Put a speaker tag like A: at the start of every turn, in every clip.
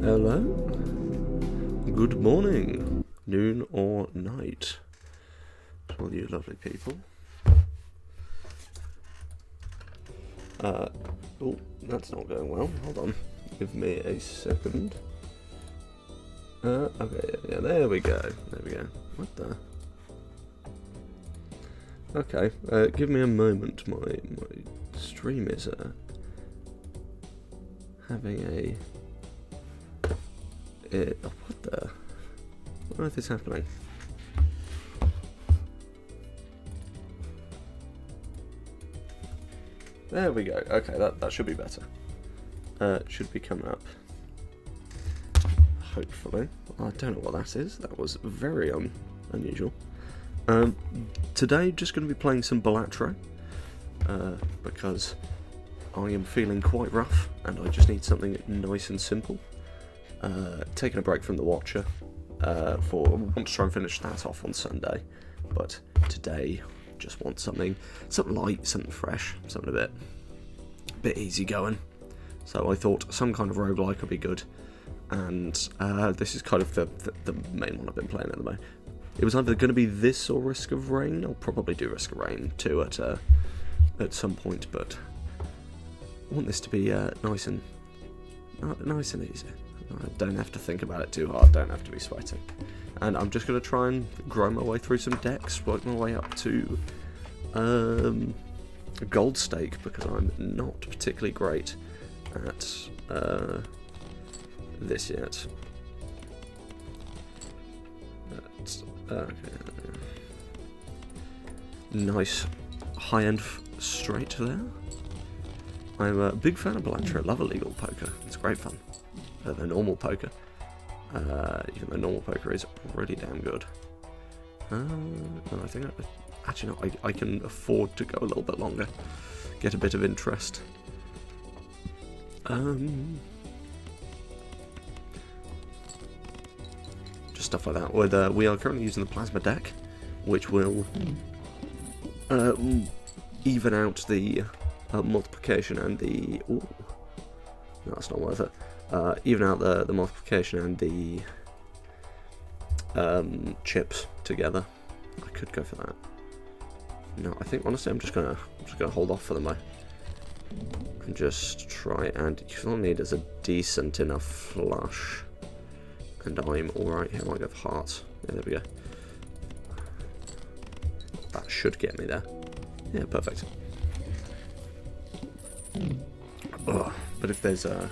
A: Hello. Good morning, noon or night to all you lovely people. Oh, that's not going well. Hold on. Give me a second. Okay, yeah, there we go. There we go. What the? Okay, give me a moment. My stream is having a... what the? What on earth is happening? There we go. Okay, that should be better. Should be coming up. Hopefully. I don't know what that is. That was very unusual. Today, just going to be playing some Balatro. Because I am feeling quite rough, and I just need something nice and simple. Taking a break from The Watcher. I want to try and finish that off on Sunday. But today, just want something light, something fresh, something a bit easy going. So I thought some kind of roguelike would be good, and this is kind of the main one I've been playing at the moment. It was either going to be this or Risk of Rain. I'll probably do Risk of Rain too at some point, but I want this to be nice and easy. I don't have to think about it too hard, don't have to be sweating. And I'm just going to try and grow my way through some decks, work my way up to a gold stake, because I'm not particularly great at this yet. Okay. Nice high-end straight there. I'm a big fan of Balatro, love illegal poker, it's great fun. The normal poker, even though normal poker is really damn good. And I think I can afford to go a little bit longer, get a bit of interest. Just stuff like that. We are currently using the plasma deck, which will even out the multiplication and the... Ooh, no, that's not worth it. Even out the multiplication and the chips together. I could go for that. No, I think honestly I'm just gonna hold off for the moment and just try, and all I need is a decent enough flush, and I'm alright here. I might go for hearts. Yeah, there we go. That should get me there. Yeah, perfect. Ugh. But if there's a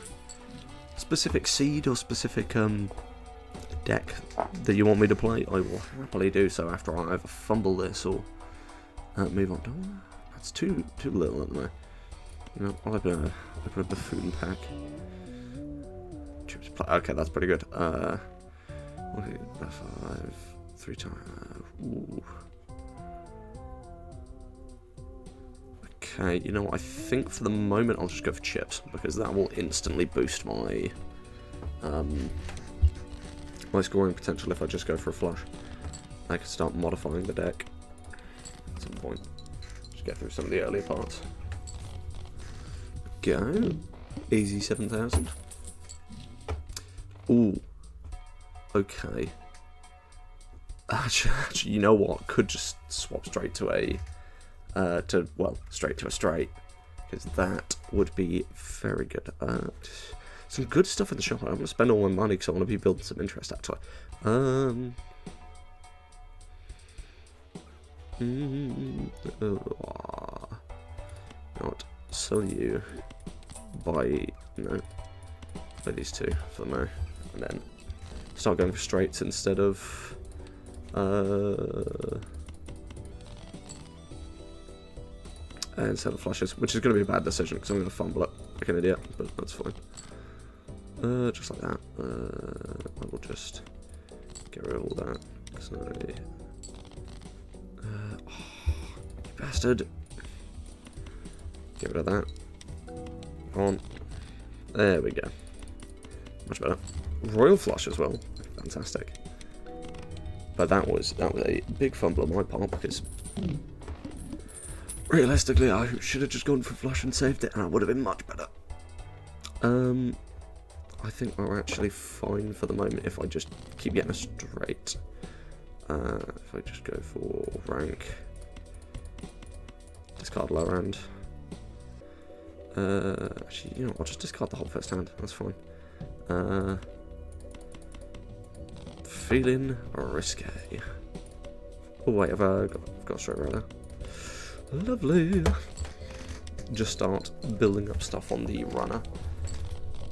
A: specific seed or specific deck that you want me to play, I will happily do so after I either fumble this or move on. Oh, that's too little at the moment. You know, I'll open a buffoon pack. Okay, that's pretty good. 5, 3 times. Ooh. Okay, you know what, I think for the moment I'll just go for chips, because that will instantly boost my my scoring potential if I just go for a flush. I can start modifying the deck at some point. Just get through some of the earlier parts. Go. Easy 7,000. Ooh. Okay. Actually, you know what? Could just swap straight to a... straight to a straight, because that would be very good. Some good stuff in the shop. I'm going to spend all my money because I want to be building some interest, actually. Not sell you buy these two for the mo, and then start going for straights instead of flushes, which is going to be a bad decision because I'm going to fumble it like an idiot, but that's fine. Just like that. I will just get rid of all that. So, oh, you bastard! Get rid of that. On. There we go. Much better. Royal flush as well. Fantastic. But that was a big fumble on my part, because realistically I should have just gone for flush and saved it, and I would have been much better. I think we're actually fine for the moment if I just keep getting a straight. If I just go for rank, discard lower hand. Actually, you know what, I'll just discard the whole first hand, that's fine. Feeling risque. Oh wait, I've got a straight right there. Lovely. Just start building up stuff on the runner,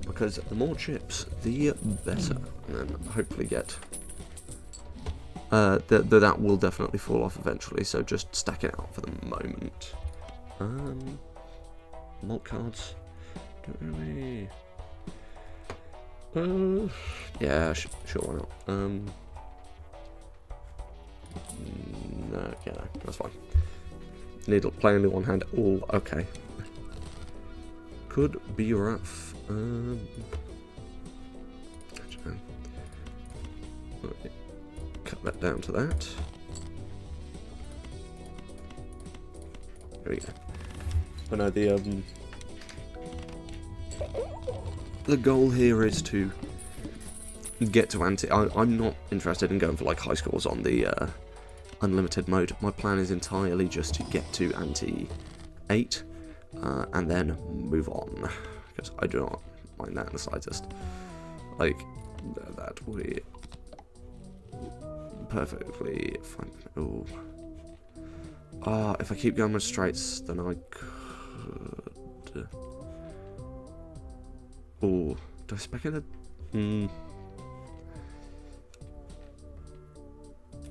A: because the more chips, the better. And then hopefully get... that will definitely fall off eventually, so just stack it out for the moment. Malt cards. Don't really... yeah, sure, why not? No, yeah, no, that's fine. Need to play only one hand. Oh, okay. Could be rough. Actually, cut that down to that. There we go. But no, the goal here is to get to anti. I'm not interested in going for like high scores on the unlimited mode. My plan is entirely just to get to anti 8 and then move on, because I do not mind that in the slightest. Like, that will be perfectly fine. Oh, if I keep going with straights, then I could. Oh, do I spec in a? You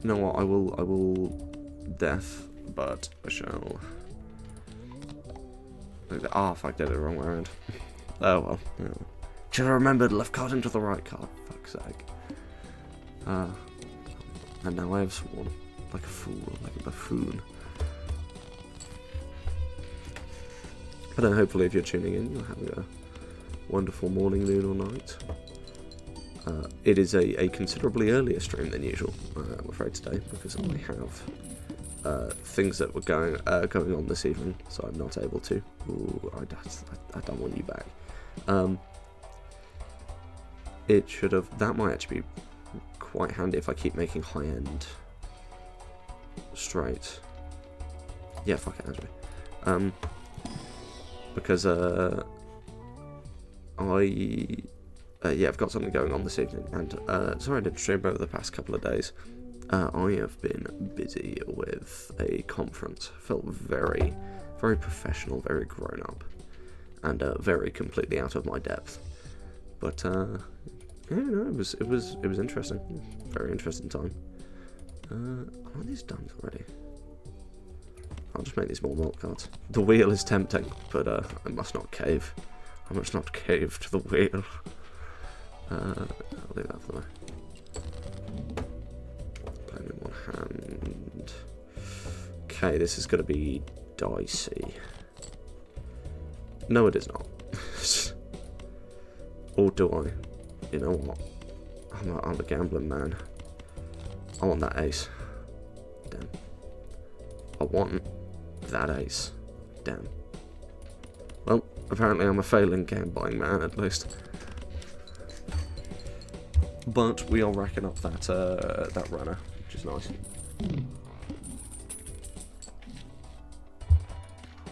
A: know what? I will death, but I shall. Fuck, I did it the wrong way around. Oh well. Yeah. Should have remembered left card into the right card. Fuck's sake. And now I have sworn like a fool, like a buffoon. But then hopefully, if you're tuning in, you're having a wonderful morning, noon, or night. It is a considerably earlier stream than usual, I'm afraid, today, because I have things that were going on this evening, so I'm not able to. Ooh, I don't want you back. It should have. That might actually be quite handy if I keep making high end straight. Yeah, fuck it, actually. Because I've got something going on this evening, and sorry I didn't stream over the past couple of days. I have been busy with a conference. Felt very, very professional, very grown up, and very completely out of my depth. But yeah, no, it was interesting. Very interesting time. Are these done already? I'll just make these more malt cards. The wheel is tempting, but I must not cave. I must not cave to the wheel. I'll leave that for now. Playing in one hand. Okay, this is going to be dicey. No, it is not. Or do I? You know what? I'm a gambling man. I want that ace. Damn. I want that ace. Damn. Well, apparently I'm a failing gambling man, at least. But we are racking up that runner, which is nice.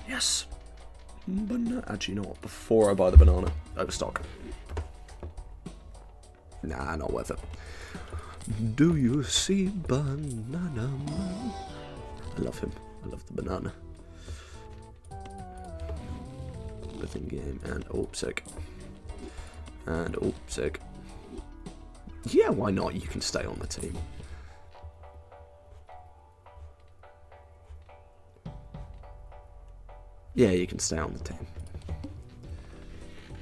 A: Yes! Actually, you know what? Before I buy the banana, overstock. Nah, not worth it. Do you see Banana Man? I love him. I love the banana. Living game and sick. And sick. Yeah, why not? You can stay on the team. Yeah, you can stay on the team.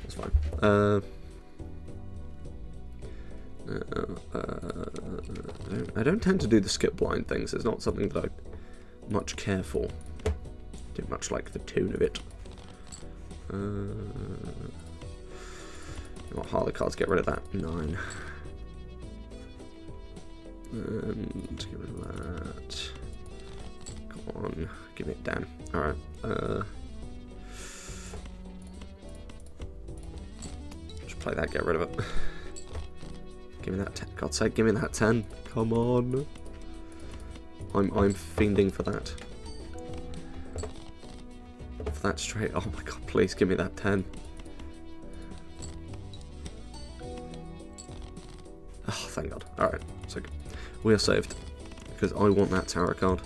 A: That's fine. I don't tend to do the skip blind things. It's not something that I much care for. Don't much like the tune of it. You know what, Harley cards, get rid of that. 9. And get rid of that. Come on, give it down. Alright. Just play that, get rid of it. Give me that 10. God's sake, give me that 10. Come on. I'm fiending for that. For that straight. Oh my god, please give me that 10. Oh, thank god. Alright, so we are saved. Because I want that tarot card.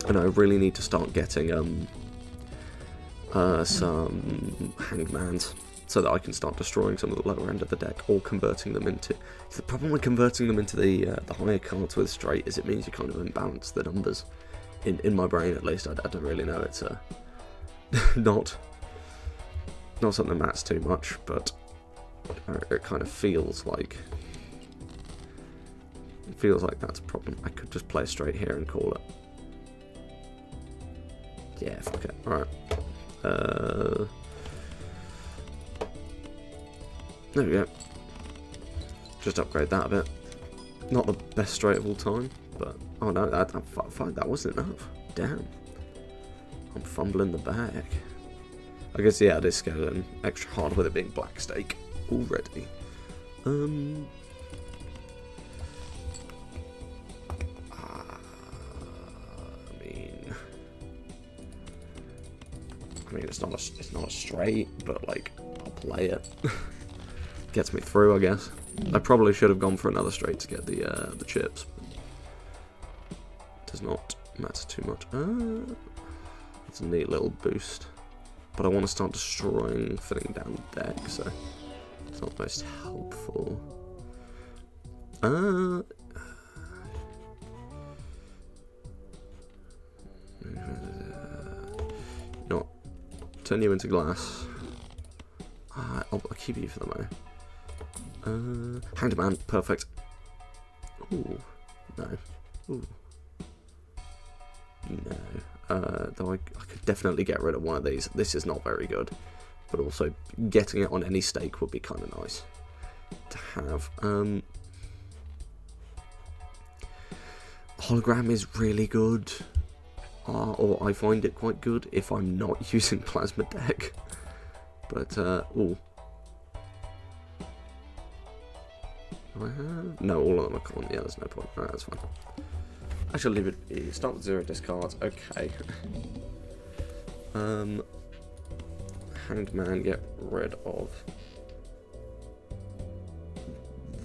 A: And I really need to start getting some hangmans, so that I can start destroying some of the lower end of the deck, or converting them into... The problem with converting them into the higher cards with straight is it means you kind of imbalance the numbers. In my brain, at least. I don't really know. It's not something that matters too much, but it kind of feels like... It feels like that's a problem. I could just play straight here and call it. Yeah, fuck it. Alright. There we go. Just upgrade that a bit. Not the best straight of all time, but... Oh no, that wasn't enough. Damn. I'm fumbling the bag. I guess, yeah, it is scaling extra hard with it being black stake already. I mean, it's not a straight, but like, I'll play it. Gets me through, I guess. I probably should have gone for another straight to get the chips. Does not matter too much. It's a neat little boost, but I want to start destroying, filling down the deck, so it's not most helpful. Not turn you into glass. I'll keep you for the moment. Hanged Man, perfect. Ooh, no. Ooh. No. Though I could definitely get rid of one of these. This is not very good. But also, getting it on any stake would be kind of nice to have. Hologram is really good. Or I find it quite good if I'm not using Plasma Deck. But, ooh. Do I have? No, all of them are common. Yeah, there's no point. Alright, that's fine. I shall leave it be. Start with 0 discards. Okay. Hanged Man, get rid of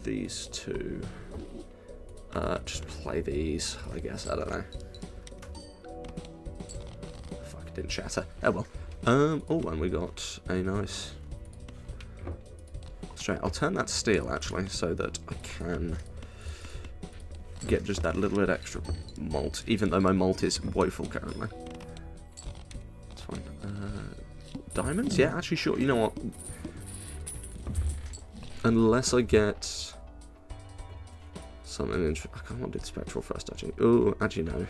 A: these two. Just play these, I guess. I don't know. Fuck, it didn't shatter. Oh well. Oh, and we got a nice straight. I'll turn that to steel actually, so that I can get just that little bit extra malt, even though my malt is woeful currently. It's fine. Diamonds? Yeah, actually, sure. You know what? Unless I get something interesting. I kind of want to do the spectral first, actually. Oh, actually, no.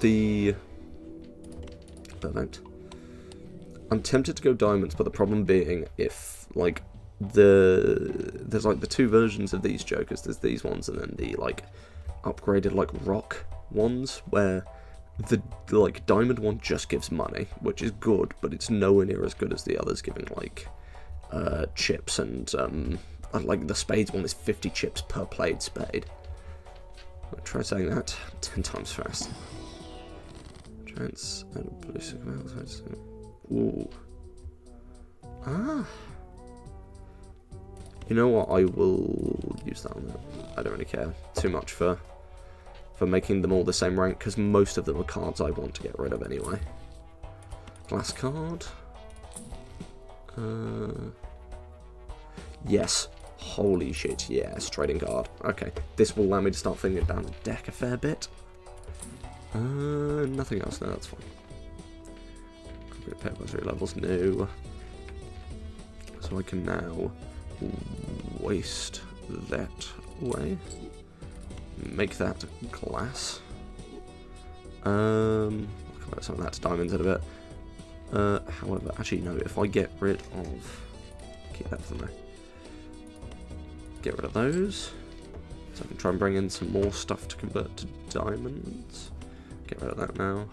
A: The event. I'm tempted to go diamonds, but the problem being, if like there's like the two versions of these jokers. There's these ones, and then the like upgraded like rock ones, where the like diamond one just gives money, which is good, but it's nowhere near as good as the others, giving like chips and like the spades one is 50 chips per played spade. I'll try saying that 10 times fast. Giants and blue signals. Ooh. You know what? I will use that on that. I don't really care too much for making them all the same rank, because most of them are cards I want to get rid of anyway. Glass card. Yes. Holy shit, yes, trading card. Okay, this will allow me to start thinking down the deck a fair bit. Nothing else, no, that's fine. Paper 3 levels, no. So I can now waste that away. Make that glass. I'll convert some of that to diamonds in a bit. However, actually no, if I get rid of... Keep that for now. Get rid of those. So I can try and bring in some more stuff to convert to diamonds. Get rid of that now.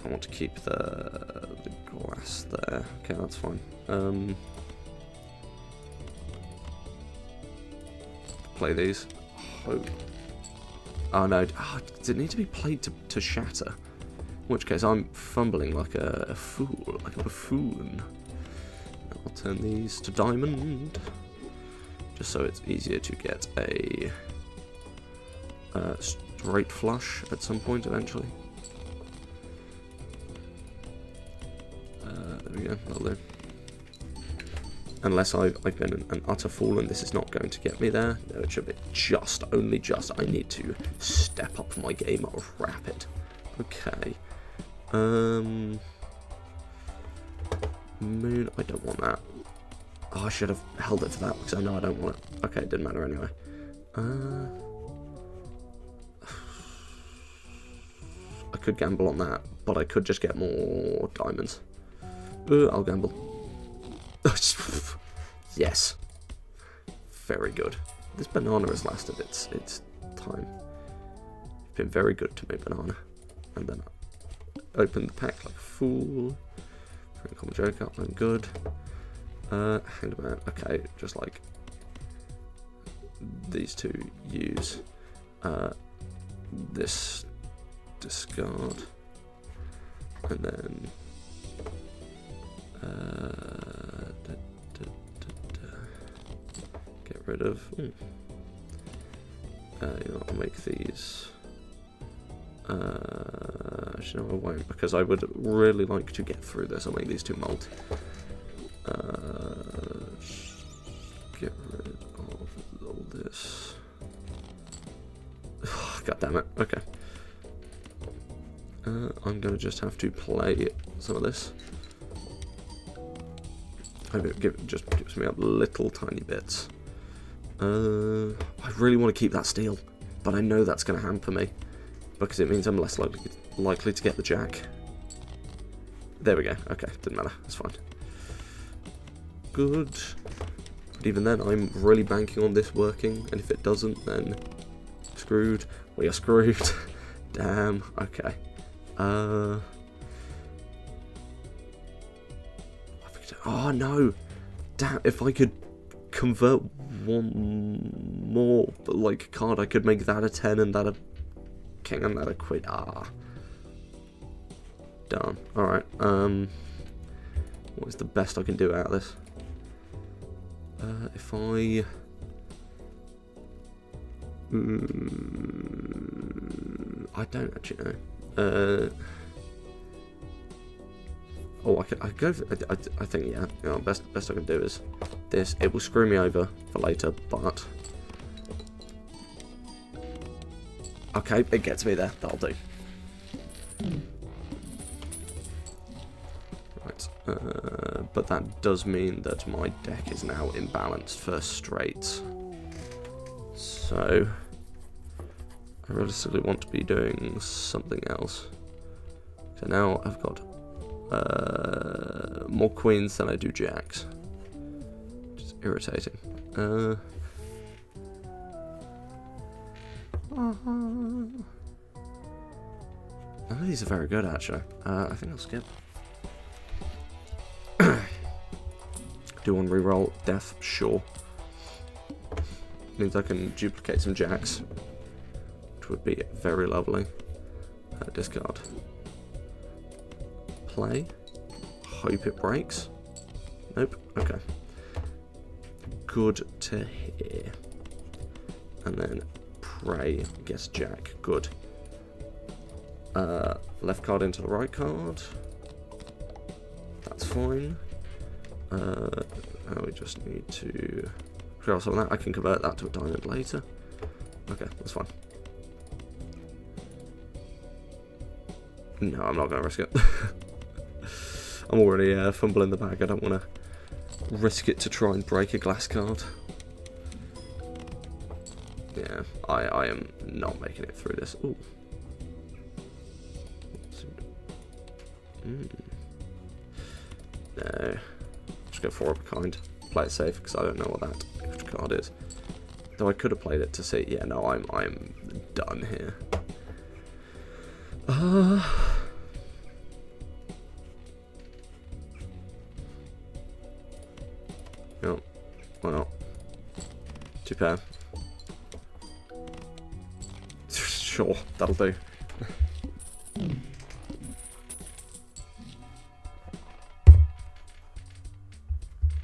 A: I want to keep the glass there. Okay, that's fine. Play these. Oh no, does it need to be played to shatter? In which case I'm fumbling like a fool, like a buffoon. I'll turn these to diamond, just so it's easier to get a straight flush at some point eventually. There we go, that'll do. Unless I've been an utter fool and this is not going to get me there. No, it should be only just. I need to step up my game rapid. Okay. Moon, I don't want that. Oh, I should have held it for that because I know I don't want it. Okay, it didn't matter anyway. I could gamble on that, but I could just get more diamonds. I'll gamble. Yes. Very good. This banana has lasted its time. You've been very good to me, banana. And then I opened the pack like a fool. Common joker, I'm good. Hang about. Okay, just like these two use this discard. And then get rid of. You know, I'll make these. Actually, no, I won't, because I would really like to get through this. I'll make these two multi. Get rid of all this. God damn it. Okay. I'm gonna just have to play some of this. Maybe it just gives me up little tiny bits. I really want to keep that steel, but I know that's going to hamper me because it means I'm less likely to get the jack. There we go. Okay, didn't matter. It's fine. Good. But even then, I'm really banking on this working, and if it doesn't, then screwed. We are screwed. Damn. Okay. Oh no! Damn, if I could convert one more like card, I could make that a 10 and that a king and that a queen. Done. Alright, what is the best I can do out of this? If I don't actually know. Oh, I could go for, I think, yeah, you know, best I can do is this. It will screw me over for later, but okay, it gets me there. That'll do. Right, but that does mean that my deck is now imbalanced for straights. So I realistically want to be doing something else. So now I've got more queens than I do jacks, which is irritating. None of these are very good, actually. I think I'll skip. Do one reroll. Death, sure. Means I can duplicate some jacks, which would be very lovely. Discard. Play. Hope it breaks. Nope. Okay. Good to hear. And then pray gets jack. Good. Left card into the right card. That's fine. Now we just need to draw some of that. I can convert that to a diamond later. Okay, that's fine. No, I'm not going to risk it. I'm already fumbling the bag. I don't want to risk it to try and break a glass card. Yeah, I am not making it through this. Ooh. No. Just go for a kind. Play it safe because I don't know what that extra card is. Though I could have played it to see. Yeah, no, I'm done here. 2 pair. Sure, that'll do.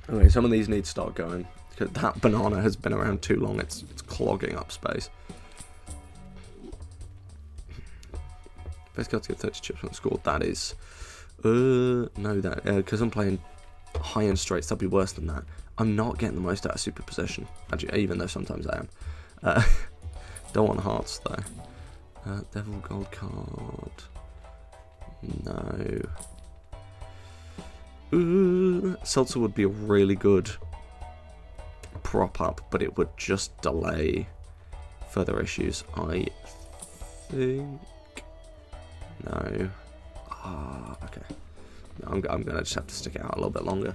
A: Okay, some of these need to start going. Because that banana has been around too long, it's clogging up space. Best card to get 30 chips on the score, that is... no, that... because I'm playing high-end straights, that'd be worse than that. I'm not getting the most out of superposition, actually, even though sometimes I am. Don't want hearts, though. Devil gold card... No... Seltzer would be a really good prop up, but it would just delay further issues, I think. No. Okay. No, I'm going to just have to stick it out a little bit longer.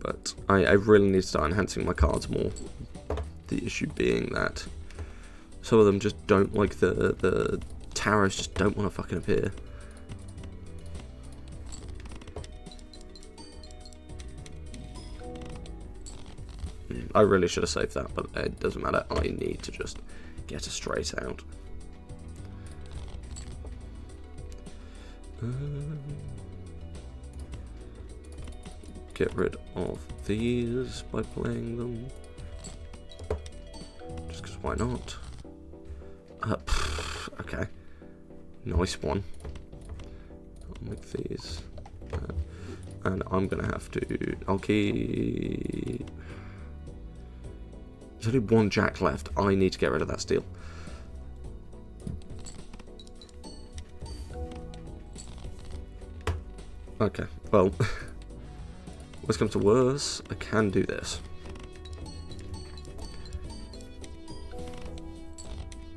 A: But I really need to start enhancing my cards more. The issue being that some of them just don't like the tarots just don't want to fucking appear. I really should have saved that, but it doesn't matter. I need to just get a straight out. Get rid of these by playing them. Just because why not? Okay. Nice one. I'll make these. And I'm going to have to... I'll keep... There's only one jack left. I need to get rid of that steel. Okay, well... worst comes to worse, I can do this.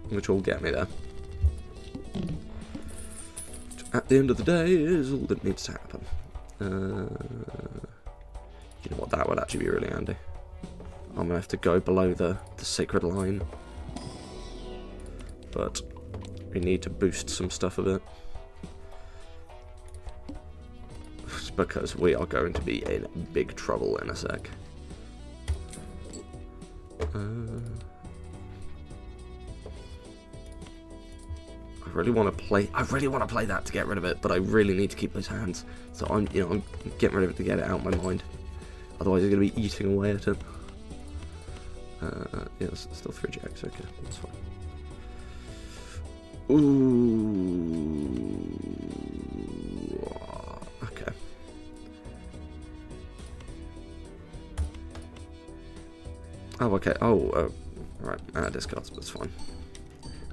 A: Which will get me there. At the end of the day, is all that needs to happen. You know what, that would actually be really handy. I'm going to have to go below the sacred line. But we need to boost some stuff a bit. Because we are going to be in big trouble in a sec. I really want to play that to get rid of it, but I really need to keep those hands. So I'm getting rid of it to get it out of my mind. Otherwise, I'm going to be eating away at it. Yeah, it's still 3 jacks. Okay, that's fine. Ooh. Okay. Oh, okay. Oh, right. Discards, but it's fine.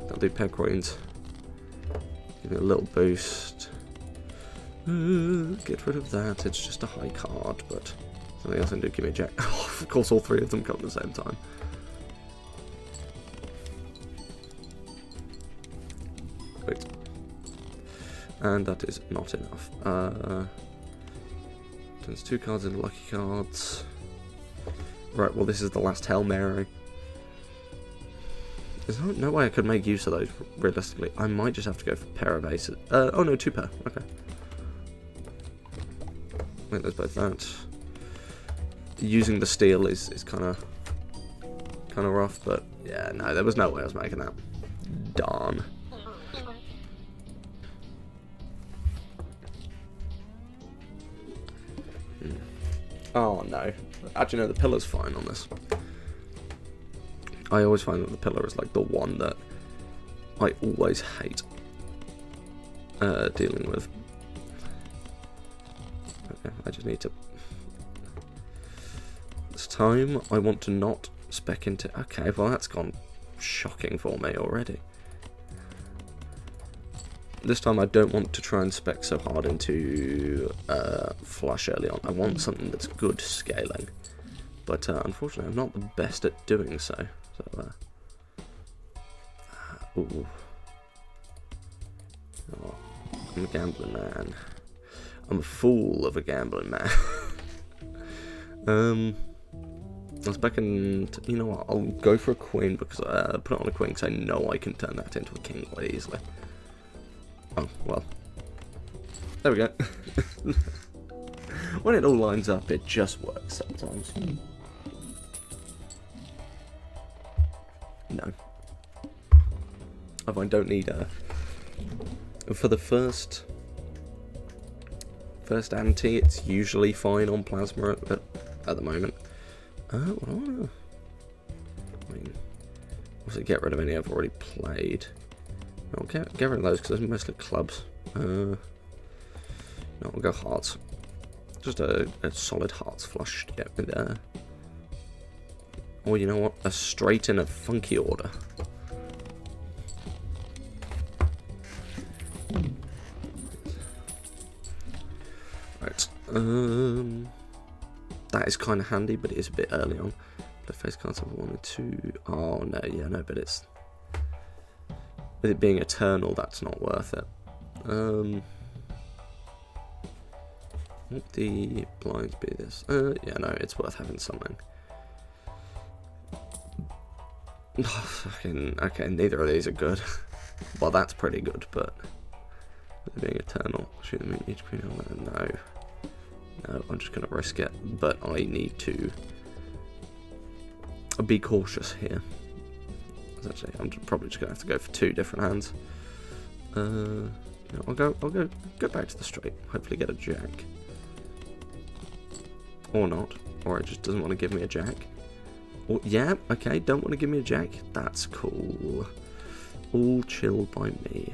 A: I'll do pair coins. Give it a little boost. Get rid of that. It's just a high card, but something else I can do. Give me a jack. Oh, of course, all 3 of them come at the same time. Wait. And that is not enough. Turns 2 cards into lucky cards. Right, well, this is the last Hail Mary. There's no way I could make use of those, realistically. I might just have to go for a pair of aces. Oh no, 2 pair. Okay. Wait, there's both that. Using the steel is kind of rough, but yeah, no, there was no way I was making that. Darn. Oh no. Actually, no, the pillar's fine on this. I always find that the pillar is like the one that I always hate dealing with. Okay, I just need to... This time, I want to not spec into... Okay, well that's gone shocking for me already. This time I don't want to try and spec so hard into flush early on. I want something that's good scaling. But unfortunately I'm not the best at doing so. So, ooh. Oh, I'm a gambling man. I'm a fool of a gambling man. I was back in... You know what? I'll go for a queen because I put it on a queen because I know I can turn that into a king quite easily. Oh, well. There we go. when it all lines up, it just works sometimes. No. I don't need a... For the first anti, it's usually fine on plasma at the moment. Well, I mean, obviously get rid of any I've already played. I'll get rid of those because those are mostly clubs. No, I'll go hearts. Just a solid hearts flush to get me there. Or you know what? A straight in a funky order. Right. That is kind of handy, but it is a bit early on. Play face cards of 1 and 2. Oh no, yeah, no, but it's with it being eternal, that's not worth it. Would the blinds be this? Yeah, no, it's worth having something. Oh, fucking, okay, neither of these are good. Well, that's pretty good, but with it being eternal, shoot them in each green. No, I'm just gonna risk it, but I need to be cautious here. Actually, I'm probably just gonna have to go for 2 different hands. No, I'll go back to the straight. Hopefully, get a jack, or not, or it just doesn't want to give me a jack. Or yeah, okay, don't want to give me a jack. That's cool. All chill by me.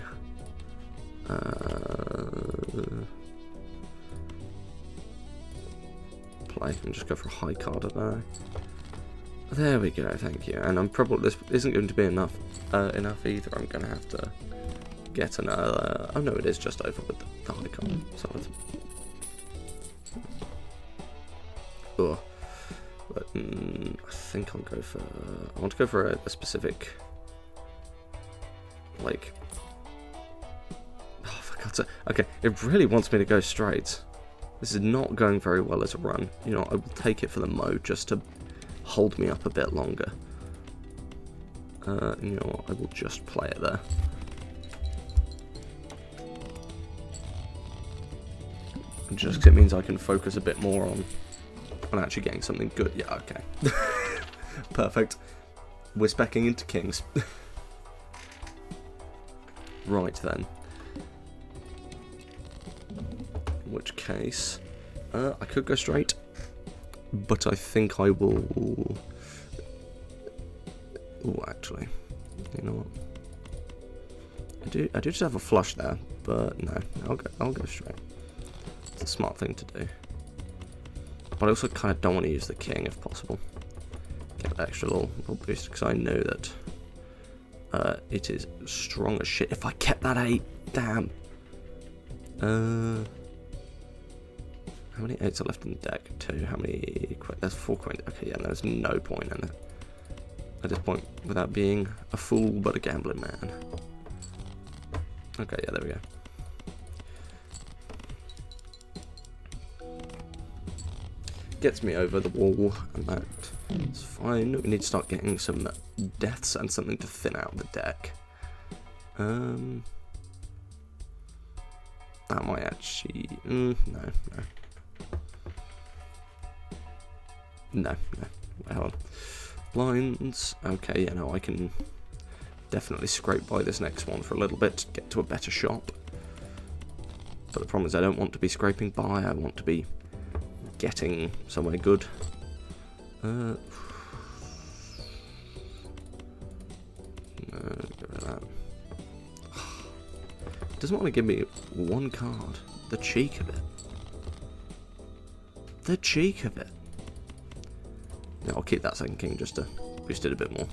A: Play and just go for a high card at there. There we go, thank you. And I'm probably, this isn't going to be enough either. I'm going to have to get another. Oh no, it is just over with the high card. So it's, but I think I'll go for. I want to go for a specific, like. Oh, for God's sake. Okay, it really wants me to go straight. This is not going very well as a run. You know, I will take it for the mo just to hold me up a bit longer. You know what, I will just play it there. Just because it means I can focus a bit more on actually getting something good. Yeah, okay. Perfect. We're speccing into kings. Right then. In which case, I could go straight, but I think I will. Oh, actually, you know what? I do just have a flush there, but no, I'll go straight. It's a smart thing to do. But I also kind of don't want to use the king if possible. Get that extra little boost because I know that it is strong as shit. If I kept that 8, damn. How many 8s are left in the deck? 2. How many? There's 4 coins. Okay, yeah, there's no point in it at this point without being a fool but a gambling man. Okay, yeah, there we go. Gets me over the wall, and that's fine. We need to start getting some deaths and something to thin out the deck. That might actually. No. Hold on. Blinds. Okay, yeah, no, I can definitely scrape by this next one for a little bit to get to a better shop. But the problem is I don't want to be scraping by, I want to be getting somewhere good. No, get rid of that. It doesn't want to give me 1 card. The cheek of it. The cheek of it. No, I'll keep that second king just to boost it a bit more.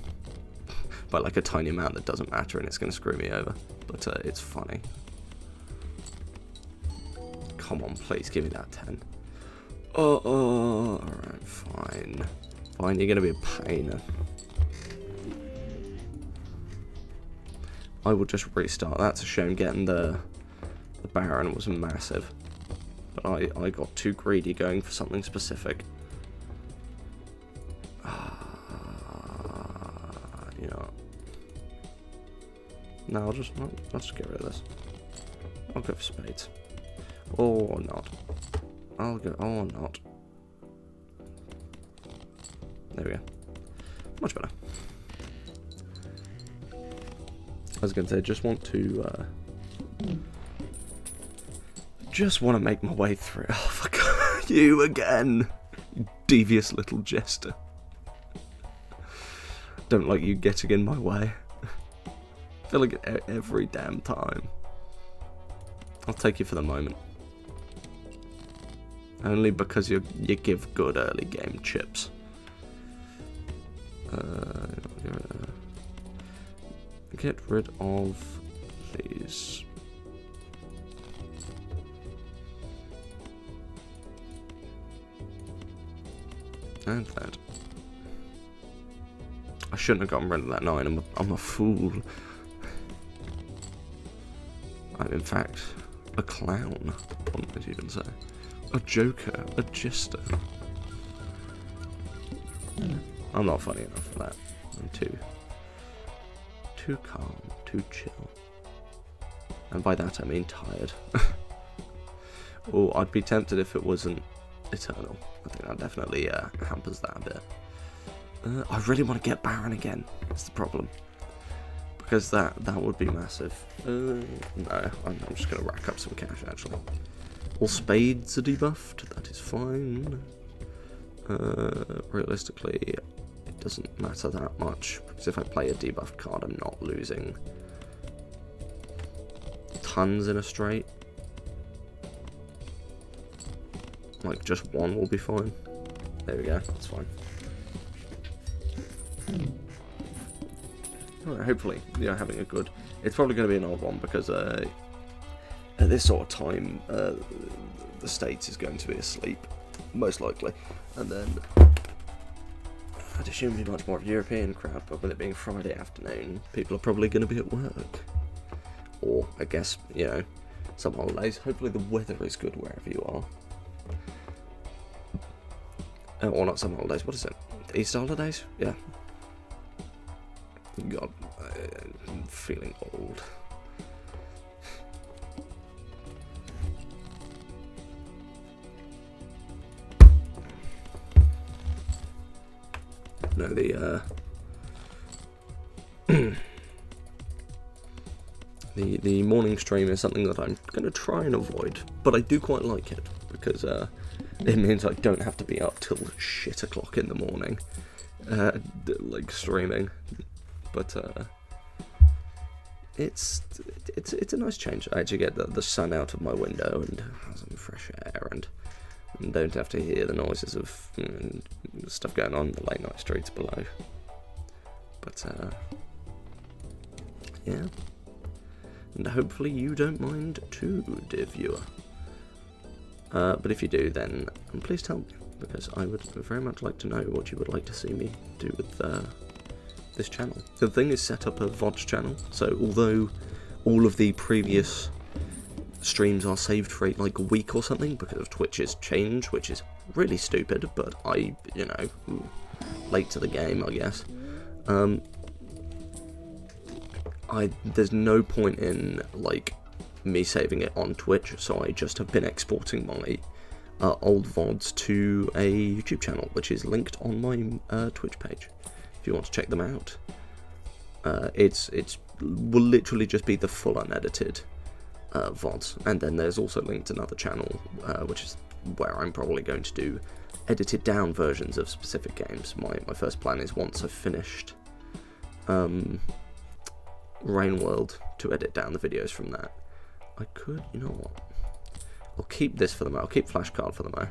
A: By like a tiny amount that doesn't matter and it's going to screw me over. But it's funny. Come on, please give me that 10. Oh, alright, fine. Fine, you're going to be a pain. I will just restart. That's a shame. Getting the Baron was massive. But I got too greedy going for something specific. You know. No, I'll just get rid of this. I'll go for spades. Or not. I'll go. Oh, or not. There we go. Much better. I was going to say, just want to make my way through. Oh, fuck you again, you devious little jester. Don't like you getting in my way. I feel like it every damn time. I'll take you for the moment. Only because you give good early game chips. Get rid of these. And that. I shouldn't have gotten rid of that 9. I'm a fool. I'm in fact a clown. What would you even say? A joker, a jester. I'm not funny enough for that. I'm too calm, too chill. And by that I mean tired. Oh, I'd be tempted if it wasn't eternal. I think that definitely hampers that a bit. I really want to get Baron again. That's the problem. Because that would be massive. No, I'm just going to rack up some cash actually. All spades are debuffed. That is fine. Realistically, it doesn't matter that much. Because if I play a debuffed card, I'm not losing tons in a straight. Like, just one will be fine. There we go, that's fine. Alright, hopefully, having a good... It's probably going to be an odd one, because at this sort of time, the States is going to be asleep, most likely. And then, I'd assume it'd be much more of a European crowd, but with it being Friday afternoon, people are probably going to be at work. Or, I guess, some holidays. Hopefully the weather is good wherever you are. Or not some holidays, what is it? Easter holidays? Yeah. God, I'm feeling old. No, the morning stream is something that I'm going to try and avoid, but I do quite like it, because it means I don't have to be up till shit o'clock in the morning, like streaming. But it's a nice change. I actually get the sun out of my window and have some fresh air, and don't have to hear the noises of stuff going on in the late night streets below. But yeah, and hopefully you don't mind too, dear viewer. But if you do, then please tell me, because I would very much like to know what you would like to see me do with this channel. The thing is, set up a VOD channel, so although all of the previous streams are saved for like a week or something because of Twitch's change, which is really stupid, but late to the game, I guess. There's no point in like me saving it on Twitch, so I just have been exporting my old VODs to a YouTube channel, which is linked on my Twitch page. If you want to check them out, it's will literally just be the full unedited VODs, and then there's also linked another channel, which is where I'm probably going to do edited down versions of specific games. My first plan is, once I've finished Rain World, to edit down the videos from that. I could, you know what? I'll keep this for the mo. I'll keep Flashcard for the mo.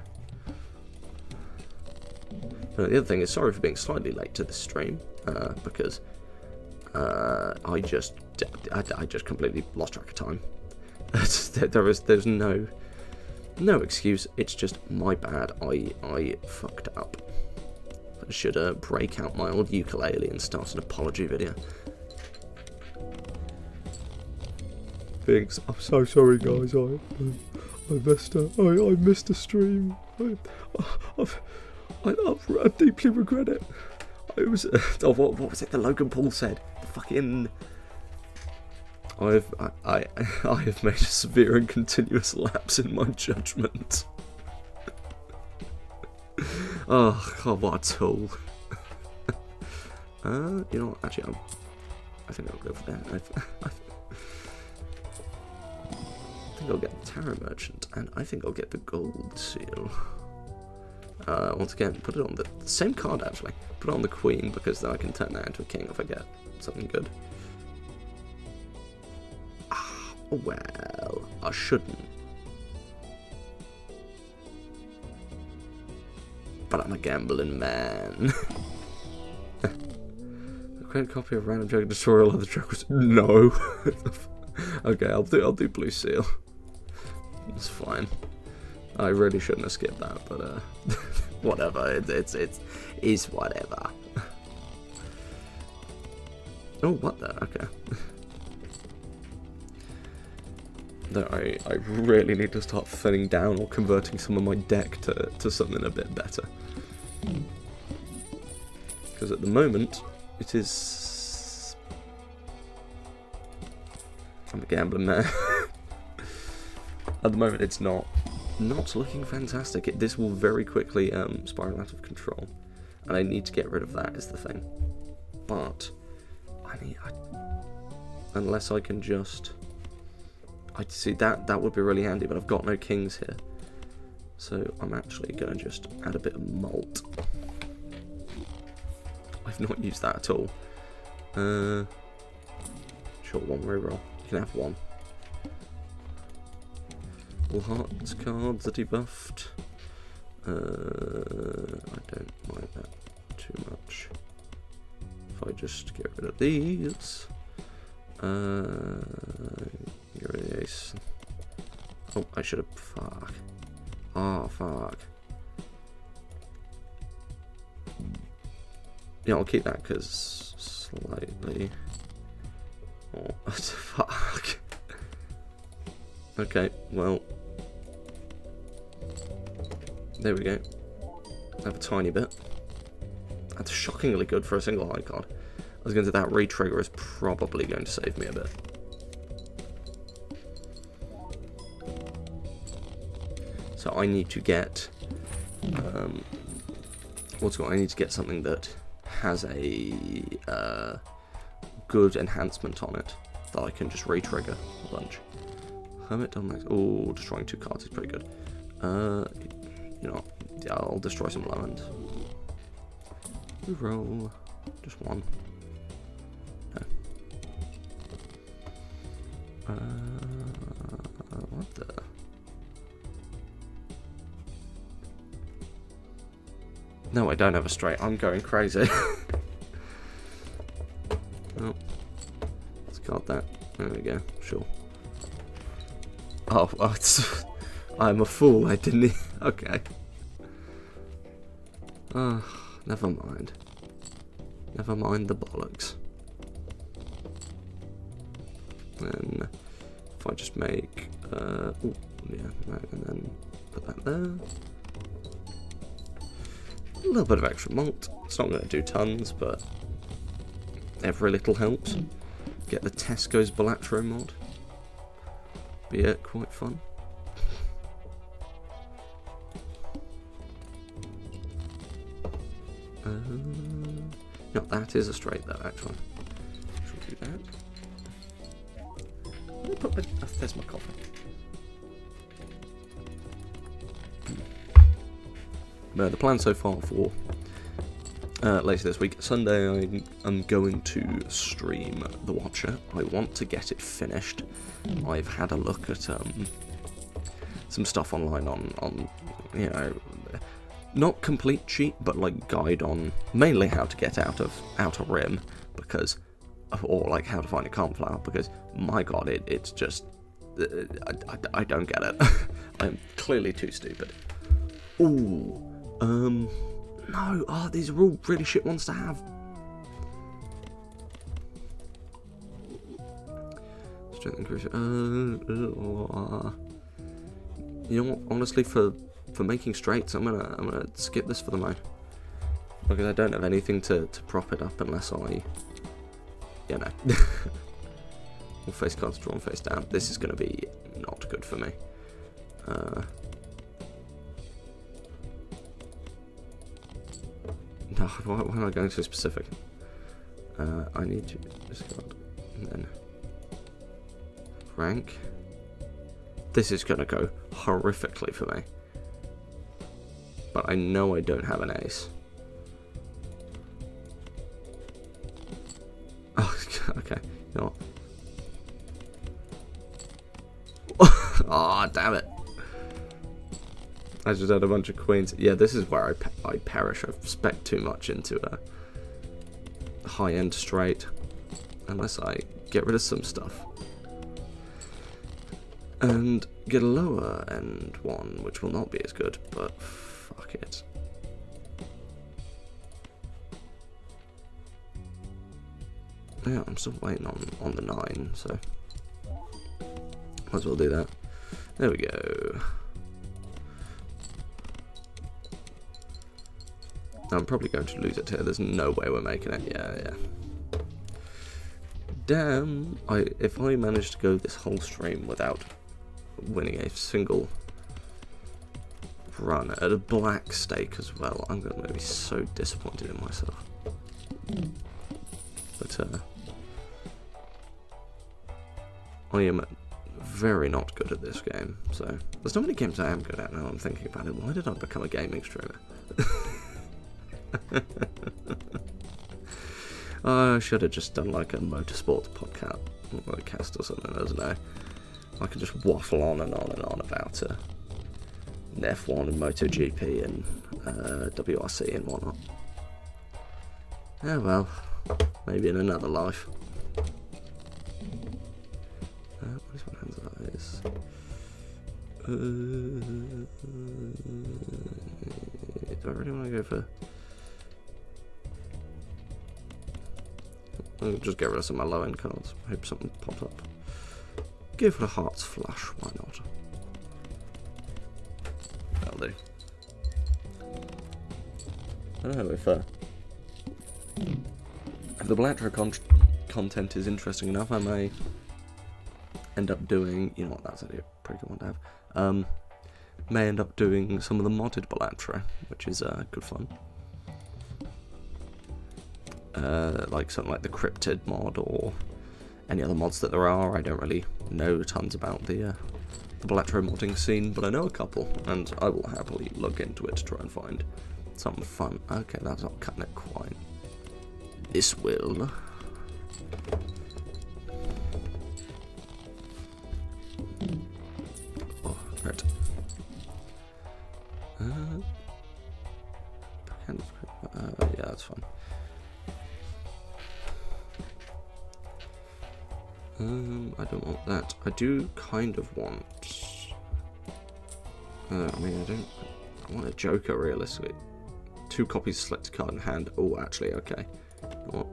A: The other thing is, sorry for being slightly late to this stream, because I just completely lost track of time. There's no excuse. It's just my bad. I fucked up. I should break out my old ukulele and start an apology video. I'm so sorry, guys. I messed up. I missed a stream. I deeply regret it. It was what was it? The Logan Paul said. The fucking. I have made a severe and continuous lapse in my judgment. Oh, God, what a tool. You know what? Actually, I think I'll go for that. I think I'll get the Tarot Merchant, and I think I'll get the Gold Seal. Once again, put it on the same card, actually. Put it on the Queen, because then I can turn that into a King if I get something good. Ah, well, I shouldn't. But I'm a gambling man. A great copy of Random Joker Destroy All Other Jokers. No. Okay, I'll do Blue Seal. It's fine. I really shouldn't have skipped that, but whatever. It's whatever. Oh, what the? Okay. No, I really need to start thinning down or converting some of my deck to something a bit better. Because at the moment, it is... I'm a gambling man. At the moment, it's not looking fantastic. This will very quickly spiral out of control, and I need to get rid of that is the thing. But unless I can just, I see that would be really handy. But I've got no kings here, so I'm actually gonna just add a bit of malt. I've not used that at all. Sure, one reroll. You can have one. All hearts cards are debuffed. I don't mind that too much. If I just get rid of these. You're the ace. Oh, I should have. Fuck. Oh, fuck. Yeah, I'll keep that because slightly. Oh, fuck. Okay, well. There we go. I have a tiny bit. That's shockingly good for a single high card. I was going to say that re-trigger is probably going to save me a bit. So I need to get I need to get something that has a good enhancement on it that I can just re-trigger a bunch. Hermit done next. Oh, destroying 2 cards is pretty good. You know, yeah, I'll destroy some low end. Roll just one. No. What the? No, I don't have a straight. I'm going crazy. Oh, let's card that. There we go. Sure. Oh, I'm a fool. I didn't. Okay. Never mind. Never mind the bollocks. Then, if I just make, oh, yeah, and then put that there. A little bit of extra malt. It's not going to do tons, but every little helps. Get the Tesco's Balatro mod. Be quite fun. No, that is a straight though, actually. Should do that. There's my coffee. But the plan so far for later this week, Sunday, I'm going to stream The Watcher. I want to get it finished. I've had a look at some stuff online on you know, not complete cheat, but like guide on mainly how to get out of Outer Rim, because, or like how to find a Cornflower, because my god, it's just I don't get it. I'm clearly too stupid. Ooh. No, these are all really shit ones to have. Strength increase. You know what? Honestly, for making straights, I'm gonna skip this for the moment, because I don't have anything to prop it up unless I, you know, all face cards drawn face down. This is gonna be not good for me. No, why am I going so specific? I need to discard, and then rank. This is gonna go horrifically for me. But I know I don't have an ace. Oh, okay. You know what? Oh, damn it. I just had a bunch of queens. Yeah, this is where I perish. I've spec too much into a high-end straight. Unless I get rid of some stuff. And get a lower end one, which will not be as good, but fuck it. Yeah, I'm still waiting on the 9, so might as well do that. There we go. I'm probably going to lose it here. There's no way we're making it. Yeah. Damn. If I manage to go this whole stream without winning a single run at a black stake as well, I'm going to be so disappointed in myself. But I am very not good at this game, so there's not many games I am good at now I'm thinking about it. Why did I become a gaming streamer? I should have just done like a motorsports podcast or something, I don't know. I could just waffle on and on and on about F1 and MotoGP and WRC and whatnot. Oh well, maybe in another life. What is my hands eyes? Do I really want to go for... I'll just get rid of some of my low end cards. Hope something pops up. Give it a heart's flush, why not? That'll do. I don't know if the Balatro content is interesting enough, I may end up doing, you know what, that's actually a pretty good one to have. May end up doing some of the modded Balatro, which is good fun. Like something like the Cryptid mod or any other mods that there are. I don't really know tons about the Balatro modding scene, but I know a couple, and I will happily look into it to try and find something fun. Okay, that's not cutting it quite. This will. Oh, right. Yeah, that's fine. I don't want that. I do kind of want... I mean, I want a Joker, realistically. 2 copies selected card in hand. Oh, actually, okay. You know what?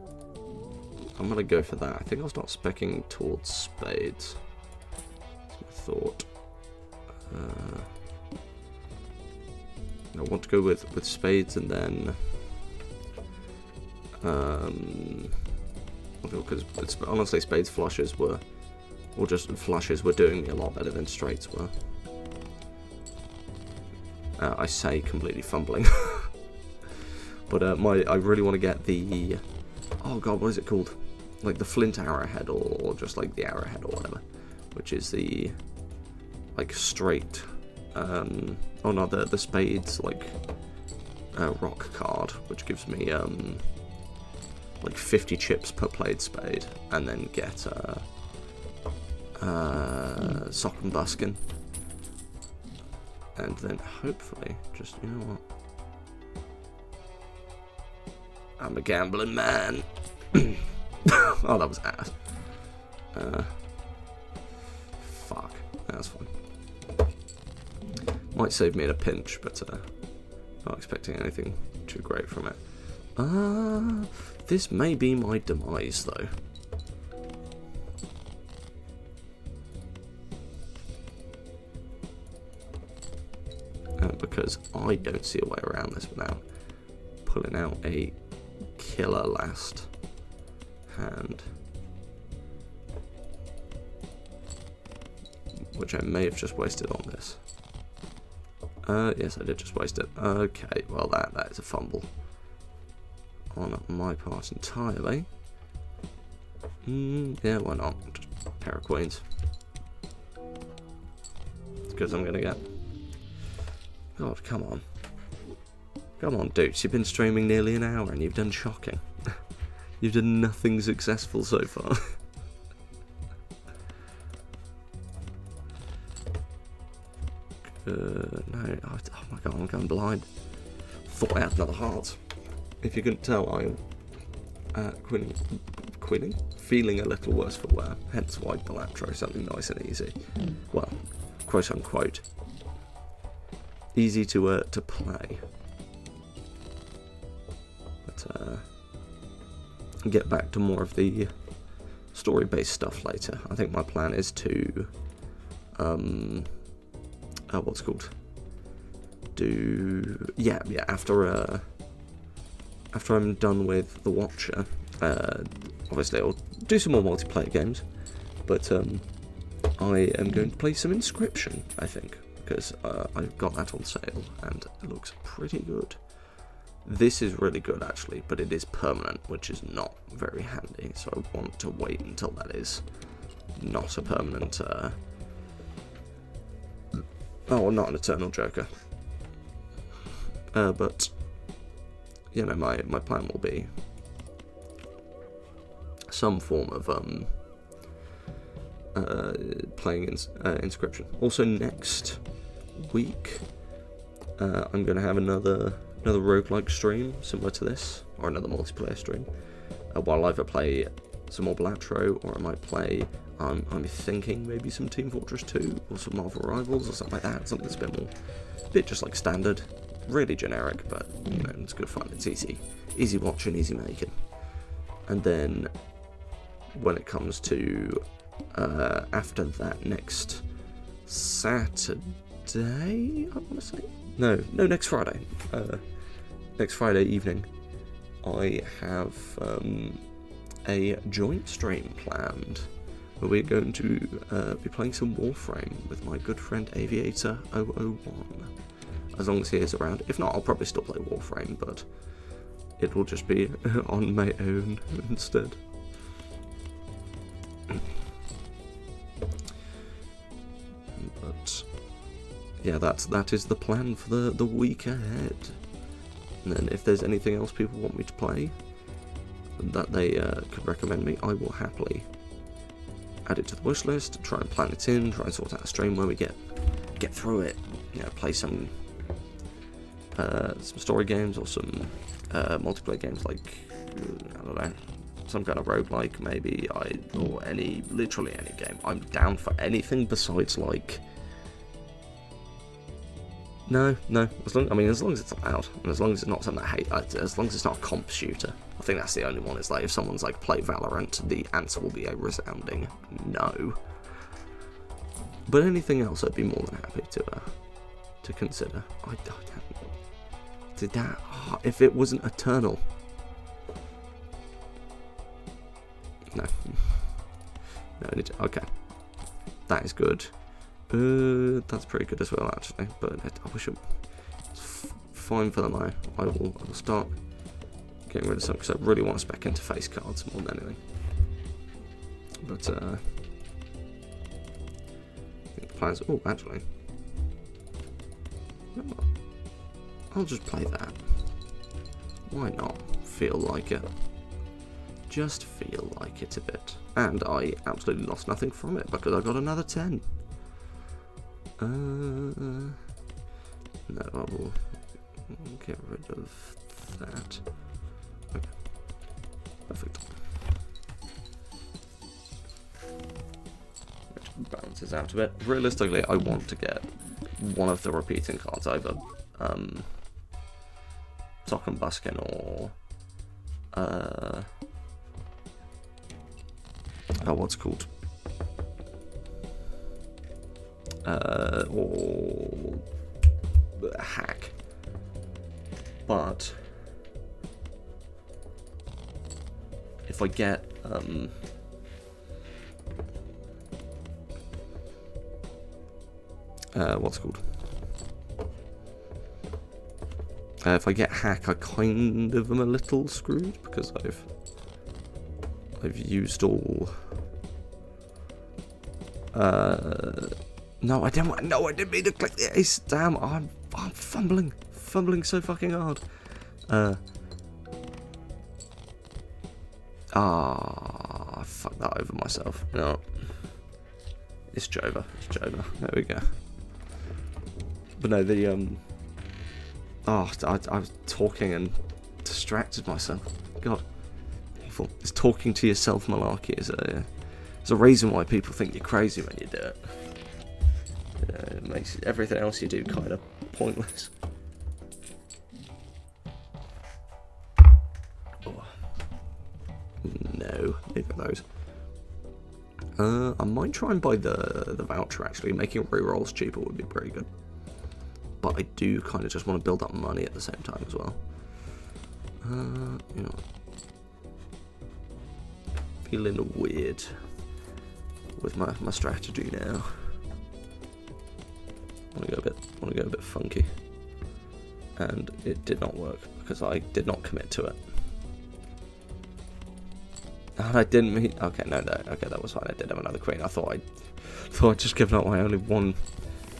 A: I'm gonna go for that. I think I'll start speccing towards spades. That's my thought. I want to go with spades and then... because honestly, spades flushes were, or just flushes were doing me a lot better than straights were. I say completely fumbling, but I really want to get the, oh god, what is it called? Like the flint arrowhead, or just like the arrowhead or whatever, which is the like straight. Oh no, the spades like rock card, which gives me like 50 chips per played spade, and then get sock and buskin, and then hopefully just, you know what, I'm a gambling man. Oh, that was ass. Fuck, that's fine. Might save me in a pinch, but not expecting anything too great from it. This may be my demise, though. Because I don't see a way around this without pulling out a killer last hand. Which I may have just wasted on this. Yes, I did just waste it. Okay, well that is a fumble. on my part entirely. Yeah, why not? Just a pair of queens. Because I'm gonna get... God, come on. Come on, dudes. You've been streaming nearly an hour and you've done shocking. You've done nothing successful so far. No. Oh my god, I'm going blind. Thought I had another heart. If you couldn't tell, I am quinning? Feeling a little worse for wear. Hence why Balatro, something nice and easy. Well, quote unquote. Easy to play. But get back to more of the story-based stuff later. I think my plan is to what's it called? After I'm done with The Watcher, obviously I'll do some more multiplayer games, but I am going to play some Inscription, I think, because I got that on sale and it looks pretty good. This is really good actually, but it is permanent, which is not very handy, so I want to wait until that is not a permanent not an Eternal Joker. But you know, my plan will be some form of playing Inscription. Also next week, I'm going to have another roguelike stream similar to this, or another multiplayer stream. While I either play some more Balatro, or I might play, I'm thinking maybe some Team Fortress 2, or some Marvel Rivals, or something like that. Something that's a bit just like standard, really generic, but you know, it's good fun. It's easy watching, easy making. And then when it comes to after that, next Saturday, I want to say, no, next Friday. Next Friday evening, I have a joint stream planned where we're going to be playing some Warframe with my good friend Aviator 001. As long as he is around. If not, I'll probably still play Warframe, but it will just be on my own instead. But yeah, that is the plan for the week ahead. And then if there's anything else people want me to play that they could recommend me, I will happily add it to the wish list, try and plan it in, try and sort out a stream where we get through it, you know, play some story games or some multiplayer games like, I don't know, some kind of roguelike maybe, or literally any game. I'm down for anything besides like, no, as long as it's allowed, and as long as it's not something I hate, as long as it's not a comp shooter. I think that's the only one, is like if someone's like, play Valorant, the answer will be a resounding no. But anything else I'd be more than happy to consider. Did that, if it wasn't Eternal. No, okay. That is good. That's pretty good as well, actually. But I wish it's fine for the now. I will start getting rid of some, because I really want to spec into face cards more than anything. But I think the plans. Oh, actually, I'll just play that. Why not? Feel like it. Just feel like it a bit. And I absolutely lost nothing from it because I got another 10. No, I will get rid of that. Okay. Perfect. Which balances out a bit. Realistically, I want to get one of the repeating cards, either Sock and Buskin or what's it called? Or Hack. But if I get what's it called? If I get hack, I kind of am a little screwed because I've used all. No, I didn't. No, I didn't mean to click the ace. Damn, I'm fumbling so fucking hard. I fucked that over myself. No, it's Jova. There we go. But no, I was talking and distracted myself. God, awful. It's talking to yourself malarkey is a reason why people think you're crazy when you do it. It makes everything else you do kind of pointless. Oh. No, neither of those. I might try and buy the voucher actually. Making rerolls cheaper would be pretty good. But I do kind of just want to build up money at the same time as well. You know, feeling weird with my strategy now. Want to go a bit funky, and it did not work because I did not commit to it. And I didn't mean. Okay, no. Okay, that was fine. I did have another queen. I thought I'd just given up my only one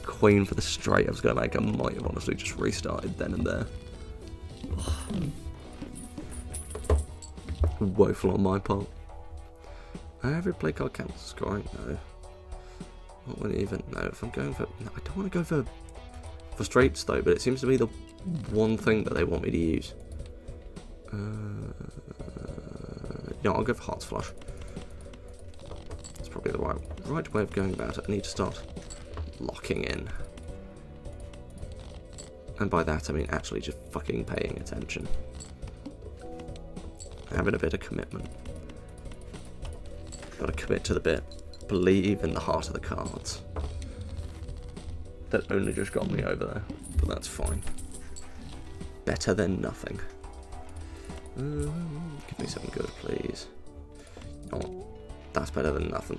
A: queen for the straight. I was going to make. I might have honestly just restarted then and there. Woeful on my part. Every play card counts. Scoring? No. Not when even. No. If I'm going for. No, I don't want to go for straights though. But it seems to be the one thing that they want me to use. Yeah, I'll go for hearts flush. It's probably the right way of going about it. I need to start locking in. And by that I mean actually just fucking paying attention. Having a bit of commitment. Gotta commit to the bit. Believe in the heart of the cards. That only just got me over there. But that's fine. Better than nothing. Give me something good, please. Oh, that's better than nothing.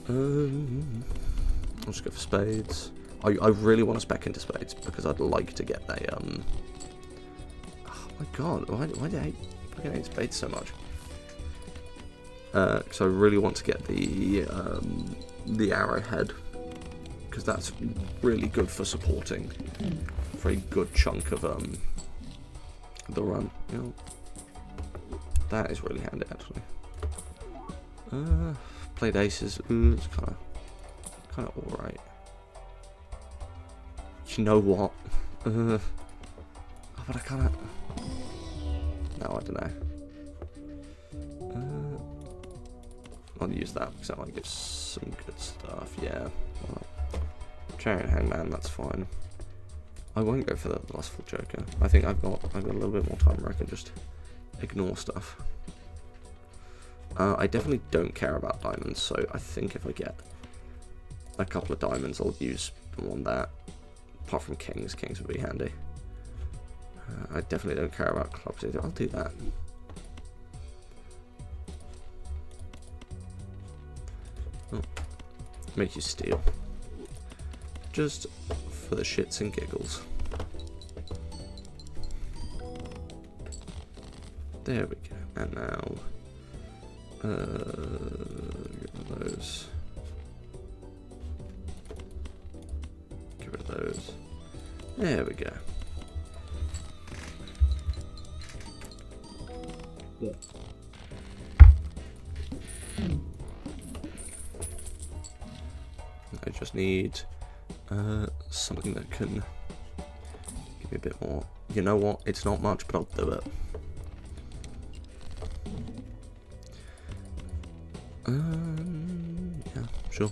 A: I'll just go for spades. I really want to spec into spades because I'd like to get a oh my god, why do I fucking hate spades so much? Because I really want to get the arrowhead. Because that's really good for supporting a very good chunk of the run. You know, that is really handy actually. Played aces. Ooh, it's kind of all right. You know what? Oh, but I can't. No, I don't know. I'll use that because that might give some good stuff. Yeah. Chariot Hangman, that's fine. I won't go for the Lustful Joker. I think I've got a little bit more time where I can just ignore stuff. I definitely don't care about diamonds, so I think if I get a couple of diamonds, I'll use them on that. Apart from kings, kings would be handy. I definitely don't care about clubs either. I'll do that. Oh. Make you steal. Just for the shits and giggles. There we go. And now, get rid of those. Get rid of those. There we go. Yeah. I just need something that can give me a bit more. You know what? It's not much, but I'll do it. Yeah, sure.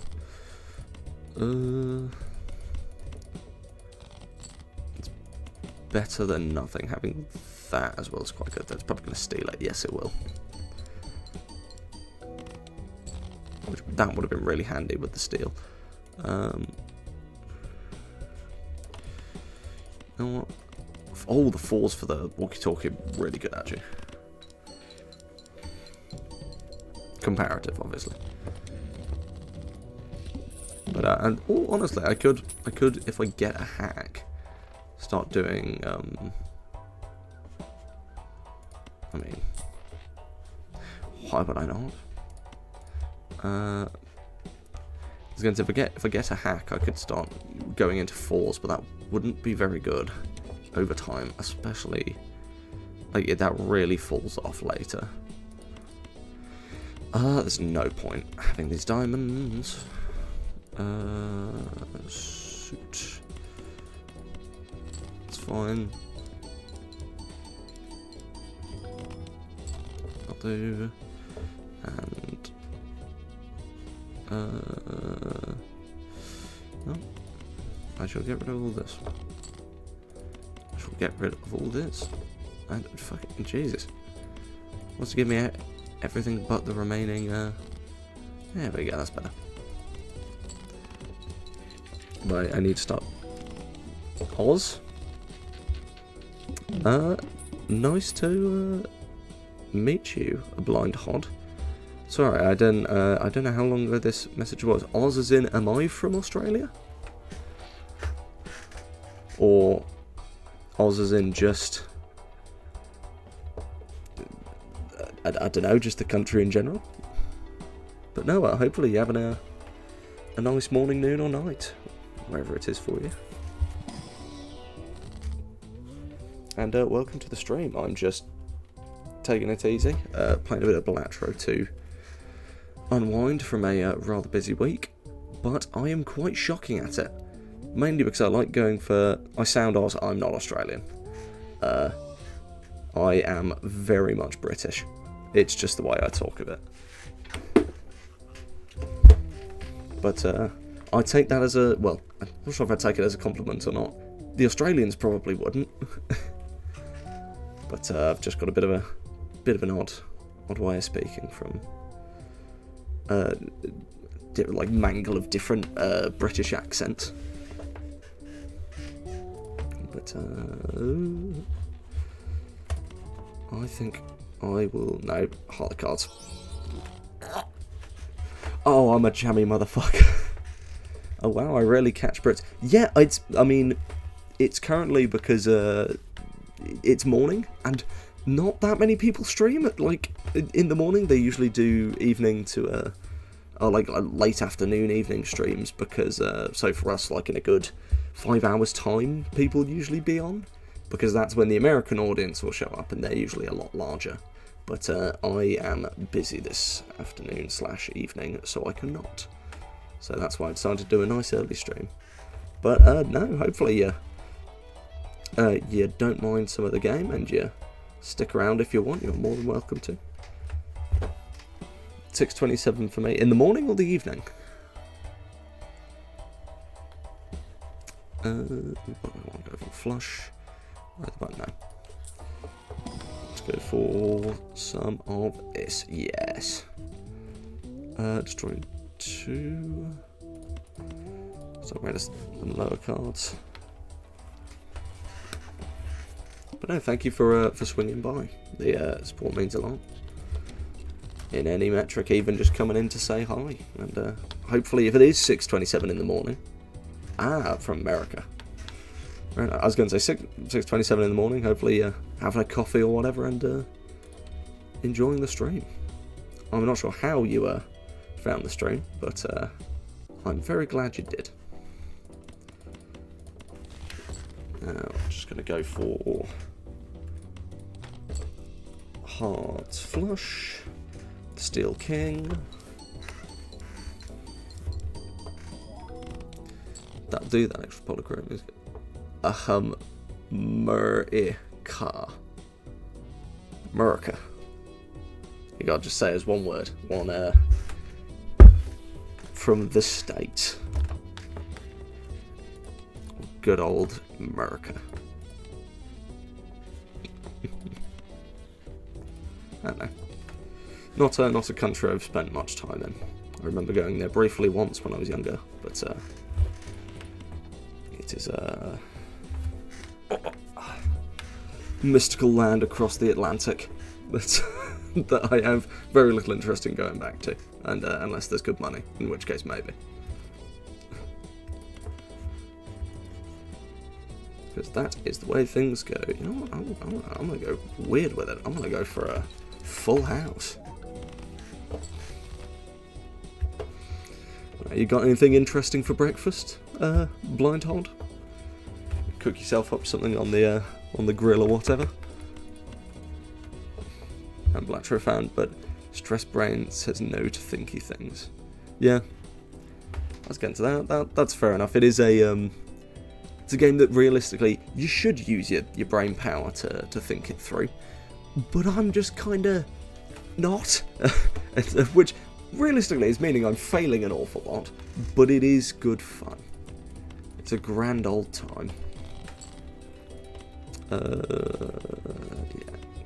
A: It's better than nothing. Having that as well is quite good. That's probably going to steal it. Yes, it will. That would have been really handy with the steal. You know what? Oh, the fours for the walkie-talkie, really good actually. Comparative, obviously. But and honestly, I could, if I get a hack, start doing, I mean, why would I not? I was going to say, if I get a hack, I could start going into 4s, but that wouldn't be very good over time, especially, like, that really falls off later. There's no point having these diamonds. Suit. It's fine. I'll do. And no, I shall get rid of all this. I shall get rid of all this. And fucking Jesus, wants to give me everything but the remaining. There we go. That's better. But I need to start. Oz. Nice to meet you, a blind hod. Sorry, I don't know how long ago this message was. Oz as in, am I from Australia? Or Oz as in just, I don't know, just the country in general. But no, hopefully you're having a nice morning, noon or night, wherever it is for you. And welcome to the stream. I'm just taking it easy, playing a bit of Balatro to unwind from a rather busy week, but I am quite shocking at it, mainly because I like going for, I sound Oz, I'm not Australian. I am very much British. It's just the way I talk of it. But I take that as a, well, I'm not sure if I take it as a compliment or not. The Australians probably wouldn't. But I've just got a bit of an odd way of speaking from like mangle of different British accents. But I think I will no heart the cards. Oh, I'm a jammy motherfucker. Oh wow, I rarely catch Brits. Yeah, I mean, it's currently because it's morning and not that many people stream at, like, in the morning. They usually do evening to or like late afternoon evening streams because so for us, like, in a good 5 hours time, people usually be on, because that's when the American audience will show up and they're usually a lot larger. But I am busy this afternoon / evening, so I cannot. So that's why I decided to do a nice early stream. But no, hopefully you don't mind some of the game and you stick around if you want. You're more than welcome to. 6:27 for me. In the morning or the evening? I want to go for flush. Right about now. Let's go for some of this. Yes. Destroying 2. So I made some lower cards. But no, thank you for swinging by. The support means a lot. In any metric, even just coming in to say hi. And hopefully, if it is 6:27 in the morning, from America. Right, I was going to say 6:27 in the morning. Hopefully, having a coffee or whatever and enjoying the stream. I'm not sure how you found the stream, but I'm very glad you did. Now, I'm just going to go for Hearts Flush, Steel King. That'll do that extra polychrome music. America. You gotta just say it as one word. One from the States. Good old America. I don't know. Not a country I've spent much time in. I remember going there briefly once when I was younger, but it is a mystical land across the Atlantic that I have very little interest in going back to, and unless there's good money, in which case maybe. because that is the way things go. You know what? I'm going to go weird with it. I'm going to go for a full house. You got anything interesting for breakfast, Blindhold? Cook yourself up something on the grill or whatever. And Balatro found, but stressed brain says no to thinky things. Yeah, let's get into that. That's fair enough. It is it's a game that realistically you should use your brain power to think it through, but I'm just kinda not, which realistically is meaning I'm failing an awful lot, but it is good fun. It's a grand old time. Yeah.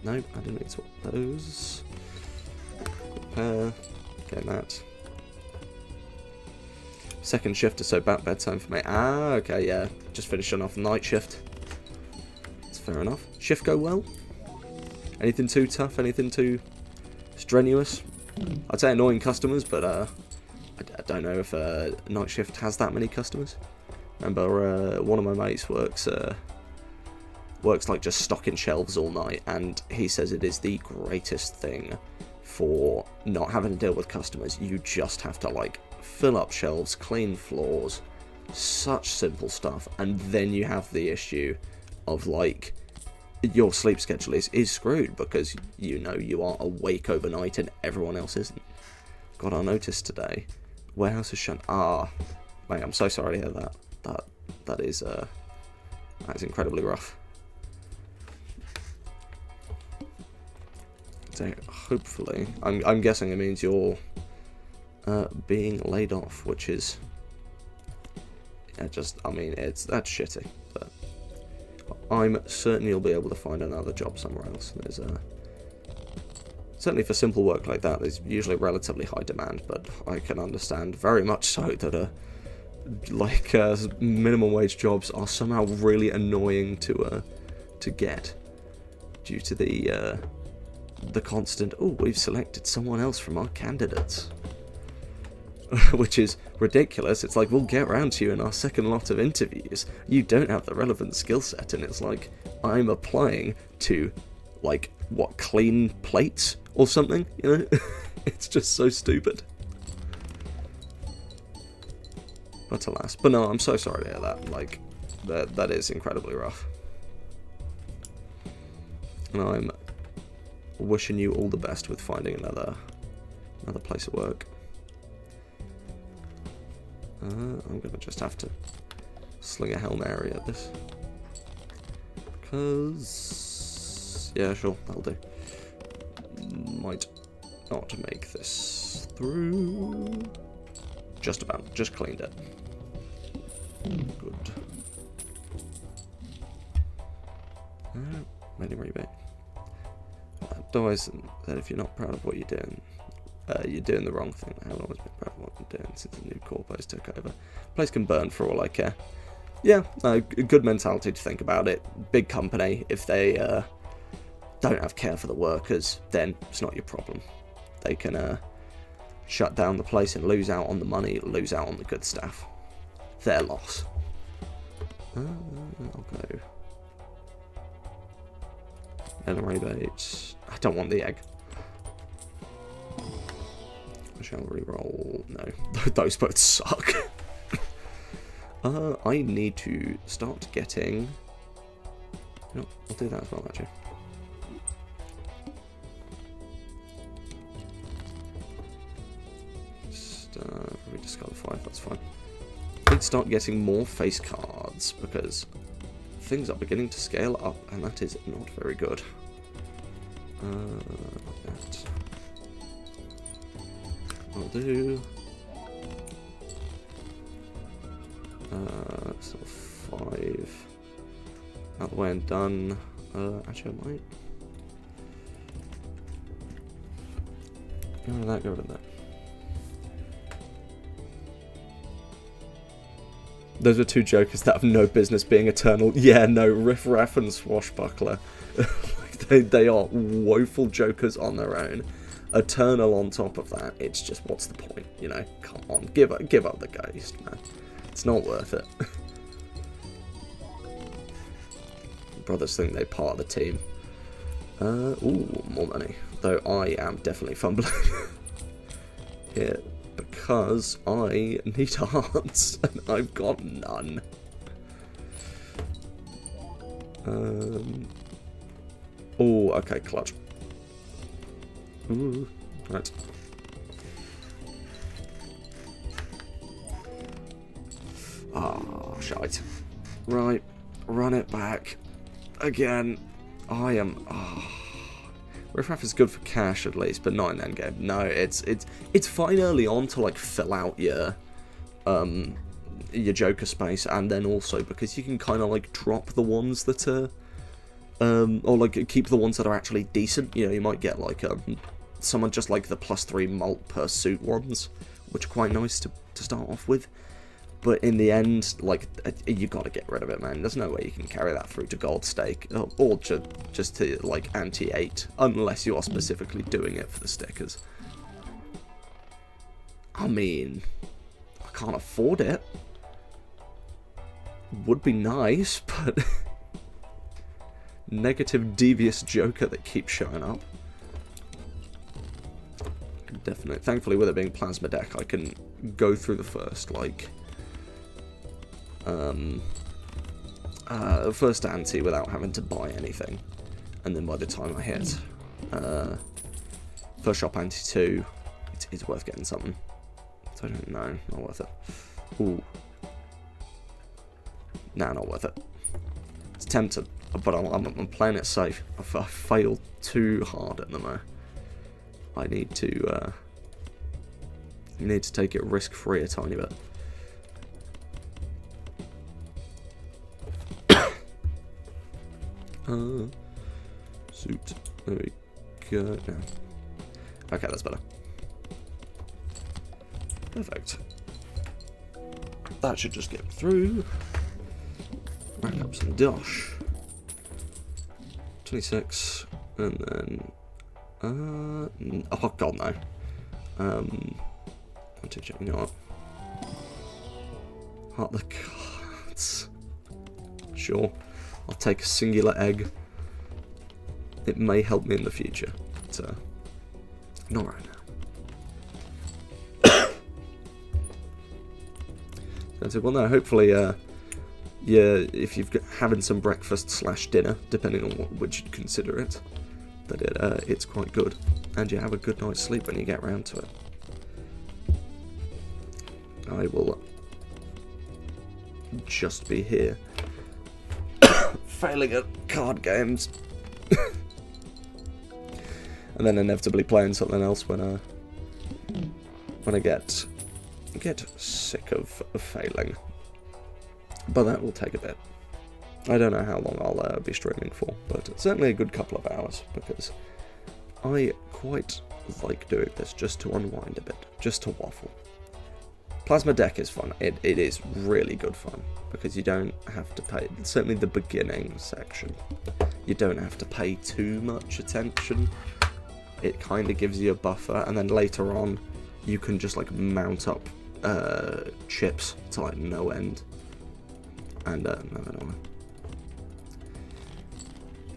A: No, I didn't need to swap those. Repair. Get that. Second shift is so about bedtime for me. Ah, okay, yeah. Just finishing off night shift. That's fair enough. Shift go well? Anything too tough? Anything too strenuous? I'd say annoying customers, but I don't know if night shift has that many customers. Remember, one of my mates works like just stocking shelves all night, and he says it is the greatest thing for not having to deal with customers. You just have to like fill up shelves, clean floors, such simple stuff, and then you have the issue of like your sleep schedule is screwed because you know you are awake overnight and everyone else isn't. Got our notice today. Warehouse is shut. Ah, mate, I'm so sorry to hear that. That is incredibly rough. So hopefully, I'm guessing it means you're being laid off, which is that's shitty. But I'm certain you'll be able to find another job somewhere else. There's certainly for simple work like that, there's usually relatively high demand, but I can understand very much so that minimum wage jobs are somehow really annoying to get due to the constant, oh, we've selected someone else from our candidates. Which is ridiculous. It's like, we'll get around to you in our second lot of interviews. You don't have the relevant skill set, and it's like, I'm applying to, like, what, clean plates or something, you know? It's just so stupid. But alas. But no, I'm so sorry to hear that. Like, that is incredibly rough. And I'm wishing you all the best with finding another place of work. I'm gonna just have to sling a Hail Mary at this. Because, yeah, sure, that'll do. Might not make this through. Just about, just cleaned it. Good. Many rebate. Always that if you're not proud of what you're doing the wrong thing. I haven't always been proud of what I'm doing since the new corpos took over. Place can burn for all I care. Yeah, a good mentality to think about it. Big company, if they don't have care for the workers, then it's not your problem. They can shut down the place and lose out on the money, lose out on the good staff. Their loss. I'll go. And rebate. I don't want the egg. I shall re-roll. No, those both suck. I need to start getting. No, I'll do that as well, actually. Just rediscard 5. That's fine. I need to start getting more face cards because things are beginning to scale up, and that is not very good. Like that. I'll do. So 5 out the way and done. Actually, I might go rid of that. Go rid of that. Those are two jokers that have no business being eternal. Yeah, no, Riff Raff and Swashbuckler. They are woeful jokers on their own. Eternal on top of that. It's just, what's the point? You know, come on, give up the ghost, man. It's not worth it. brothers think they're part of the team. Ooh, more money. Though I am definitely fumbling. Yeah, because I need hearts, and I've got none. Oh, okay, clutch. Ooh, right. Oh, shite. Right, run it back. Again. I am... Oh. Riffraff is good for cash at least, but not in endgame. No, it's fine early on to like fill out your Joker space, and then also because you can kind of like drop the ones that are or like keep the ones that are actually decent. You know, you might get like someone just like the +3 mult per suit ones, which are quite nice to start off with. But in the end, like, you gotta get rid of it, man. There's no way you can carry that through to gold stake, or just to, like, anti-8, unless you are specifically doing it for the stickers. I mean, I can't afford it. Would be nice, but... Negative, devious Joker that keeps showing up. Definitely. Thankfully, with it being Plasma Deck, I can go through the first, like... first anti without having to buy anything, and then by the time I hit first shop anti 2, it's worth getting something. So I don't know, not worth it. Ooh, nah, not worth it. It's tempted, but I'm playing it safe. I failed too hard at the moment. I need to take it risk free a tiny bit. Suit. There we go. No. Okay, that's better. Perfect. That should just get through. Rack up some dosh. 26, and then oh god no. You know what? Heart the cards. Sure. I'll take a singular egg. It may help me in the future, but not right now. Well, no, hopefully, yeah, if you're having some breakfast / dinner, depending on which you'd consider it, that it's quite good, and you have a good night's sleep when you get round to it. I will just be here. Failing at card games, and then inevitably playing something else when I get sick of failing. But that will take a bit. I don't know how long I'll be streaming for, but certainly a good couple of hours, because I quite like doing this just to unwind a bit, just to waffle. Plasma Deck is fun. It is really good fun, because you don't have to pay, certainly the beginning section, you don't have to pay too much attention. It kind of gives you a buffer, and then later on, you can just like mount up chips to like no end. And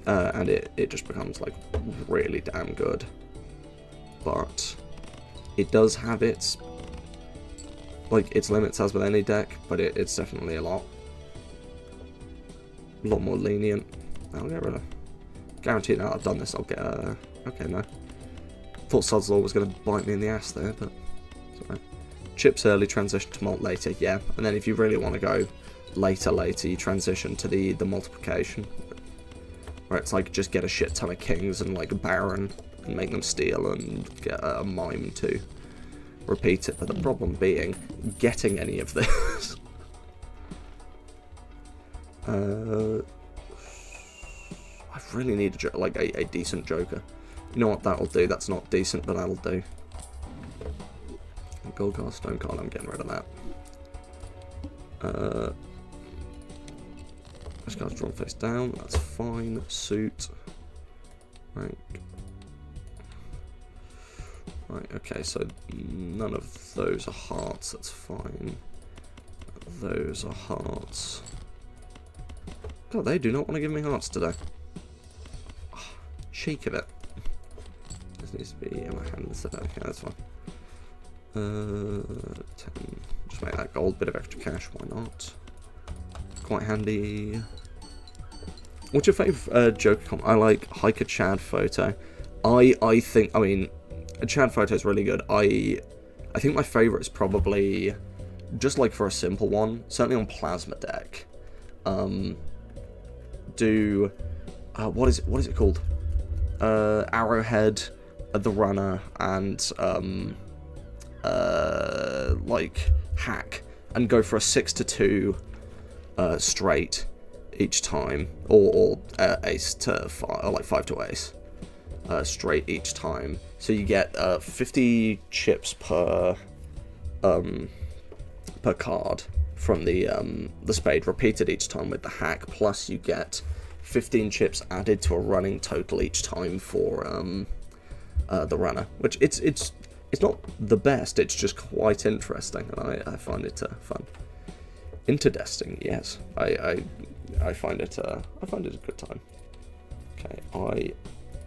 A: and it just becomes like really damn good. But it does have its limits, as with any deck, but it's definitely a lot more lenient. I'll get rid of. Guaranteed now I've done this, I'll get okay, no. Thought Sodslaw was going to bite me in the ass there, but it's alright. Chips early, transition to malt later, yeah. And then if you really want to go later, you transition to the multiplication. Where it's like, just get a shit ton of kings and like a baron, and make them steal, and get a mime to repeat it. But the problem being, getting any of this. I really need a decent Joker. You know what, that'll do. That's not decent, but that'll do. Gold card, stone card, I'm getting rid of that. This card's drawn face down, that's fine. Suit. Right. Right, okay, so none of those are hearts, that's fine. Those are hearts. God, they do not want to give me hearts today. Oh, shake of it. This needs to be in my hand instead. Okay, that's fine. 10. Just make that gold, bit of extra cash, why not? Quite handy. What's your favourite Joker comp? I like Hiker Chad photo. I think, I mean, a Chad photo is really good. I think my favourite is probably, just like for a simple one, certainly on Plasma deck. What is it called? Arrowhead, the Runner, and like Hack, and go for a 6-2 straight each time, or ace to 5, or like 5 to ace straight each time. So you get 50 chips per card from the spade, repeated each time with the Hack, plus you get 15 chips added to a running total each time for the Runner, which it's not the best, it's just quite interesting, and I find it fun. Interdesting, yes, I find it a good time. Okay, I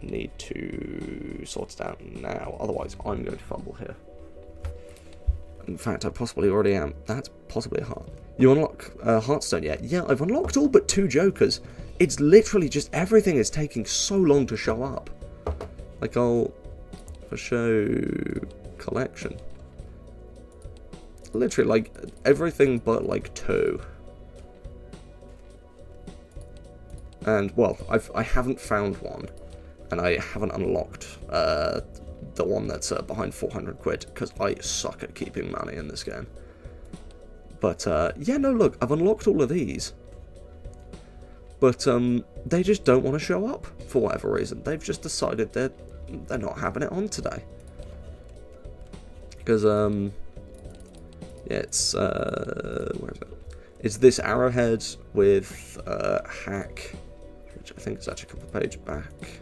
A: need to sort it out now, otherwise I'm going to fumble here. In fact, I possibly already am. That's possibly a heart. You unlock Heartstone yet? Yeah, I've unlocked all but 2 Jokers. It's literally just everything is taking so long to show up. Like, I'll for show collection. Literally, like, everything but, like, 2. And, well, I haven't found one. And I haven't unlocked the one that's behind 400 quid, because I suck at keeping money in this game. But, yeah, no, look, I've unlocked all of these. But, they just don't want to show up, for whatever reason. They've just decided they're not having it on today. Because, yeah, it's, where is it? It's this Arrowhead with, Hack, which I think is actually a couple of pages back.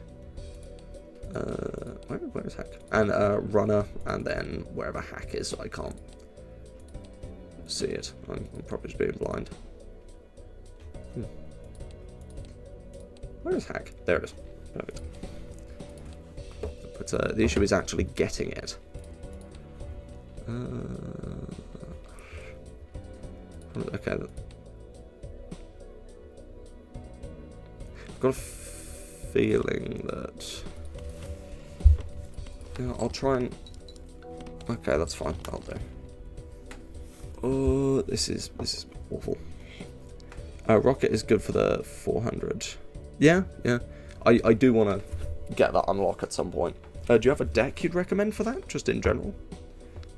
A: Where is Hack? And Runner, and then wherever Hack is, I can't see it. I'm probably just being blind. Where is Hack? There it is. Perfect. But the issue is actually getting it. Okay. I've got a feeling that. Yeah, I'll try and. Okay, that's fine. I'll do. Oh, this is awful. Rocket is good for the 400. Yeah. I do want to get that unlock at some point. Do you have a deck you'd recommend for that, just in general?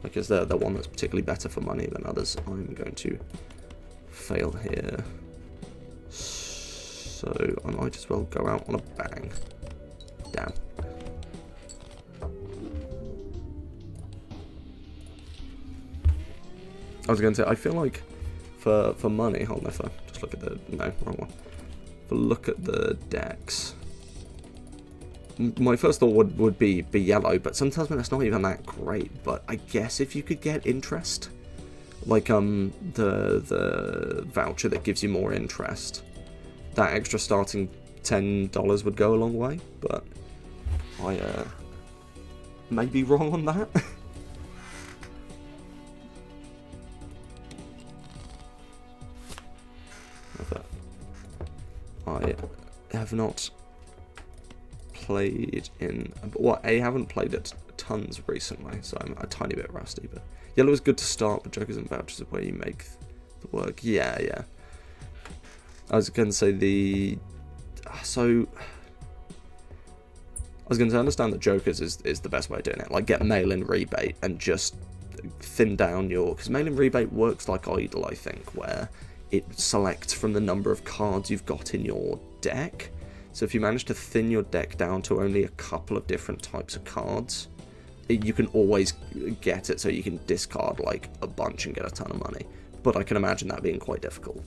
A: Like, is there one that's particularly better for money than others? I'm going to fail here. So, I might as well go out on a bang. Damn. I was going to say, I feel like for money, hold on, if I just look at the, no, wrong one. If I look at the decks, my first thought would be yellow, but sometimes that's not even that great. But I guess if you could get interest, like the voucher that gives you more interest, that extra starting $10 would go a long way. But I may be wrong on that. I have not played in, well, I haven't played it tons recently, so I'm a tiny bit rusty, but yellow is good to start, but Jokers and Vouchers are where you make the work. Yeah. I was going to say I understand that Jokers is the best way of doing it, like get mail-in rebate and just thin down because mail-in rebate works like Idle, I think, where it selects from the number of cards you've got in your deck. So if you manage to thin your deck down to only a couple of different types of cards, you can always get it so you can discard like a bunch and get a ton of money. But I can imagine that being quite difficult.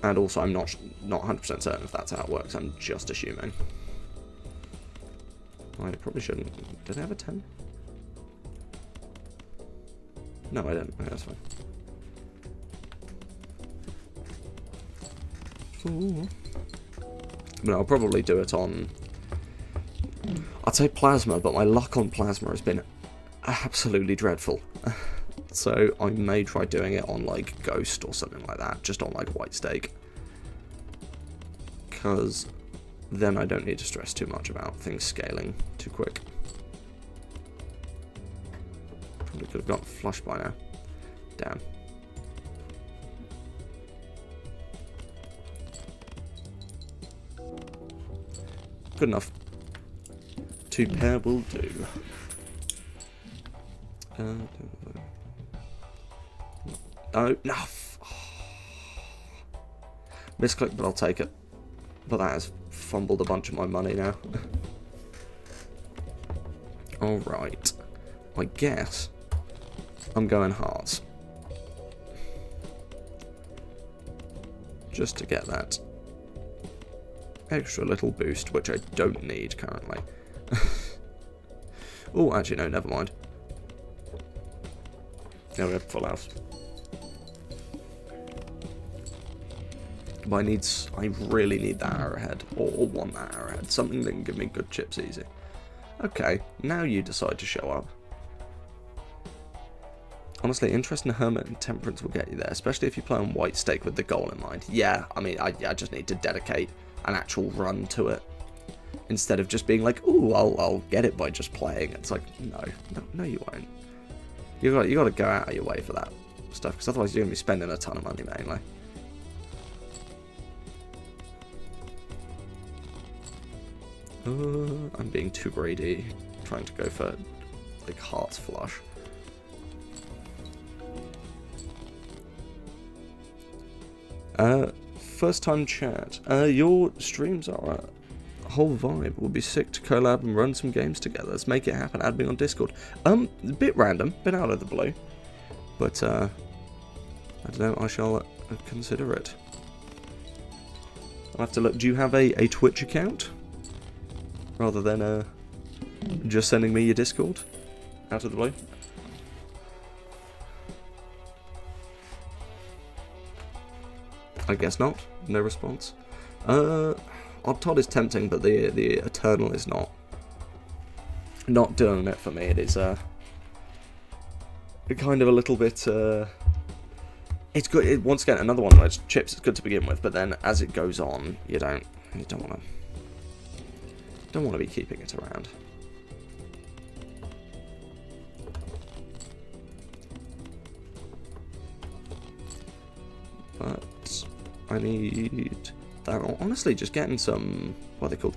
A: And also I'm not 100% certain if that's how it works, I'm just assuming. I probably shouldn't. Did I have a 10? No, I didn't. Okay, that's fine. I mean, I'll probably do it on... I'd say plasma, but my luck on plasma has been absolutely dreadful. So I may try doing it on, like, ghost or something like that, just on, like, white steak. Because then I don't need to stress too much about things scaling too quick. Probably could have gotten flush by now. Damn. Good enough. 2 pair will do. No, no. Misclick, but I'll take it. But that has fumbled a bunch of my money now. Alright. I guess I'm going hearts. Just to get that extra little boost, which I don't need currently. Oh, actually, no, never mind. Yeah, we have full house. But I really need that arrowhead, or want that arrowhead. Something that can give me good chips easy. Okay, now you decide to show up. Honestly, interest in Hermit and Temperance will get you there, especially if you play on white stake with the goal in mind. Yeah, I mean, I just need to dedicate an actual run to it. Instead of just being like, ooh, I'll get it by just playing. It's like, no, you won't. You got to go out of your way for that stuff, because otherwise you're going to be spending a ton of money mainly. I'm being too greedy, trying to go for, like, hearts flush. First time chat. Your streams are a whole vibe. We'll be sick to collab and run some games together. Let's make it happen. Add me on Discord. A bit random, bit out of the blue. But, I don't know, I shall consider it. I'll have to look. Do you have a Twitch account? Rather than just sending me your Discord out of the blue. I guess not. No response. Odd Todd is tempting, but the Eternal is not doing it for me. It is kind of a little bit. It's good. Once again, another one where it's chips. It's good to begin with, but then as it goes on, you don't want to be keeping it around. But I need that. Honestly, just getting some. What are they called?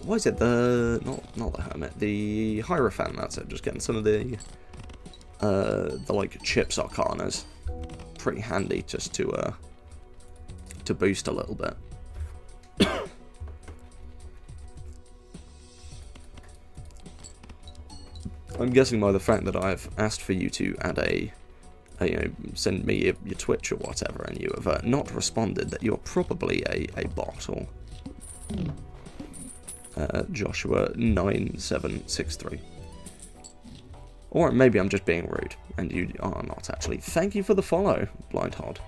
A: What is it? Not the Hermit. The Hierophant. That's it. Just getting some of the like chips arcanas. Pretty handy just to boost a little bit. I'm guessing by the fact that I've asked for you to add send me your Twitch or whatever, and you have not responded, that you're probably a bot, or Joshua9763. Or maybe I'm just being rude, and you are not actually. Thank you for the follow, Blind Hod.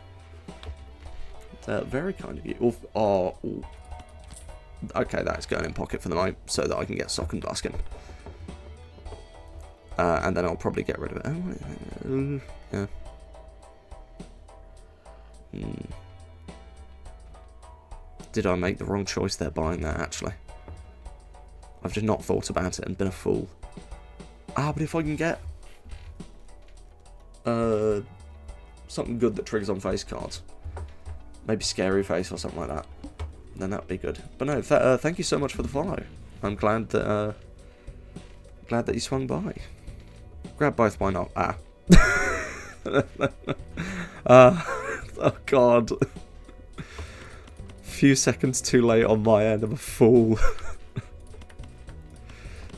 A: Very kind of you. Okay, that's going in pocket for the night, so that I can get Sock and Buskin. And then I'll probably get rid of it. Yeah. Did I make the wrong choice there buying that, actually? I've just not thought about it and been a fool. But if I can get something good that triggers on face cards, maybe Scary Face or something like that, then that'd be good. But no, thank you so much for the follow. I'm glad that you swung by. Grab both, why not? Oh god. Few seconds too late on my end, I'm a fool.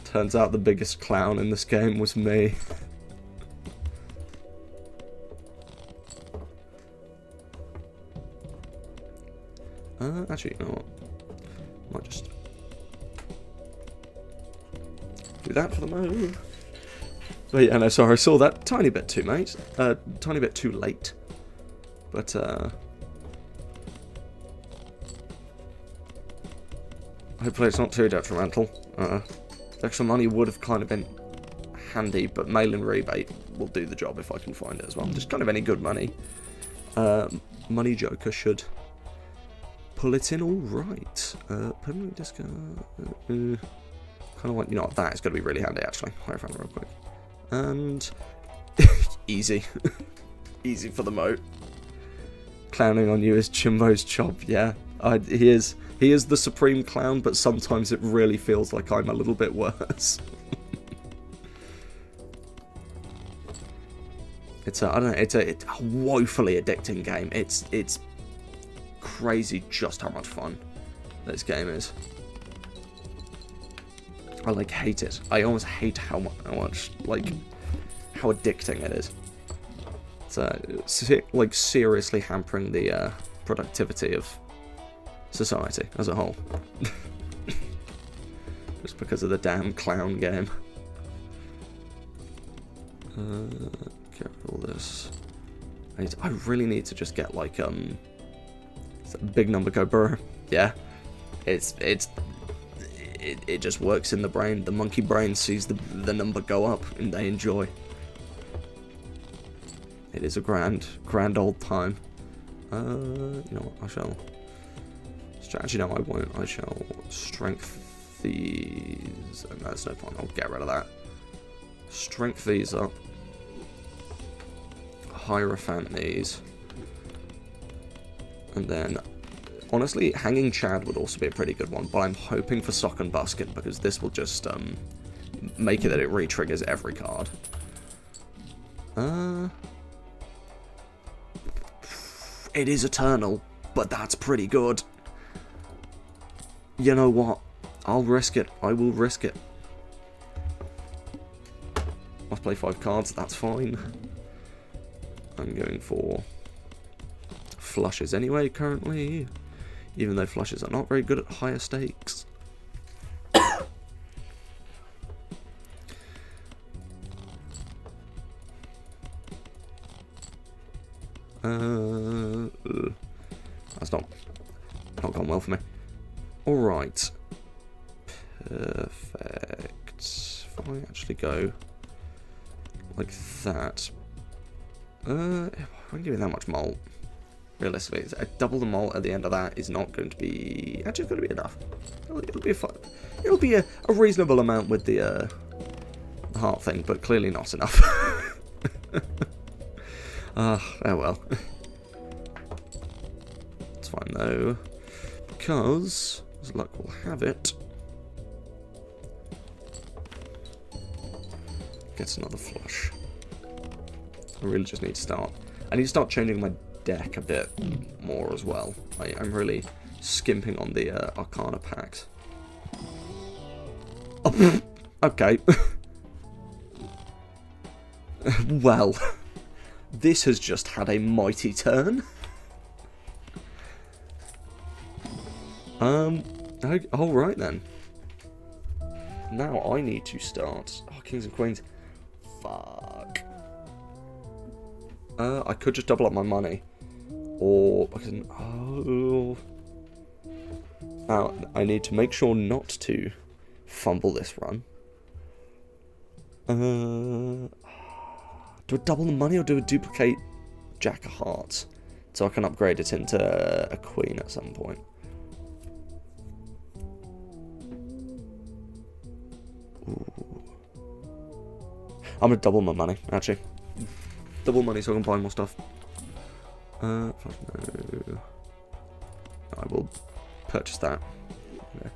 A: Turns out the biggest clown in this game was me. Actually, you know what? Might just do that for the moment. But yeah, no, sorry, I saw that tiny bit too, mate. Tiny bit too late. But, Hopefully it's not too detrimental. Extra money would have kind of been handy, but mail-in rebate will do the job if I can find it as well. Just kind of any good money. Money Joker should pull it in all right. Permanent discount. Kind of like, you know what, that is going to be really handy actually. Hire fan real quick. And easy. Easy for the moat. Clowning on you is Jimbo's job, yeah. He is the supreme clown, but sometimes it really feels like I'm a little bit worse. It's a woefully addicting game. It's crazy just how much fun this game is. I like hate it. I almost hate how much like how addicting it is. It's like seriously hampering the productivity of society as a whole. Just because of the damn clown game. Get all this. I really need to just get like big number go brr. Yeah, it just works in the brain. The monkey brain sees the number go up and they enjoy. It is a grand old time. You know what? I shall. Strategy, no, I won't. I shall strength these. And that's no point. I'll get rid of that. Strength these up. Hierophant these. And then, honestly, Hanging Chad would also be a pretty good one. But I'm hoping for Sock and Buskin because this will just make it that it re-triggers every card. It is Eternal, but that's pretty good. You know what? I'll risk it. I will risk it. Must play 5 cards, that's fine. I'm going for flushes anyway, currently. Even though flushes are not very good at higher stakes. That's not gone well for me. Alright. Perfect. If I actually go like that. I won't give you that much malt. Realistically, double the malt at the end of that is not going to be actually going to be enough. It'll be fun. It'll be a reasonable amount with the heart thing, but clearly not enough. Oh well. It's fine though, because as luck will have it, gets another flush. I really just need to start. I need to start changing my deck a bit more as well. I'm really skimping on the Arcana packs. Oh, okay. Well, this has just had a mighty turn. Alright then. Now I need to start. Oh, Kings and Queens. Fuck. I could just double up my money. Or I can. Oh. Now, I need to make sure not to fumble this run. Do I double the money or do I duplicate Jack of Hearts? So I can upgrade it into a Queen at some point. Ooh. I'm going to double my money, actually. Double money so I can buy more stuff. No. I will purchase that. Okay.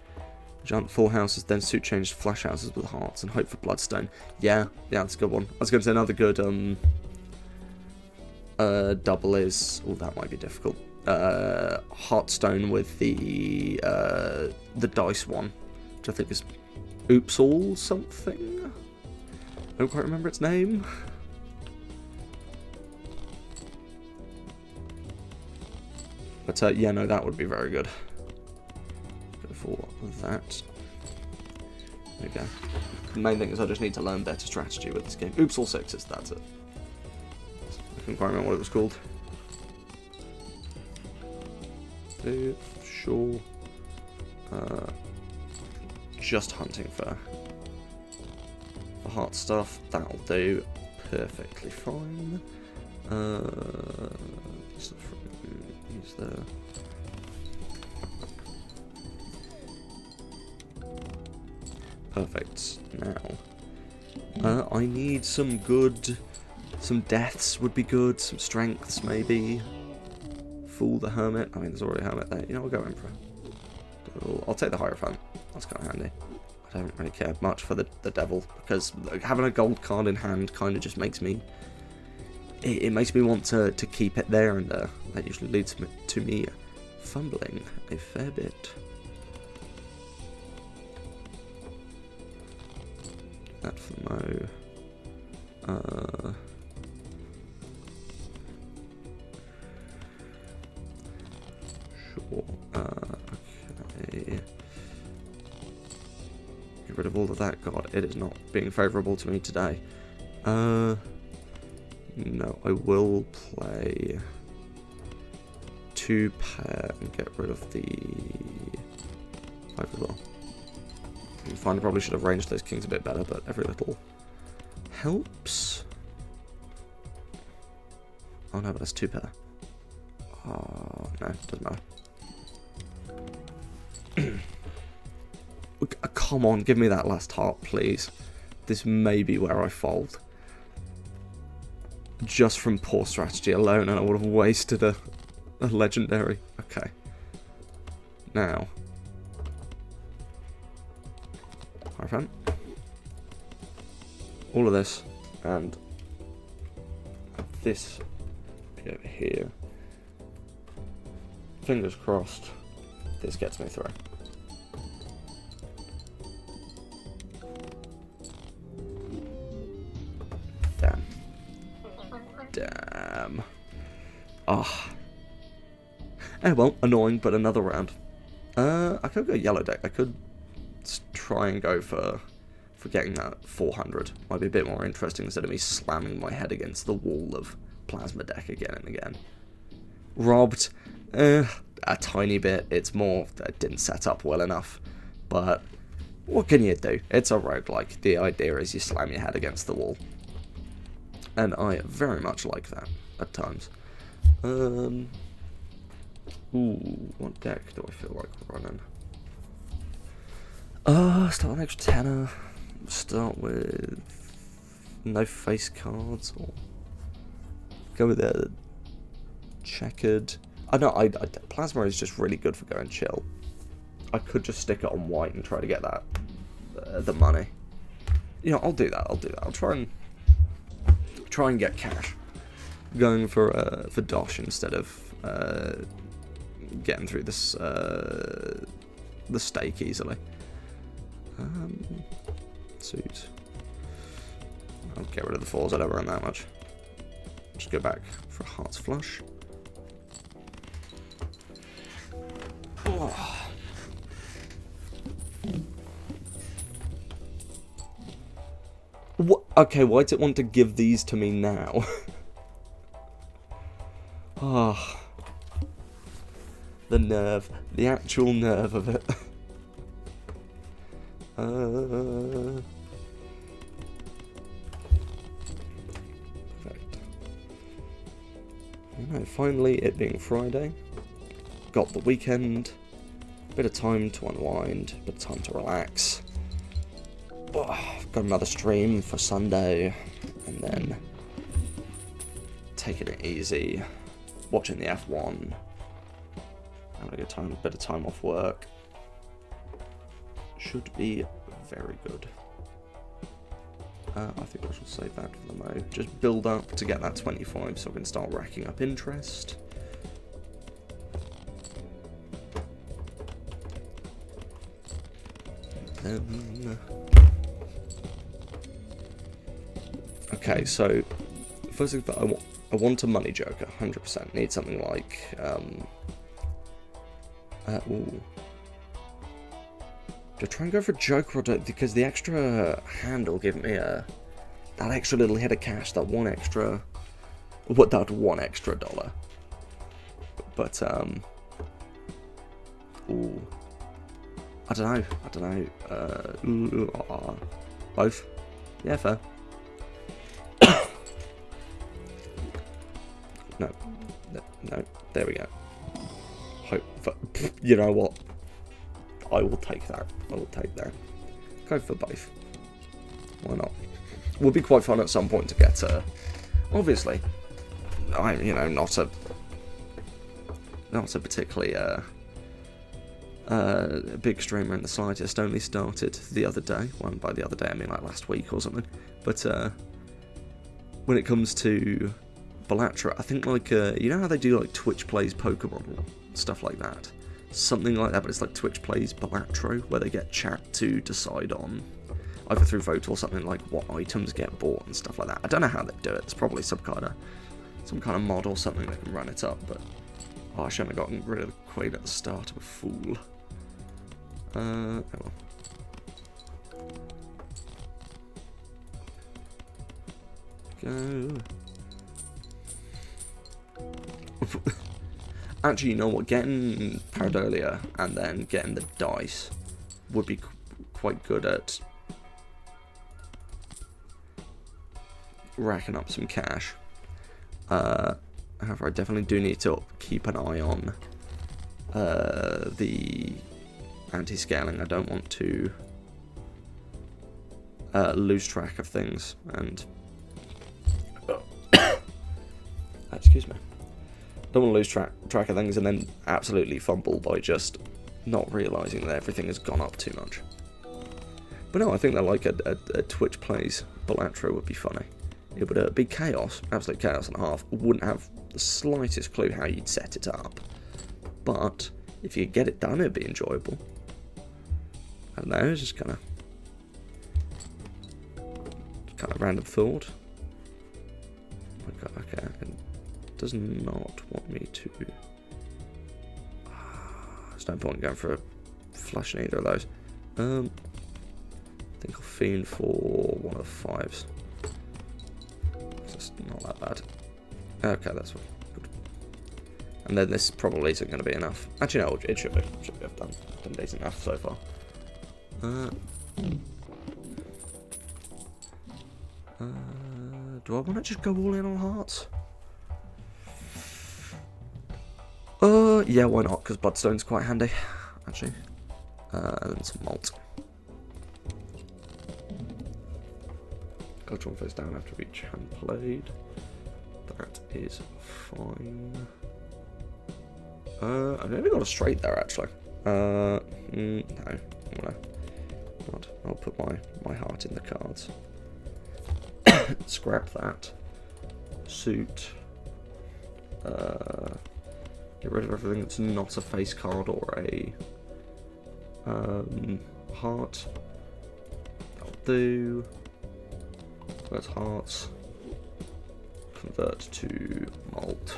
A: Giant full houses, then suit change flash houses with hearts and hope for bloodstone. Yeah, that's a good one. I was going to say another good double is. Oh, that might be difficult. Heartstone with the dice one, which I think is Oops All something. I don't quite remember its name. But yeah, no, that would be very good. Go for that. There we go. The main thing is I just need to learn better strategy with this game. Oops, all sixes, that's it. I couldn't quite remember what it was called. Sure. just hunting for heart stuff, that'll do perfectly fine. Use the perfect. Now, I need some deaths would be good, some strengths maybe. Fool the hermit. I mean, there's already a hermit there. You know, we'll go Emperor. I'll take the Hierophant. That's kind of handy. I don't really care much for the devil, because having a gold card in hand kind of just makes me... It makes me want to keep it there, and that usually leads to me fumbling a fair bit. That for the mo. Sure. Okay. Get rid of all of that. God, it is not being favourable to me today. No, I will play 2 pair and get rid of the 5 as well. I'm fine, I probably should have ranged those kings a bit better, but every little helps. Oh no, but that's 2 pair. Oh, no, doesn't matter. Come on, give me that last heart, please. This may be where I fold. Just from poor strategy alone, and I would have wasted a legendary. Okay. Now. Hierophant. All of this, and this be over here. Fingers crossed, this gets me through. Damn. Ah. Oh well, annoying, but another round. I could go yellow deck. I could try and go for getting that 400. Might be a bit more interesting instead of me slamming my head against the wall of plasma deck again and again. Robbed. A tiny bit. It's more that it didn't set up well enough. But what can you do? It's a roguelike. The idea is you slam your head against the wall. And I very much like that at times. Ooh, what deck do I feel like running? Start with an extra tenner. Start with no face cards, or go with a checkered. I know. Plasma is just really good for going chill. I could just stick it on white and try to get that the money. You know, I'll do that. I'll try and get cash, going for dosh instead of getting through this the stake easily. Suit. I'll get rid of the 4s. I don't run that much. Just go back for a heart's flush. Oh. What? Okay, why does it want to give these to me now? Ah, the nerve, the actual nerve of it. Perfect. You know, finally, it being Friday, got the weekend, bit of time to unwind, bit of time to relax. Got another stream for Sunday, and then taking it easy, watching the F1, having a good time, a bit of time off work. Should be very good. I think I shall save that for the mo. Just build up to get that 25 so I can start racking up interest. Okay, so first thing, I want a money joker, 100%. Need something like ooh. Do I try and go for joker or don't? Because the extra hand will give me that extra little hit of cash, that one extra dollar. But ooh. I don't know. Both. Yeah, fair. No. There we go. You know what? I will take that. Go for both. Why not? Would be quite fun at some point to get. Obviously, I'm not a particularly big streamer in the slightest. Only started the other day. Well, by the other day I mean like last week or something. But when it comes to Balatro, I think like you know how they do like Twitch plays Pokemon or stuff like that. Something like that, but it's like Twitch plays Balatro, where they get chat to decide on, either through vote or something, like what items get bought and stuff like that. I don't know how they do it. It's probably some kind of mod or something that can run it up. But I shouldn't have gotten rid of the Queen at the start. I'm a fool. Oh well. Go. Actually, you know what? Getting Pareidolia and then getting the dice would be quite good at racking up some cash. However, I definitely do need to keep an eye on the anti-scaling. I don't want to lose track of things and excuse me. Don't want to lose track of things and then absolutely fumble by just not realising that everything has gone up too much. But no, I think that like a Twitch plays Balatro would be funny. It would be chaos, absolute chaos and a half. Wouldn't have the slightest clue how you'd set it up. But if you get it done, it'd be enjoyable. I don't know, it's just kind of random thought. Okay. Does not want me to. There's no point in going for a flush in either of those. I think I'll fiend for one of the fives. It's not that bad. Okay, that's good. And then this probably isn't going to be enough. Actually, no, it should be. I've done decent enough so far. Do I want to just go all in on hearts? Yeah, why not? Because Bloodstone's quite handy, actually. And then some malt. Culture one face down after each hand played. That is fine. I've never got a straight there, actually. No. I'll put my heart in the cards. Scrap that. Suit. Get rid of everything that's not a face card or a heart. That'll do. That's hearts. Convert to malt.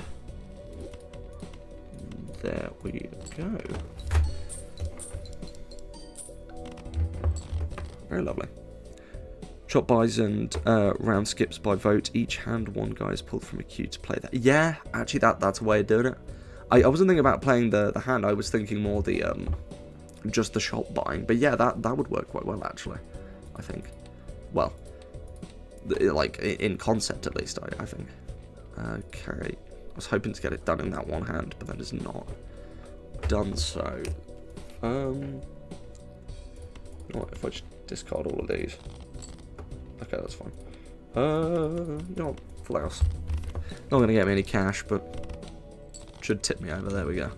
A: There we go. Very lovely. Shot buys and round skips by vote. Each hand one guy is pulled from a queue to play that. Yeah, actually that's a way of doing it. I wasn't thinking about playing the hand. I was thinking more the just the shot buying. But yeah, that would work quite well actually. I think. Well, like in concept at least. I think. Okay. I was hoping to get it done in that one hand, but that is not done so. What if I just discard all of these? Okay, that's fine. You know, full house. Not gonna get me any cash, but should tip me over. There we go.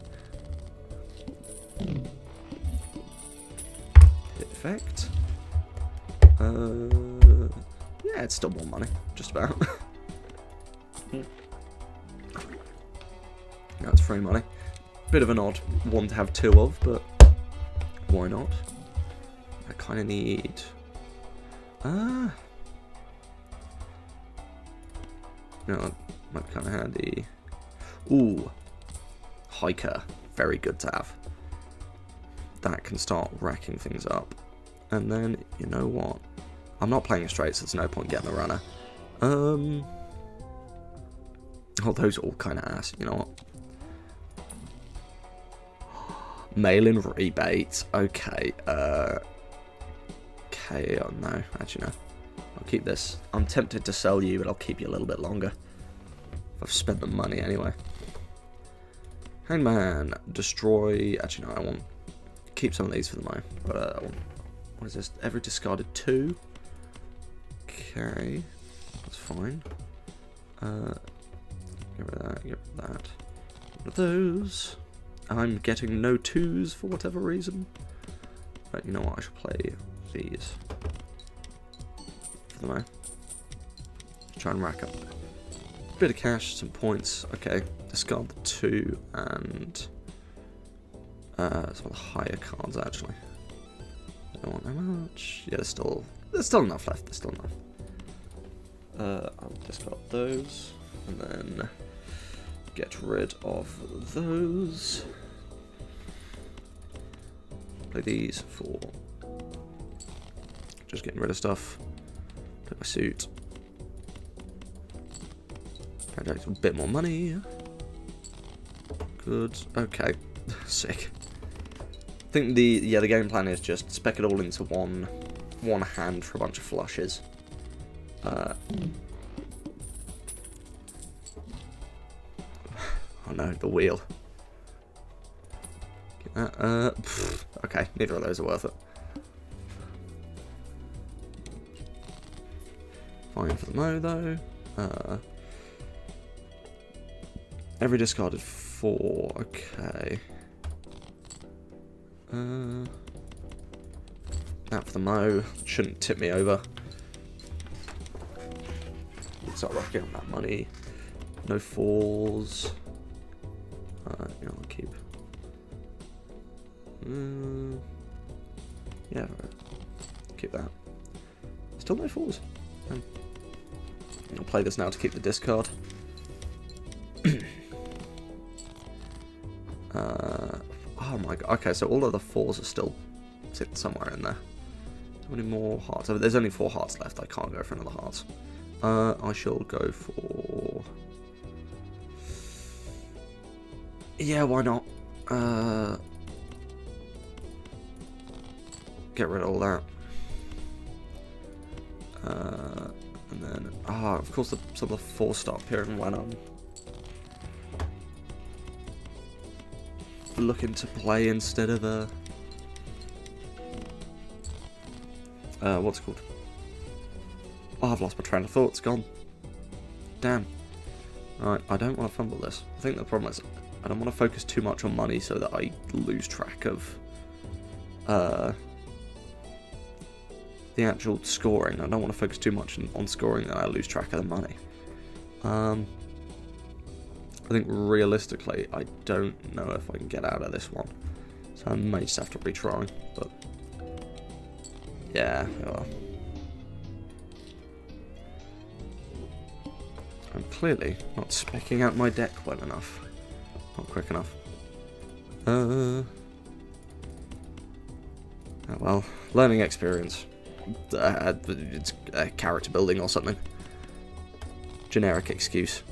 A: Hit effect. Yeah, it's still more money, just about. That's free money. Bit of an odd one to have two of, but why not? I kind of need. No, that might be kind of handy. Ooh, hiker, very good to have. That can start racking things up. And then, you know what? I'm not playing a straight, so there's no point getting the runner. Oh, those are all kind of ass. You know what? Mail-in rebates. Okay. Okay. Oh, no. Actually, no. I'll keep this. I'm tempted to sell you, but I'll keep you a little bit longer. I've spent the money anyway. Hangman. Destroy. Actually, no. I want keep some of these for the moment. But I want. What is this? Every discarded 2. Okay. That's fine. Get rid of that. Get rid of that. One of those. I'm getting no 2s for whatever reason. But you know what? I should play these. For the moment. Try and rack up a bit of cash, some points. Okay. Discard the 2 and some of the higher cards actually. I don't want that much. Yeah, there's still enough left. There's still enough. I'll discard those and then get rid of those. Play these for just getting rid of stuff. Play my suit. Project a bit more money. Good. Okay. Sick. I think the game plan is just spec it all into one hand for a bunch of flushes. Oh no, the wheel. Get that. Okay, neither of those are worth it. Fine for the mo though. Every discarded 4. Okay. That for the mo. Shouldn't tip me over. Start racking up that money. No 4s. Yeah, I'll keep. Yeah, keep that. Still no 4s. I'll play this now to keep the discard. Oh my god. Okay, so all of the 4s are still sitting somewhere in there. How many more hearts? There's only 4 hearts left. I can't go for another heart. I shall go for... Yeah, why not? Get rid of all that. And then... of course, some of the 4s start appearing when I'm looking to play instead of what's it called? Oh, I've lost my train of thought. It's gone. Damn. Right, I don't want to fumble this. I think the problem is I don't want to focus too much on money so that I lose track of the actual scoring. I don't want to focus too much on scoring that I lose track of the money. I think realistically, I don't know if I can get out of this one. So I may just have to retry, but yeah, well. I'm clearly not speccing out my deck well enough. Not quick enough. Oh well, learning experience. It's character building or something. Generic excuse.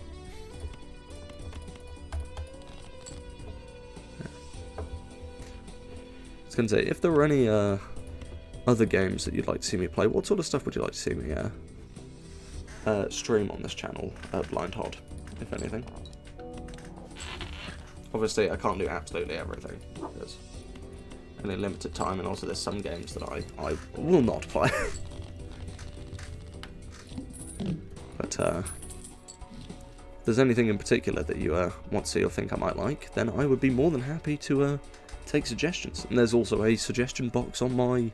A: I was going to say, if there were any other games that you'd like to see me play, what sort of stuff would you like to see me stream on this channel, Blind Hod, if anything? Obviously, I can't do absolutely everything. There's only limited time, and also there's some games that I will not play. But if there's anything in particular that you want to see or think I might like, then I would be more than happy to take suggestions. And there's also a suggestion box on my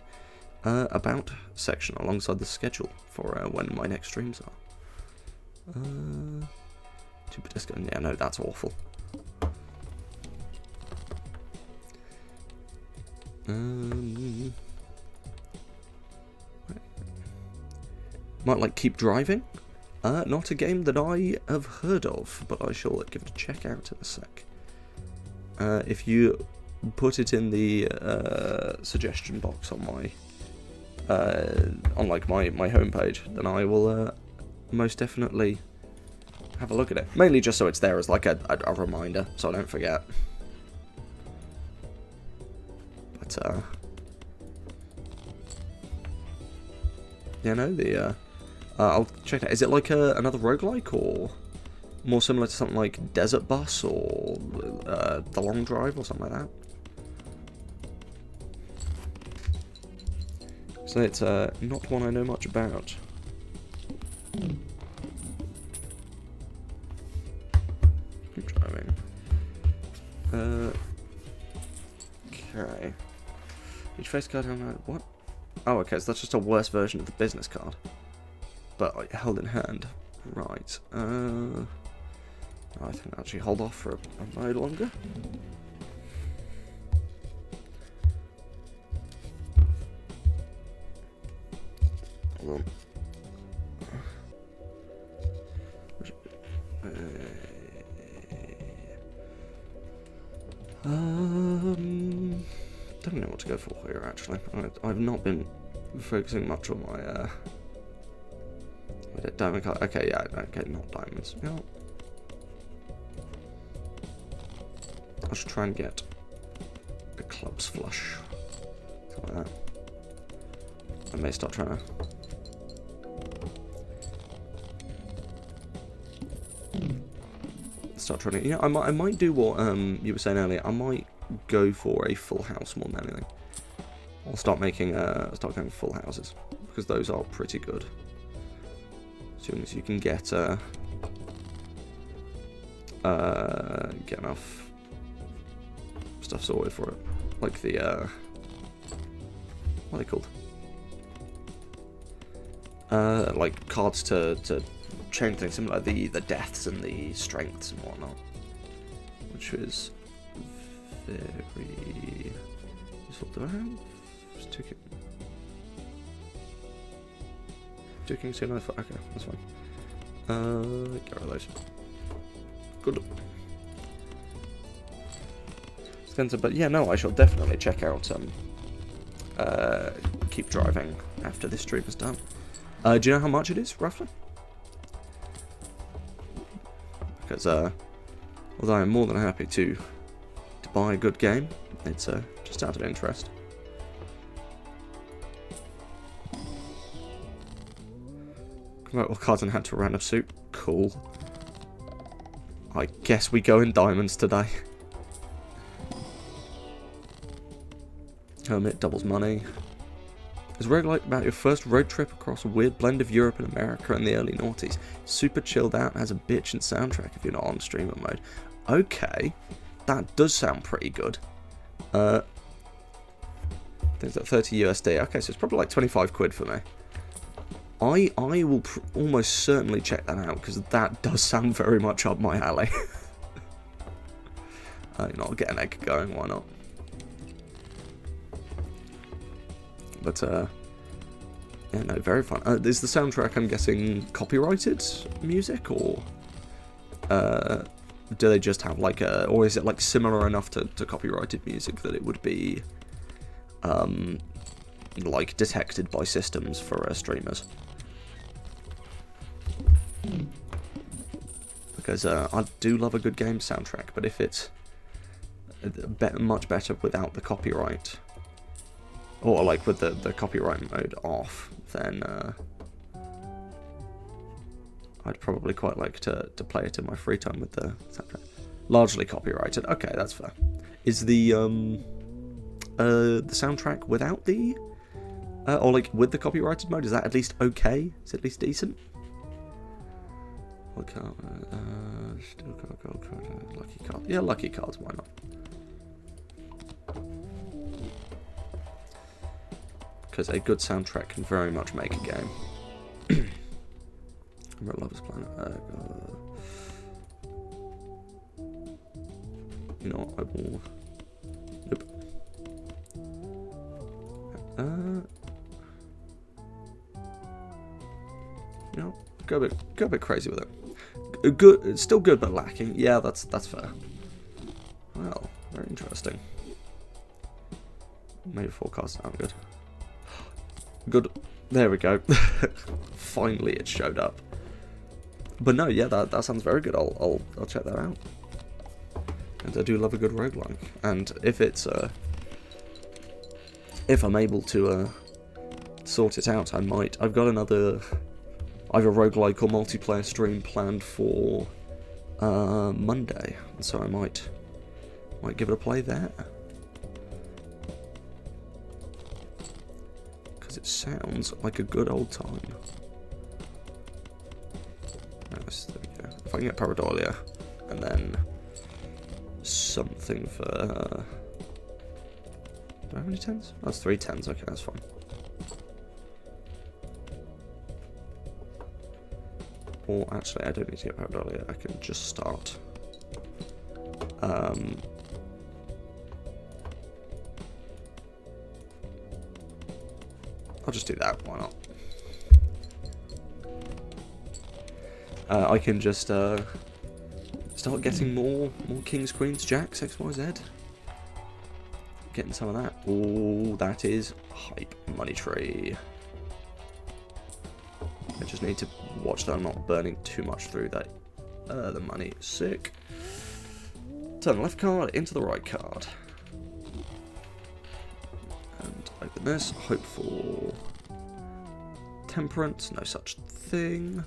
A: About section alongside the schedule for when my next streams are. Super disco. Yeah, no, that's awful. Might like Keep Driving. Not a game that I have heard of, but I shall give it a check out in a sec. If you put it in the suggestion box on my my homepage, then I will most definitely have a look at it. Mainly just so it's there as like a reminder, so I don't forget. But yeah, no, I'll check that. Is it like another roguelike, or more similar to something like Desert Bus or The Long Drive or something like that? So it's not one I know much about. Keep driving. Okay. Each face card, what? Oh, okay, so that's just a worse version of the business card. But like, held in hand. Right. I think I'll actually hold off for a mode longer. Hold on. Don't know what to go for here, actually. I've not been focusing much on my diamond card. Okay, yeah, okay, not diamonds. No. I should try and get a clubs flush. Something like that. I may start trying to. You know, I might do what you were saying earlier. I might go for a full house more than anything. I'll start going full houses, because those are pretty good. As soon as you can get enough stuff sorted for it, like the what are they called? Like cards to chain things, similar like the deaths and the strengths and whatnot, which is very useful. Do I have? Just two kings, two knights. Okay, that's fine. Get rid of those. Good. But yeah, no, I shall definitely check out keep driving after this stream is done. Do you know how much it is, roughly? Because although I'm more than happy to buy a good game, it's just out of interest. Convertible cards in hand to a random suit. Cool. I guess we go in diamonds today. Hermit doubles money. Is roguelike about your first road trip across a weird blend of Europe and America in the early noughties. Super chilled out and has a bitchin' soundtrack if you're not on streamer mode. Okay, that does sound pretty good. Things like 30 USD. Okay, so it's probably like 25 quid for me. I will almost certainly check that out, because that does sound very much up my alley. You know, I'll get an egg going, why not? But, yeah, no, very fun. Is the soundtrack, I'm guessing, copyrighted music, or do they just have, like, or is it, like, similar enough to copyrighted music that it would be, like, detected by systems for streamers? Because I do love a good game soundtrack, but if it's much better without the copyright, or like with the copyright mode off, then I'd probably quite like to play it in my free time with the soundtrack. Largely copyrighted. Okay, that's fair. Is the soundtrack without the or like with the copyrighted mode, is that at least okay? Is it at least decent? What card? Still gold card. Lucky card. Yeah, lucky cards. Why not? Because a good soundtrack can very much make a game. Red Lover's Planet. You know what? I will. Nope. You know, go a bit crazy with it. Good, it's still good but lacking. Yeah, that's fair. Well, very interesting. Maybe forecast sound good. Good. There we go. Finally, it showed up. But no, yeah, that sounds very good. I'll check that out. And I do love a good roguelike. And if it's if I'm able to sort it out, I might. I've got another either roguelike or multiplayer stream planned for Monday, so I might give it a play there. Because it sounds like a good old time. Nice, there we go. If I can get Pareidolia, and then something for... do I have any 10s? That's 3 10s, okay, that's fine. Or actually, I don't need to get Pareidolia, I can just start. I'll just do that, why not? I can just start getting more kings, queens, jacks, XYZ. Getting some of that. Oh, that is hype money tree. I just need to watch that I'm not burning too much through that. The money, sick. Turn the left card into the right card. And open this. Hope for temperance. No such thing.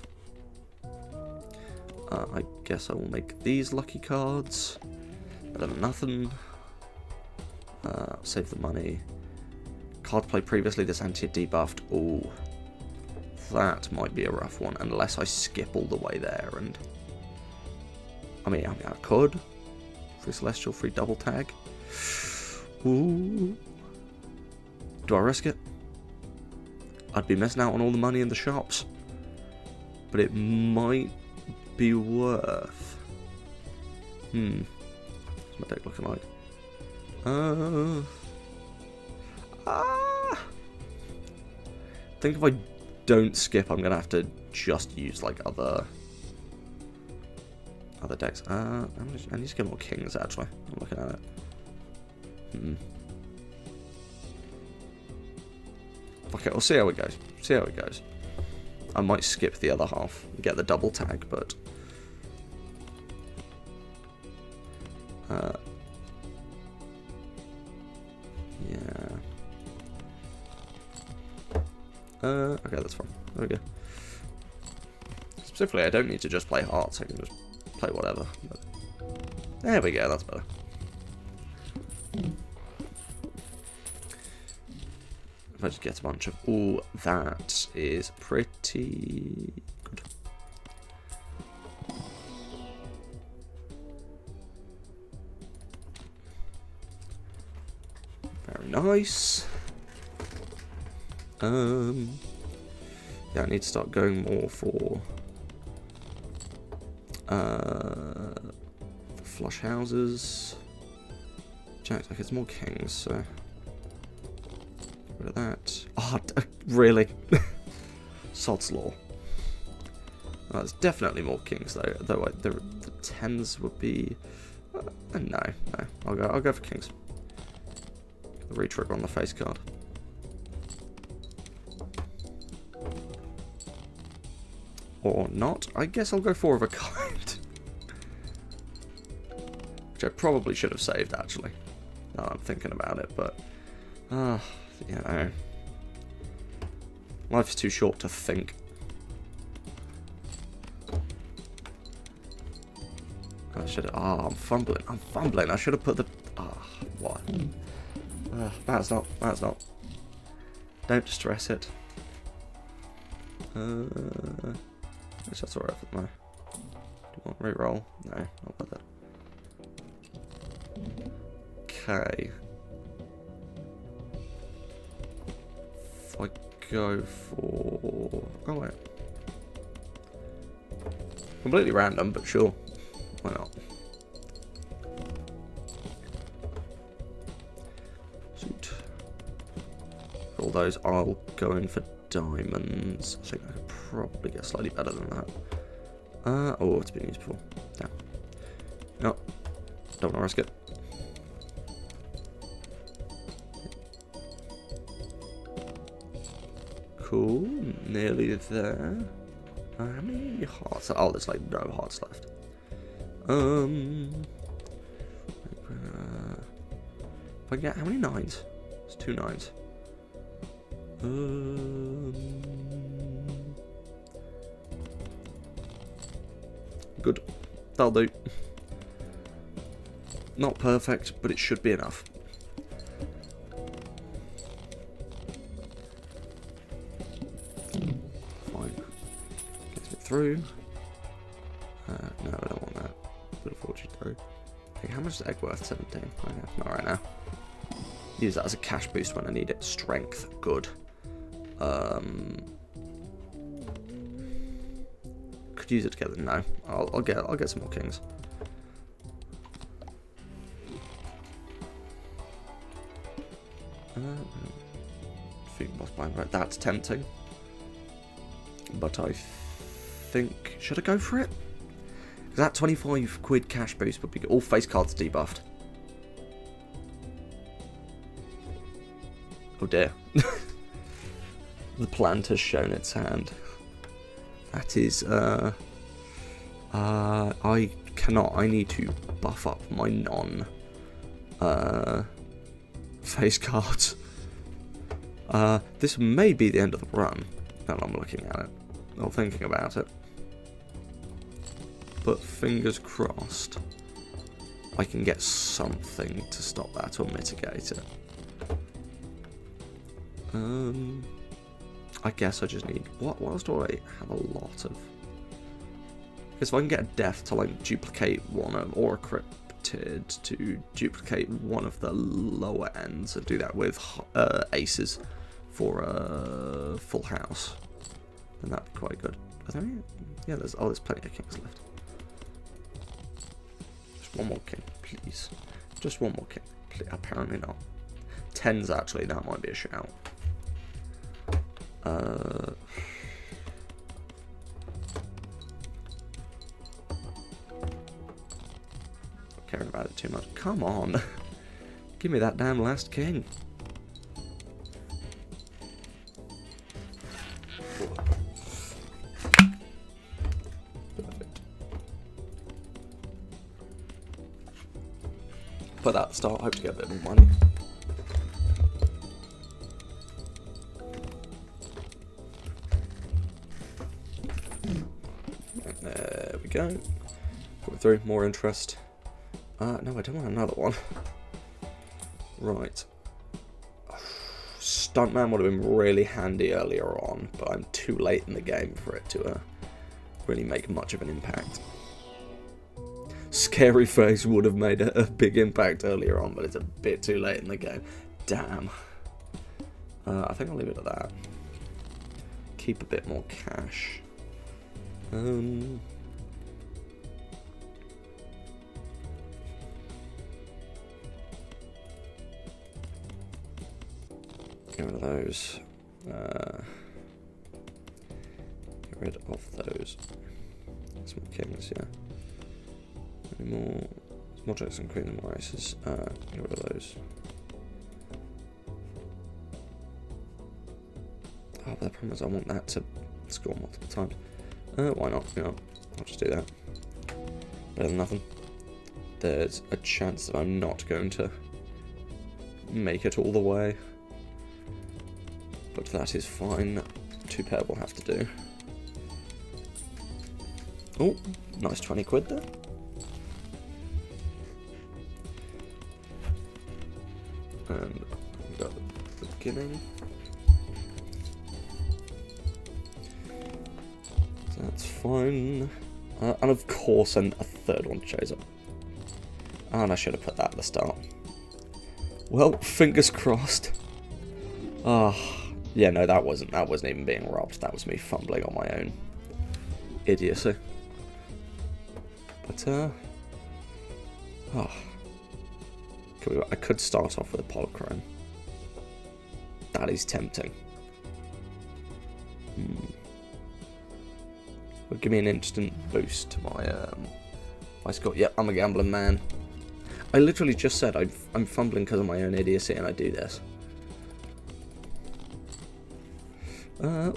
A: I guess I will make these lucky cards. Better than nothing. Save the money. Card play previously. This anti debuffed. Ooh. That might be a rough one, unless I skip all the way there, and... I mean, I could. Free Celestial, free double tag. Ooh. Do I risk it? I'd be missing out on all the money in the shops. But it might be worth... What's my deck looking like? I think if I don't skip, I'm gonna have to just use like other decks. I need to get more kings actually. I'm looking at it. Okay, we'll see how it goes. See how it goes. I might skip the other half and get the double tag, but yeah. Okay, that's fine. There we go. Specifically, I don't need to just play hearts. I can just play whatever. But there we go. That's better. If I just get a bunch of... Ooh, that is pretty good. Very nice. Yeah, I need to start going more for flush houses. Jacks, like it's more kings, so get rid of that. Oh, really? Sod's law. Oh, there's definitely more kings though. The 10s would be no. I'll go for kings. The retrigger on the face card. Or not. I guess I'll go 4 of a kind. Which I probably should have saved, actually. Now I'm thinking about it, but... you know... Life's too short to think. I should have... I'm fumbling. I should have put the... what? That's not. Don't stress it. That's alright for now. Do you want reroll? No, not with it. Okay. If I go for... Oh wait. Completely random, but sure. Why not? Suit. For all those, I'll go in for diamonds. I think I could probably get slightly better than that. Oh, it's been used before. Damn. No. Don't want to risk it. Cool. Nearly there. How many hearts? Oh, there's like no hearts left. If I get how many 9s? It's 2 9s. Good. That'll do. Not perfect, but it should be enough. Fine. Gets me through. No, I don't want that. Bit of fortune through. Okay, how much is egg worth? 17. Okay, not right now. Use that as a cash boost when I need it. Strength. Good. Could use it together. No. I'll get some more kings. Boss bind, right, that's tempting. But I think... Should I go for it? Because that 25 quid cash boost would be good. All face cards debuffed. Oh dear. The plant has shown its hand. That is, I cannot. I need to buff up my face cards. This may be the end of the run, now I'm looking at it, or thinking about it. But fingers crossed, I can get something to stop that or mitigate it. I guess I just need... What else do I have a lot of? Because if I can get a death to like duplicate one of, or a cryptid to duplicate one of the lower ends, and do that with aces for a full house, then that'd be quite good. Are there any? Yeah, there's plenty of kings left. Just one more king, please. Just one more king. Please. Apparently not. 10s actually, that might be a shout. Caring about it too much. Come on. Give me that damn last king. Perfect. Put that at the start, hope to get a bit more money. There we go. Coming through, more interest. No, I don't want another one. Right. Stuntman would have been really handy earlier on, but I'm too late in the game for it to really make much of an impact. Scary Face would have made a big impact earlier on, but it's a bit too late in the game. Damn. I think I'll leave it at that. Keep a bit more cash. Get rid of those. Get rid of those. Some kings, yeah. Any more jacks and queens and more aces. Get rid of those. Oh, but the problem is I want that to score multiple times. Why not? You know, I'll just do that. Better than nothing. There's a chance that I'm not going to make it all the way. But that is fine. 2 pair will have to do. Oh, nice 20 quid there. And we got the beginning. So that's fine. And of course, a third one shows up. And I should have put that at the start. Well, fingers crossed. Ah. Yeah, no, that wasn't even being robbed. That was me fumbling on my own idiocy. But I could start off with a polychrome. That is tempting. Would give me an instant boost to my score. Yep, I'm a gambling man. I literally just said I'm fumbling because of my own idiocy, and I do this.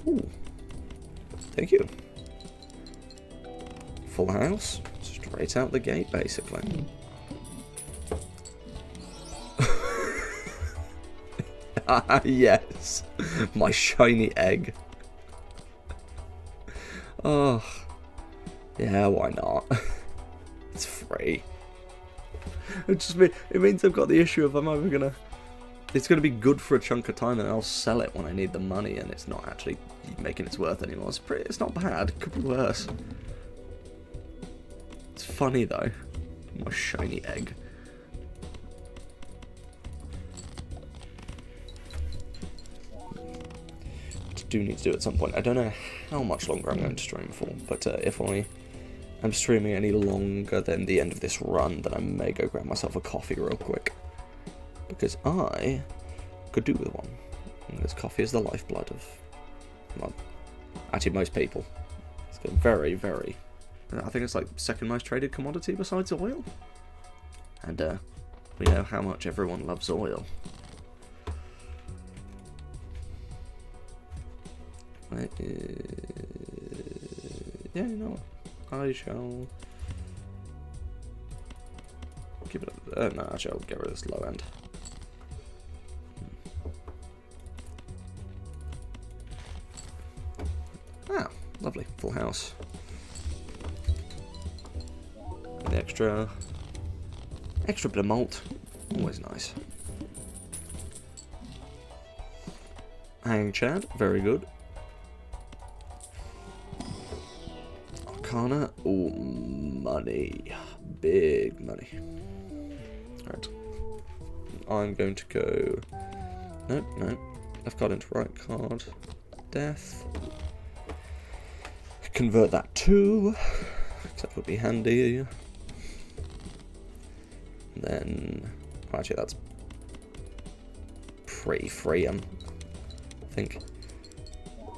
A: Ooh. Thank you. Full house. Straight out the gate, basically. Yes, my shiny egg. Oh, yeah, why not? It's free. It means I've got the issue of it's gonna be good for a chunk of time, and I'll sell it when I need the money, and it's not actually making its worth anymore. It's not bad. It could be worse. It's funny though. My shiny egg. Do need to do at some point. I don't know how much longer I'm going to stream for, but if I am streaming any longer than the end of this run, then I may go grab myself a coffee real quick, because I could do with one. Because coffee is the lifeblood of, well, actually most people. It's got very, very, I think it's like second most traded commodity besides oil, and we know how much everyone loves oil. Yeah, you know, I shall give it no, I shall get rid of this low end. Ah, lovely, full house. And the extra bit of malt, always nice. Hang Chad, very good. Arcana, oh, money, big money. Alright, I'm going to go, nope, left card into right card, death, convert that to, except would be handy, and then, actually that's pretty free, I think.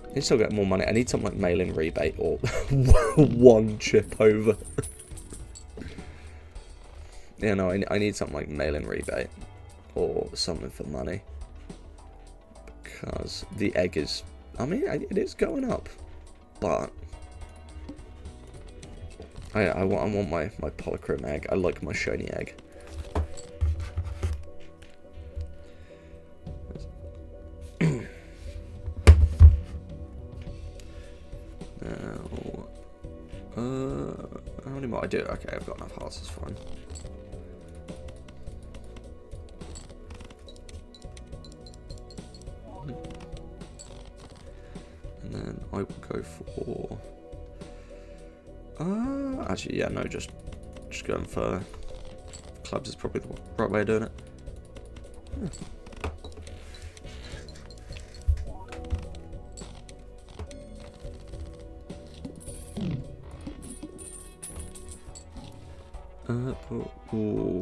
A: I need to still get more money. I need something like mail-in rebate or one chip over. Yeah, no, I need something like mail-in rebate or something for money. Because the egg is, I mean, it is going up. But I want my polychrome egg. I like my shiny egg. How many more? I do. Okay, I've got enough hearts. That's fine. And then I will go for. Actually, yeah, no, just going for clubs is probably the right way of doing it. Yeah.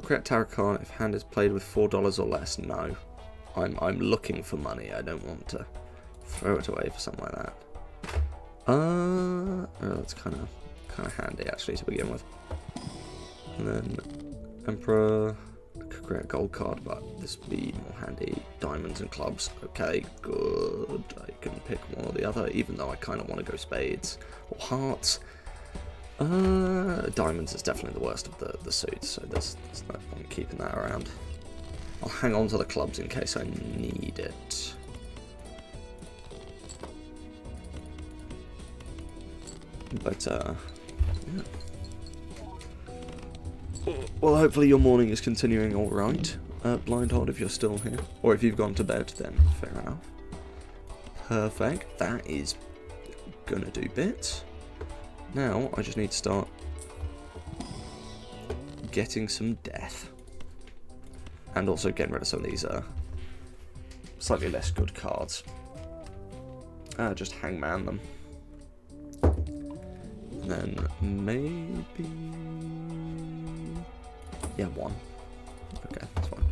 A: Create tarot card if hand is played with $4 or less. No, I'm looking for money. I don't want to throw it away for something like that. Oh, that's kind of handy actually to begin with. And then Emperor, I could create a gold card, but this would be more handy. Diamonds and clubs. Okay, good. I can pick one or the other, even though I kind of want to go spades or hearts. Diamonds is definitely the worst of the suits, so there's no point keeping that around. I'll hang on to the clubs in case I need it. But, yeah. Well, hopefully your morning is continuing alright, Blindhold, if you're still here. Or if you've gone to bed, then fair enough. Perfect, that is gonna do bits. Now, I just need to start getting some death. And also getting rid of some of these slightly less good cards. Just hangman them. And then maybe... yeah, one. Okay, that's fine.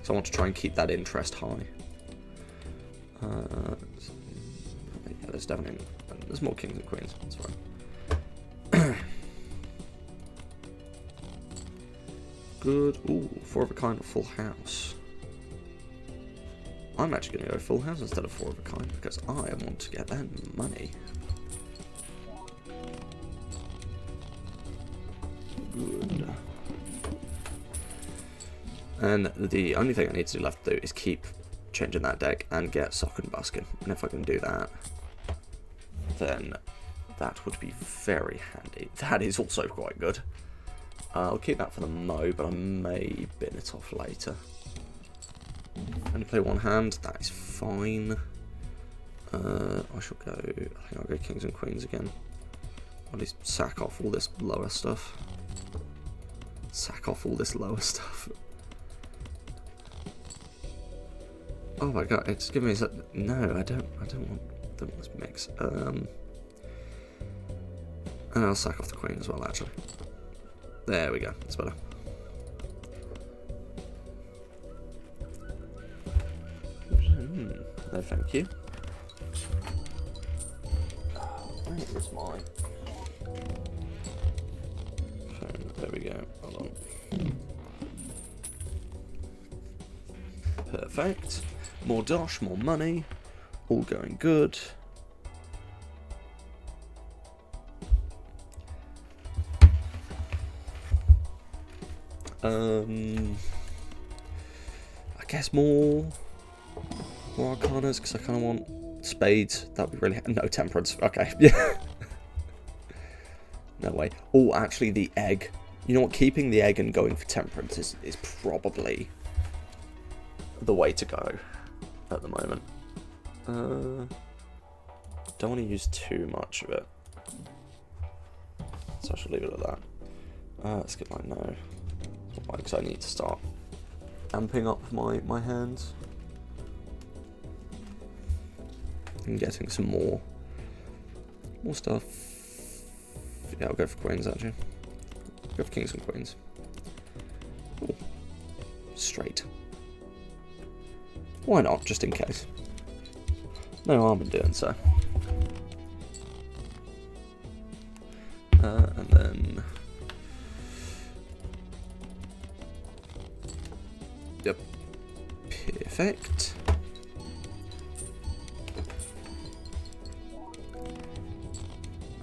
A: So I want to try and keep that interest high. Yeah, there's definitely... there's more kings and queens, that's fine. Good. Ooh, 4 of a kind or full house. I'm actually going to go full house instead of 4 of a kind because I want to get that money. Good. And the only thing I need to do left to do is keep changing that deck and get Sock and Buskin. And if I can do that, then that would be very handy. That is also quite good. I'll keep that for the mo, but I may bin it off later. Only play one hand, that is fine. I shall go, I think I'll go kings and queens again. I'll just sack off all this lower stuff. Sack off all this lower stuff. Oh my god, it's giving me a... No, I don't want this mix. And I'll sack off the queen as well, actually. There we go, that's better. No, thank you. Where is my phone? There we go, hold on. Perfect. More dosh, more money. All going good. I guess more arcanas, because I kind of want spades. That would be really... No, temperance. Okay. Yeah. No way. Oh, actually, the egg. You know what? Keeping the egg and going for temperance is probably the way to go at the moment. Don't want to use too much of it, so I should leave it at that. Let's get like no, because I need to start amping up my hands and getting some more stuff. Yeah, I'll go for queens actually. Go for kings and queens. Ooh. Straight. Why not, just in case. No harm in doing so. And then... Yep. Perfect.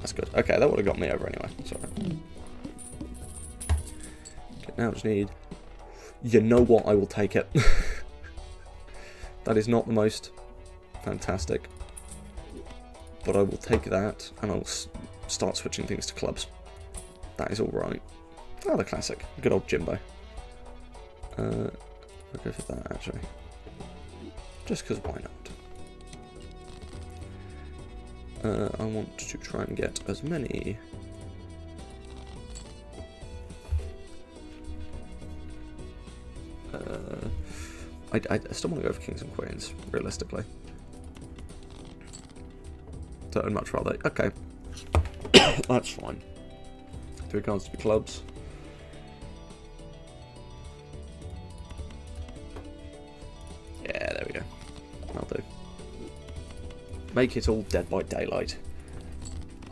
A: That's good. Okay, that would have got me over anyway. Sorry. Okay, now I just need... You know what? I will take it. That is not the most fantastic, but I will take that and I'll start switching things to clubs. That is alright. Oh, the classic. Good old Jimbo. I'll go for that actually. Just because why not? I want to try and get as many... I still want to go for kings and queens, realistically. So I'd much rather... Okay. That's fine. 3 cards to be clubs. Yeah, there we go. That'll do. Make it all Dead by Daylight.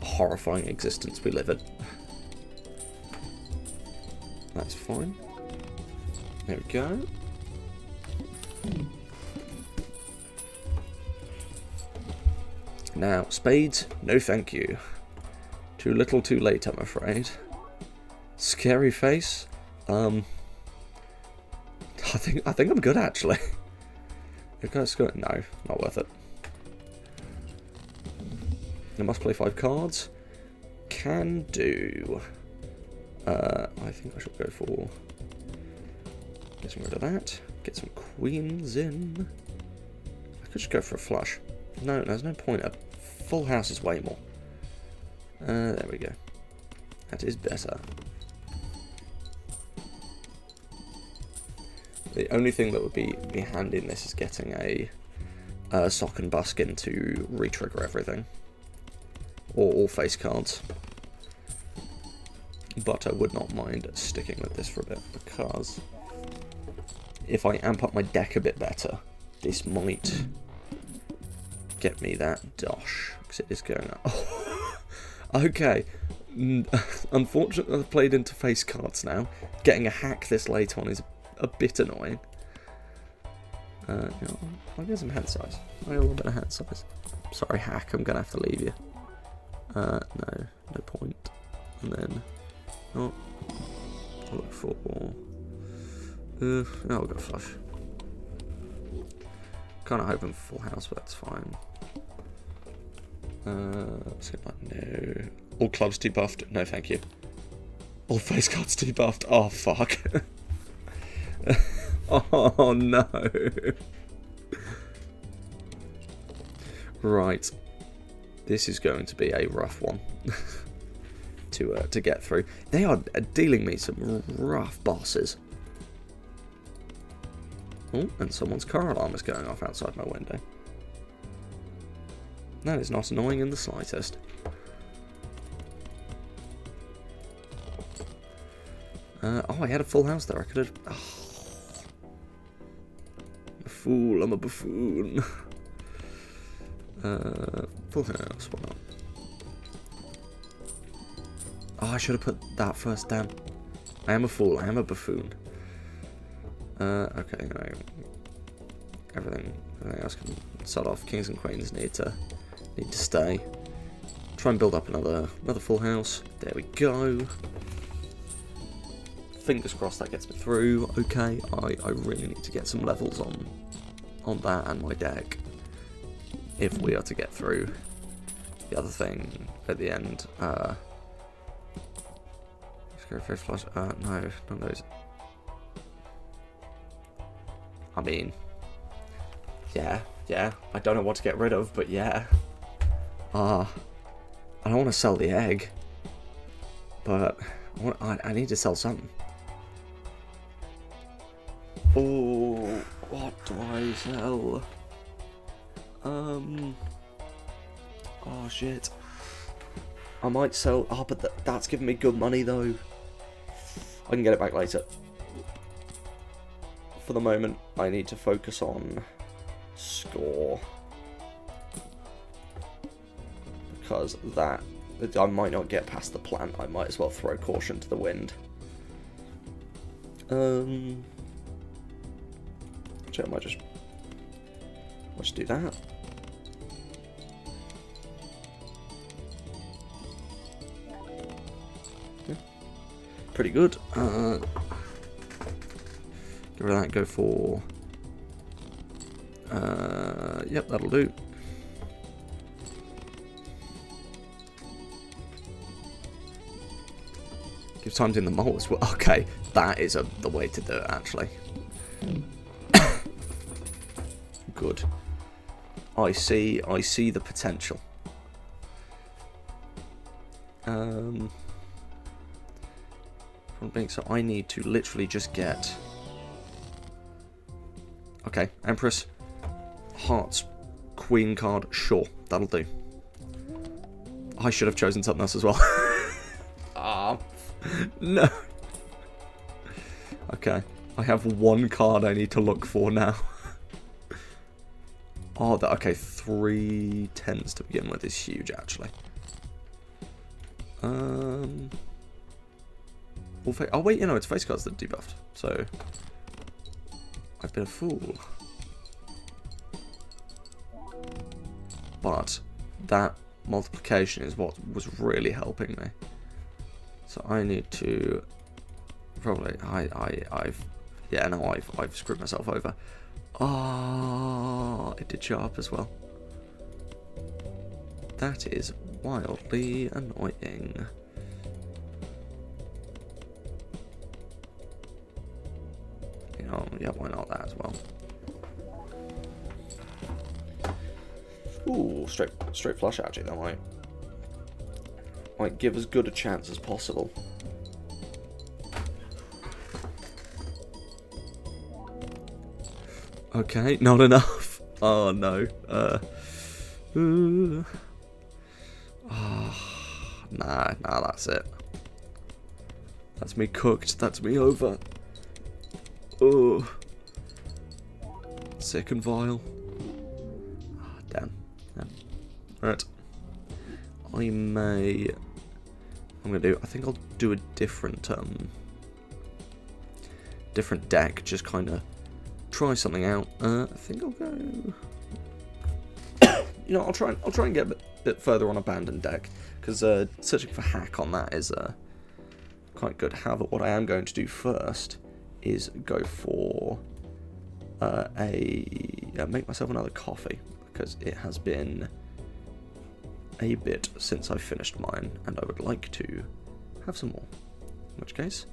A: A horrifying existence we live in. That's fine. There we go. Now, spades, no thank you. Too little too late, I'm afraid. Scary face? I think I'm good actually. You guys go, no, not worth it. I must play 5 cards. Can do. I think I should go for getting rid of that. Get some queens in. I could just go for a flush. No, there's no point. A full house is way more. There we go. That is better. The only thing that would be handy in this is getting a Sock and Buskin to re-trigger everything. Or all face cards. But I would not mind sticking with this for a bit, because if I amp up my deck a bit better, this might get me that dosh, because it is going up. Oh. Okay, unfortunately I've played into face cards now. Getting a hack this late on is a bit annoying. You know, I'll get some hand size. I'll get a little bit of hand size. Sorry, hack, I'm going to have to leave you. No point. And then, oh, I'll look for No, we'll go flush. Kind of hoping for full house, but that's fine. Let's get like, no. All clubs debuffed? No, thank you. All face cards debuffed? Oh, fuck. Oh, no. Right. This is going to be a rough one to get through. They are dealing me some rough bosses. Oh, and someone's car alarm is going off outside my window. That is not annoying in the slightest. Oh, I had a full house there. I could have... Oh. I'm a fool. I'm a buffoon. Full house. Why not? Oh, I should have put that first. Damn. I am a fool. I am a buffoon. Okay. No. Everything else can sod off. Kings and queens need to stay. Try and build up another full house. There we go. Fingers crossed that gets me through. Okay, I really need to get some levels on that and my deck if we are to get through. The other thing at the end, let's go face flush. No, none of those. I mean, yeah, I don't know what to get rid of, but yeah. I don't want to sell the egg, but I need to sell something. Oh, what do I sell? Oh shit. I might sell. Oh, but that's giving me good money though. I can get it back later. For the moment, I need to focus on score. Because that, I might not get past the plant. I might as well throw caution to the wind. Actually, I might just do that. Yeah. Pretty good. Get rid of that. Go for. Yep, that'll do. Give time in the mole as well. Okay, that is the way to do it, actually. Good. I see the potential. So I need to literally just get. Okay, Empress, Hearts, Queen card. Sure, that'll do. I should have chosen something else as well. Ah, no. Okay, I have one card I need to look for now. Oh, okay, 3 10s to begin with is huge, actually. Oh wait, you know, it's face cards that are debuffed, so I've been a fool. But that multiplication is what was really helping me. So I need to probably I've screwed myself over. Oh, it did show up as well. That is wildly annoying. You know, yeah, why not that as well? Ooh, straight flush actually. That might give as good a chance as possible. Okay, not enough. Oh no. Nah, that's it. That's me cooked. That's me over. Oh, sick and vile. Oh, damn. Right. I think I'll do a different deck. Just kind of try something out. I think I'll go. You know, I'll try and get a bit further on abandoned deck, because searching for hack on that is quite good. However, what I am going to do first is go for make myself another coffee, because it has been a bit since I finished mine, and I would like to have some more. In which case,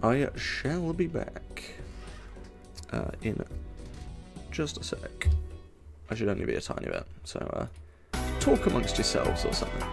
A: I shall be back in just a sec. I should only be a tiny bit, so talk amongst yourselves or something.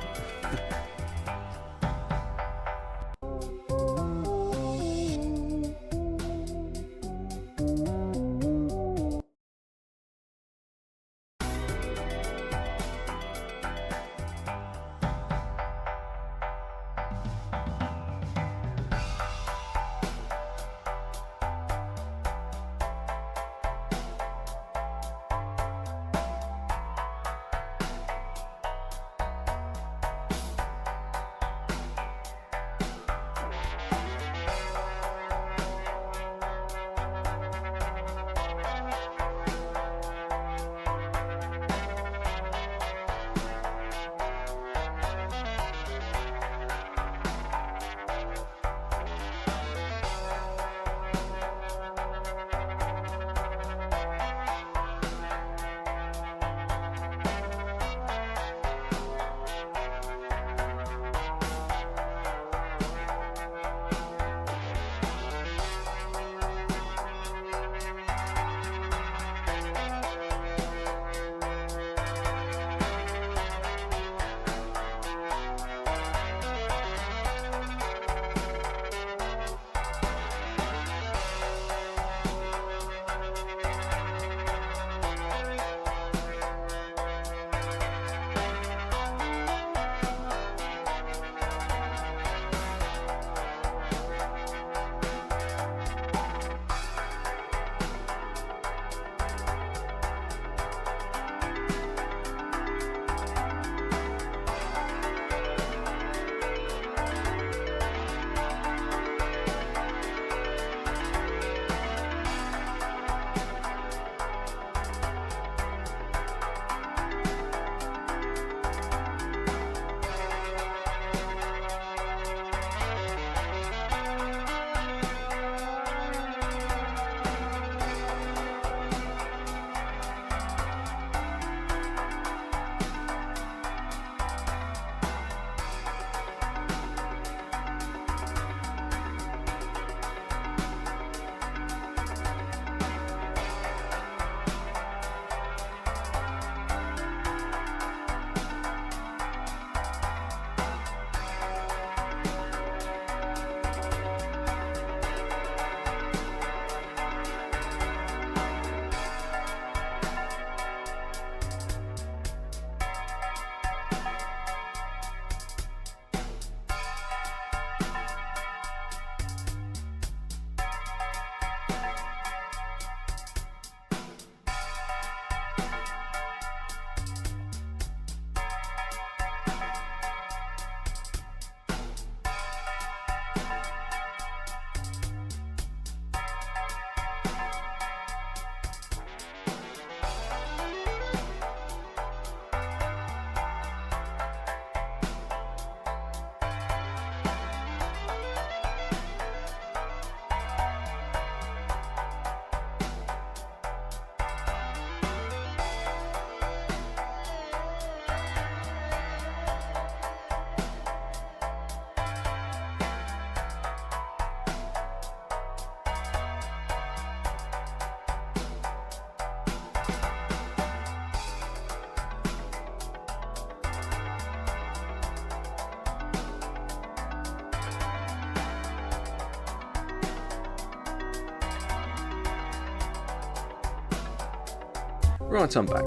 A: Right, I'm back.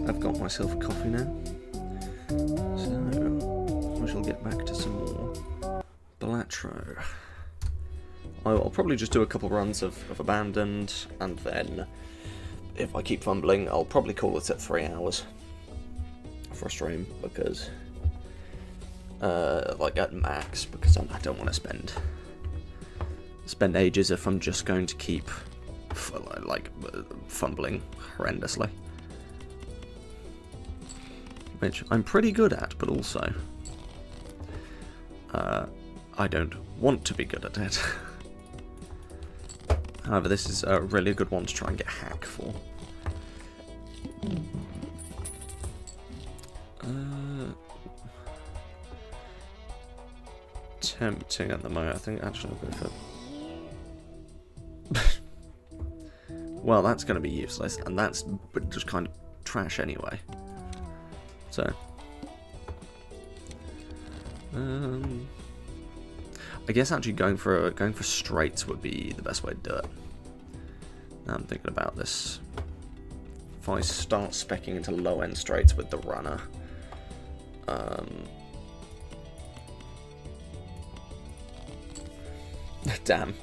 A: I've got myself a coffee now. So, I shall get back to some more Balatro. I'll probably just do a couple runs of Abandoned, and then, if I keep fumbling, I'll probably call it at 3 hours for a stream, because, like, at max, because I don't want to spend ages if I'm just going to keep fumbling horrendously, which I'm pretty good at, but also I don't want to be good at it. However, this is a really good one to try and get hack for. Tempting at the moment. I think actually I'll go for... Well, that's going to be useless, and that's just kind of trash anyway. So... I guess actually going for straights would be the best way to do it. Now I'm thinking about this. If I start speccing into low end straights with the runner, damn,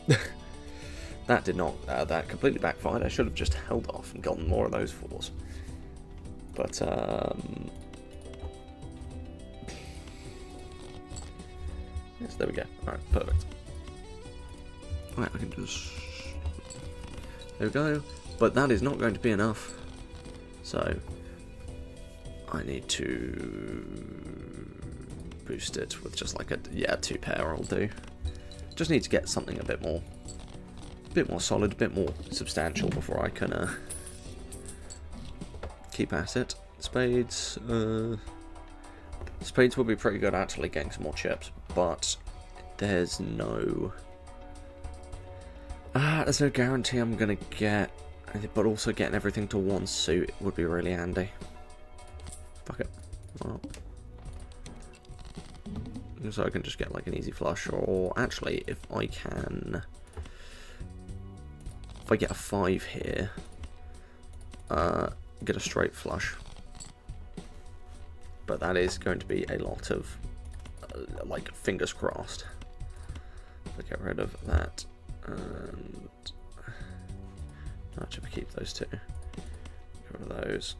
A: that did not. That completely backfired. I should have just held off and gotten more of those fours. But yes, there we go. Alright, perfect. Alright, I can just... There we go. But that is not going to be enough. So, I need to boost it with just like a... Yeah, 2 pair will do. Just need to get something a bit more solid, a bit more substantial before I can keep at it. Spades... Spades will be pretty good actually getting some more chips, but there's no guarantee I'm gonna get, but also getting everything to one suit would be really handy. Fuck it. Well, so I can just get like an easy flush, or actually if I get a 5 here, get a straight flush. But that is going to be a lot of, like, fingers crossed. So get rid of that, and actually keep those 2. Get rid of those.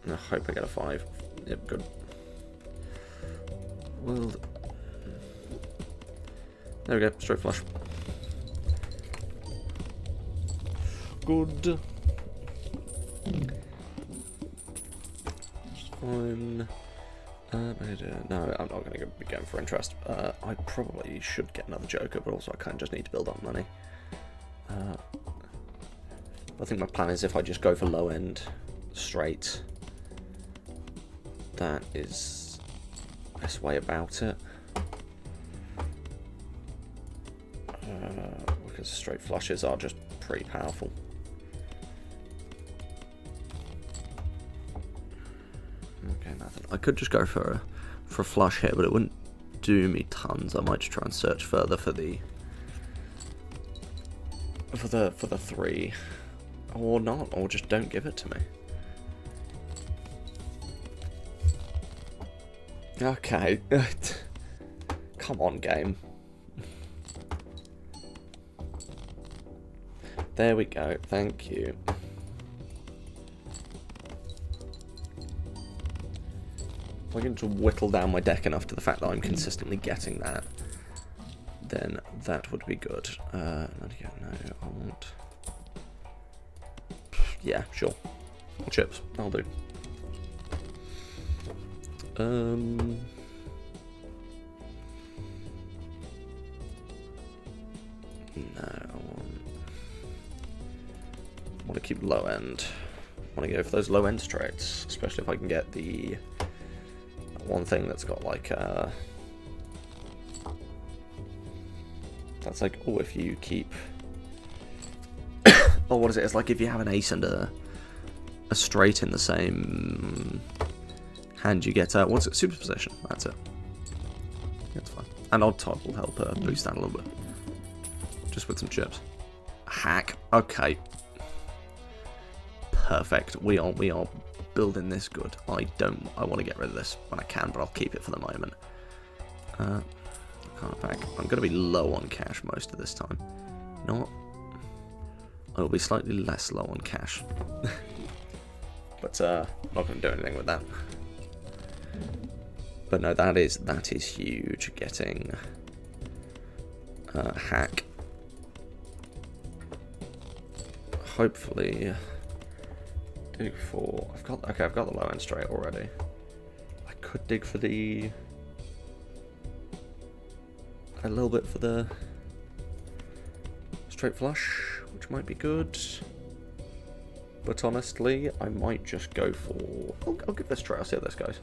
A: And I hope I get a 5. Yep, good. Well, there we go, straight flush. Good. Fine. No, I'm not going to be going for interest. I probably should get another joker, but also I kind of just need to build up money. I think my plan is if I just go for low end straight, that is the best way about it. Because straight flushes are just pretty powerful. Okay, nothing. I could just go for a flush here, but it wouldn't do me tons. I might just try and search further for the 3, or not, or just don't give it to me. Okay, come on, game. There we go. Thank you. If I can just whittle down my deck enough to the fact that I'm consistently getting that, then that would be good. No, I want... Yeah, sure. Chips, I'll do. No, I want to keep low end. I want to go for those low end straights, especially if I can get the one thing that's got like that's like, oh, if you keep oh, what is it? It's like if you have an ace and a straight in the same hand, you get what's it? Superposition. That's it. That's fine. And odd top will help boost that a little bit, just with some chips. Hack. Okay. Perfect. We are building this good. I want to get rid of this when I can, but I'll keep it for the moment. Card pack. I'm going to be low on cash most of this time. Not. I'll be slightly less low on cash. But I'm not going to do anything with that. But no, that is huge. Getting hack. Hopefully. Dig for... I've got the low end straight already. I could dig for a little bit for the straight flush which might be good. But honestly, I might just go for... I'll give this a try, I'll see how this goes.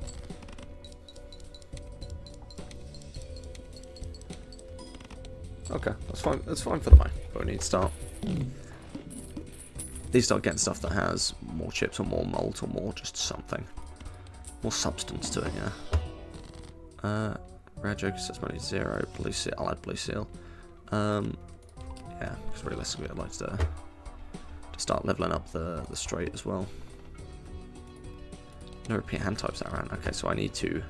A: Okay, that's fine for the moment, but we need to start... Need to start getting stuff that has more chips or more malt or more just something. More substance to it, yeah. Rare joker says money 0, blue seal, I'll add blue seal. Yeah, because realistically I'd like to start leveling up the straight as well. No repeat hand types that around. Okay, so I need to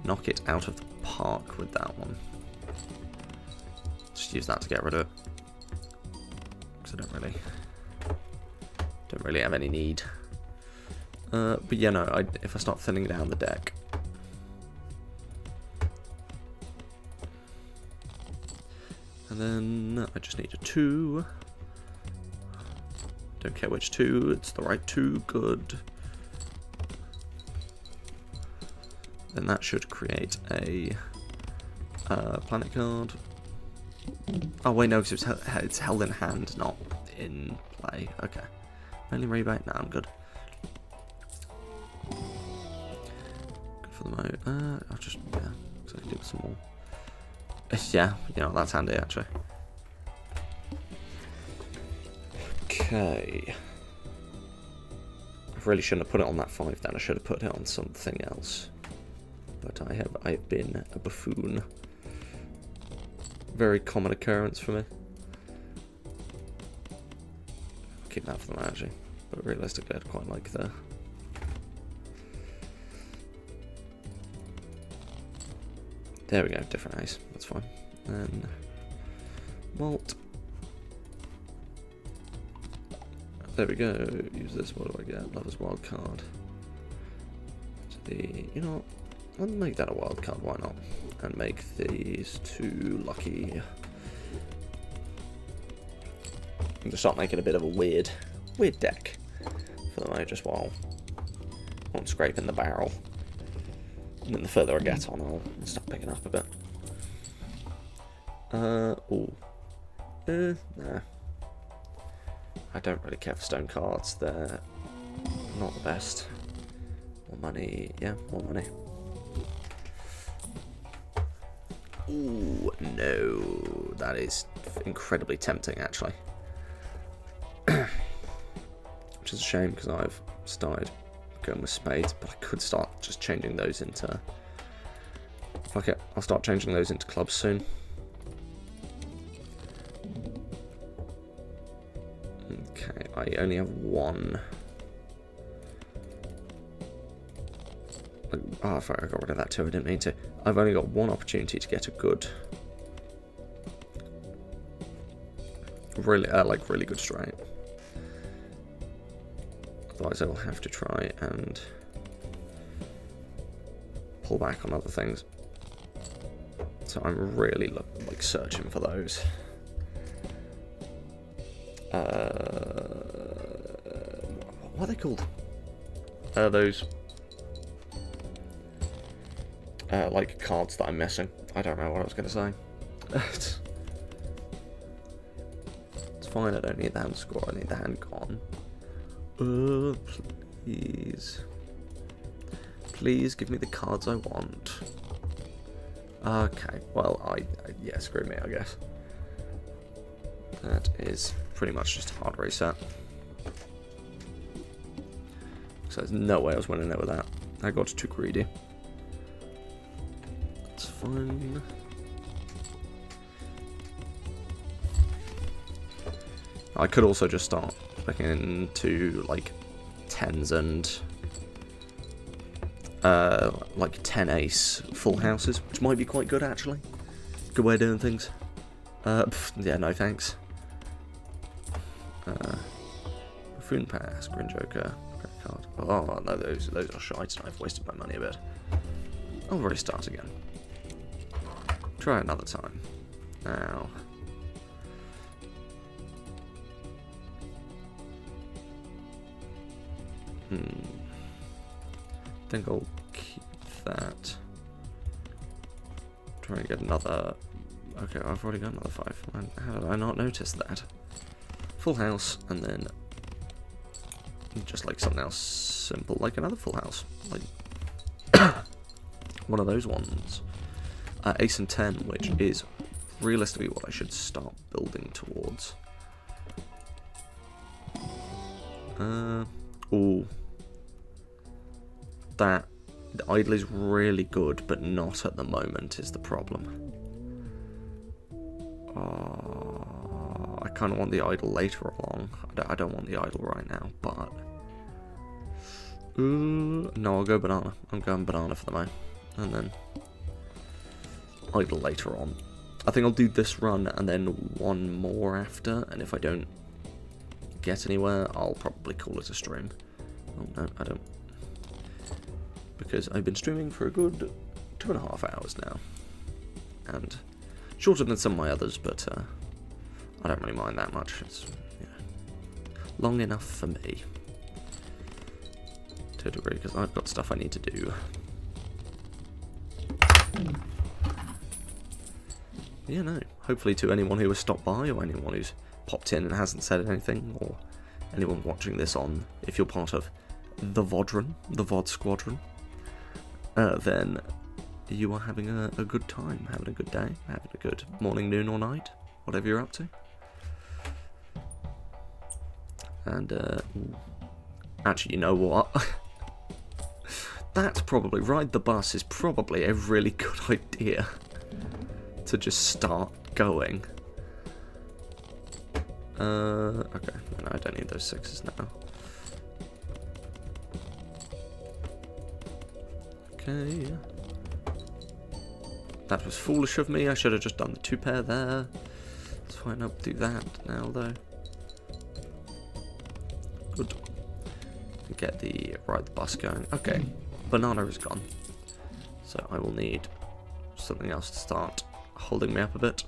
A: knock it out of the park with that one. Just use that to get rid of it. Because I don't really have any need. But yeah, no, if I start thinning down the deck. And then I just need a 2. Don't care which 2, it's the right 2, good. Then that should create a planet card. Oh wait, no, because it's held in hand, not in play. Okay. Mainly rebate? No, I'm good. Good for the mode. I'll just, yeah, so I can do some more. Yeah, you know, that's handy actually. Okay. I really shouldn't have put it on that 5 then, I should have put it on something else. But I've been a buffoon. Very common occurrence for me. I'll keep that for them actually. But realistically I'd quite like the... There we go, different ace, that's fine. Then malt. There we go, use this, what do I get? Lover's wild card. So you know what, I'll make that a wild card, why not? And make these 2 lucky. I'm going to start making a bit of a weird deck for the moment, just while I'm scraping the barrel. And then the further I get on, I'll start picking up a bit. Nah. I don't really care for stone cards, they're not the best. More money, yeah, more money. Ooh, no, that is incredibly tempting actually. Which is a shame because I've started going with spades, but I could start just changing those into... Fuck it, I'll start changing those into clubs soon. Okay, I only have 1. Oh, I got rid of that too, I didn't mean to. I've only got 1 opportunity to get a good... Really, really good straight. Otherwise I will have to try and pull back on other things. So I'm really searching for those. What are they called? Those like cards that I'm missing. I don't know what I was going to say. It's fine, I don't need the hand score, I need the hand gone. Please. Please give me the cards I want. Okay, well, yeah, screw me, I guess. That is pretty much just a hard reset. So there's no way I was winning it with that. I got too greedy. That's fine. I could also just start looking into like 10s and like 10 ace full houses, which might be quite good actually. Good way of doing things. Yeah, no thanks. Buffoon pass, Grin Joker, credit card. Oh no, those are shite. I've wasted my money a bit. I'll restart again. Try another time. Now. I think I'll keep that. Try and get another. Okay, I've already got another 5. How did I not notice that? full house, and then just like something else simple, like another full house, like one of those ones. Ace and 10, which is realistically what I should start building towards. Oh, that the idle is really good, but not at the moment is the problem. I kind of want the idle later along. I don't want the idle right now, but no, I'll go banana. I'm going banana for the moment, and then idle later on. I think I'll do this run and then one more after, and if I don't get anywhere, I'll probably call it a stream. Oh no, I don't, because I've been streaming for a good 2.5 hours now, and shorter than some of my others, but I don't really mind that much. It's, you know, long enough for me to a degree, because I've got stuff I need to do. Yeah, no. Hopefully to anyone who has stopped by, or anyone who's popped in and hasn't said anything, or anyone watching this on, if you're part of the VOD squadron, then you are having a good time, having a good day, having a good morning, noon, or night, whatever you're up to. And, actually, you know what? That's probably, ride the bus is probably a really good idea to just start going. Okay, no, I don't need those 6s now. Okay. That was foolish of me, I should have just done the 2 pair there. Let's fine up, do that now though. Good. Get the ride the bus going. Okay, banana is gone. So I will need something else to start holding me up a bit.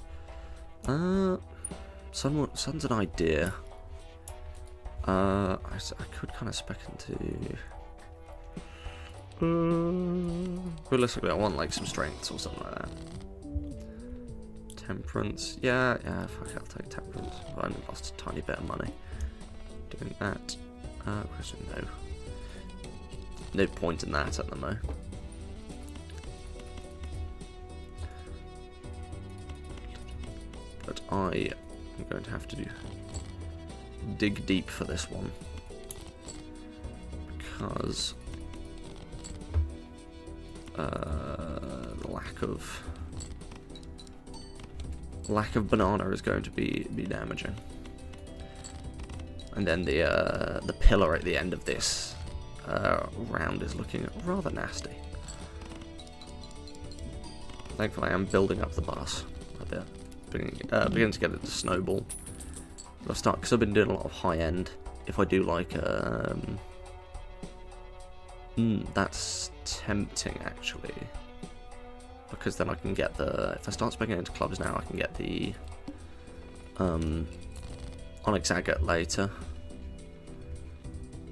A: Sun's an idea. I could kind of spec into... realistically, I want like some strengths or something like that. Temperance. Yeah, fuck it, I'll take temperance. I've only lost a tiny bit of money doing that. Question, no. No point in that at the moment. But I am going to have to dig deep for this one, because the lack of banana is going to be damaging. And then the pillar at the end of this round is looking rather nasty. Thankfully, I am building up the bus a bit. Beginning to get it to snowball. I'll start, because I've been doing a lot of high end. If I do like that's tempting actually, because then I can get the, if I start speccing into clubs now, I can get the Onyx Agate later.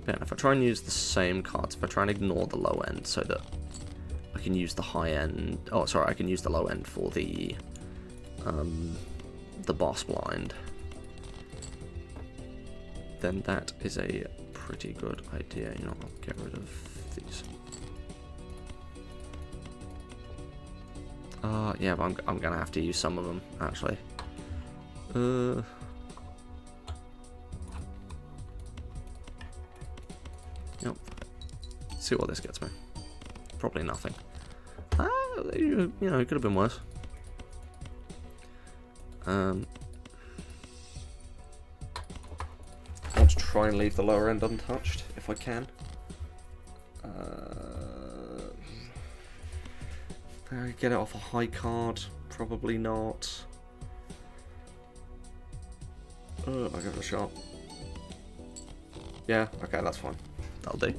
A: Yeah, if I try and use the same cards, if I try and ignore the low end so that I can use the high end, oh sorry, I can use the low end for the boss blind, then that is a pretty good idea. You know, I'll get rid of these. Yeah, but I'm gonna have to use some of them actually. Yep. Let's see what this gets me. Probably nothing. You know, it could have been worse. I want to try and leave the lower end untouched if I can. Get it off a high card? Probably not. I'll give it a shot. Yeah, okay, that's fine. That'll do.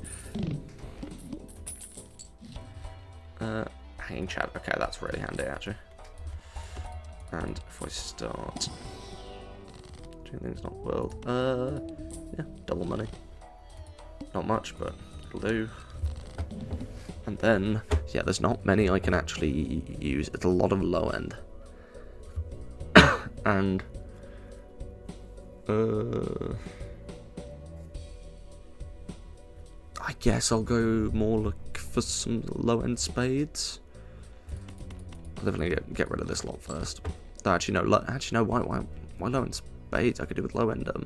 A: Hanging chat. Okay, that's really handy actually. And if I start doing things not world, yeah, double money. Not much, but it'll do. And then, yeah, there's not many I can actually use. It's a lot of low end. And I guess I'll go more look for some low-end spades. I'll definitely get rid of this lot first. Actually, no. Why low-end spades? I could do with low-end. Oh,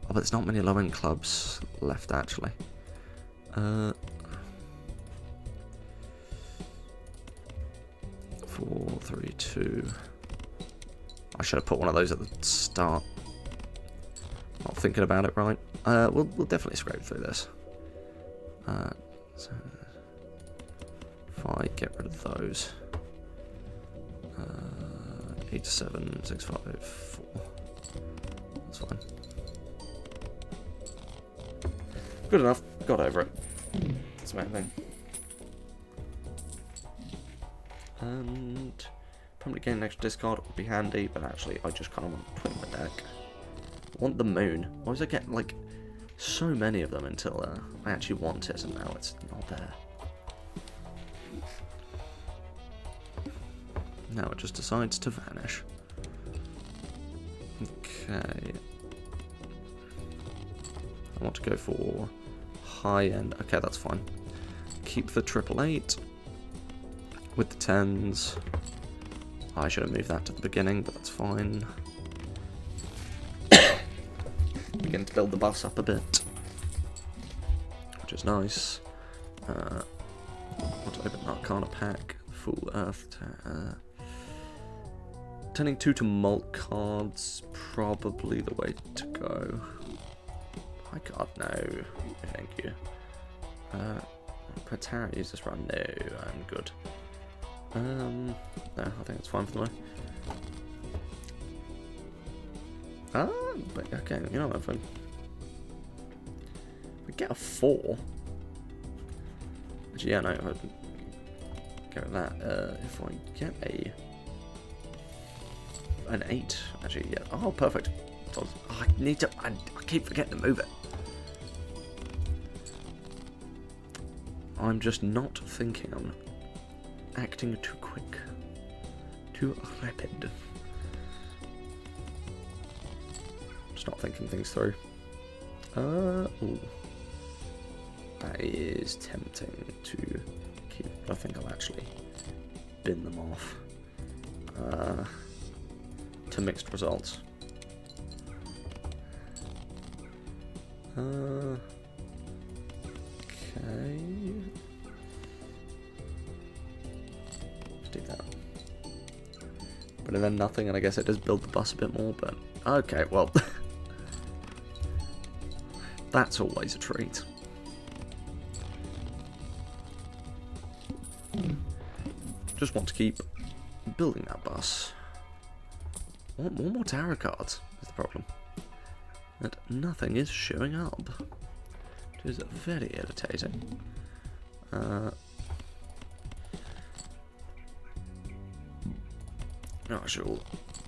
A: but there's not many low-end clubs left actually. 4, 3, 2. I should have put one of those at the start. Not thinking about it right. We'll definitely scrape through this. So if I get rid of those, 8, 7, 6, 5, 4. That's fine. Good enough. Got over it. That's the main thing. And probably getting an extra discard would be handy, but actually I just kind of want to put in my deck. I want the moon. Why was I getting like so many of them until I actually want it, and now it's not there. Now it just decides to vanish. Okay. I want to go for high end. Okay, that's fine. Keep the 888 with the 10s. I should have moved that to the beginning, but that's fine. Begin to build the bus up a bit, which is nice. Want to open an Arcana pack. Full Earth. Turning 2 to mult cards, probably the way to go. I can't know. Thank you. Patara use this run. No, I'm good. No, I think it's fine for the way. But okay, you know what, if we get a 4. Actually, yeah, no, if I go with that. If I get an 8, actually, yeah. Oh, perfect. Oh, I need to. I keep forgetting to move it. I'm just not thinking. I'm acting too quick, too rapid. Just not thinking things through. Ooh. That is tempting to keep. I think I'll actually bin them off. To mixed results. Okay. Let's do that. But then nothing, and I guess it does build the bus a bit more, but okay, well. That's always a treat. Just want to keep building that bus. Want more tarot cards is the problem. And nothing is showing up. It is very irritating. I shall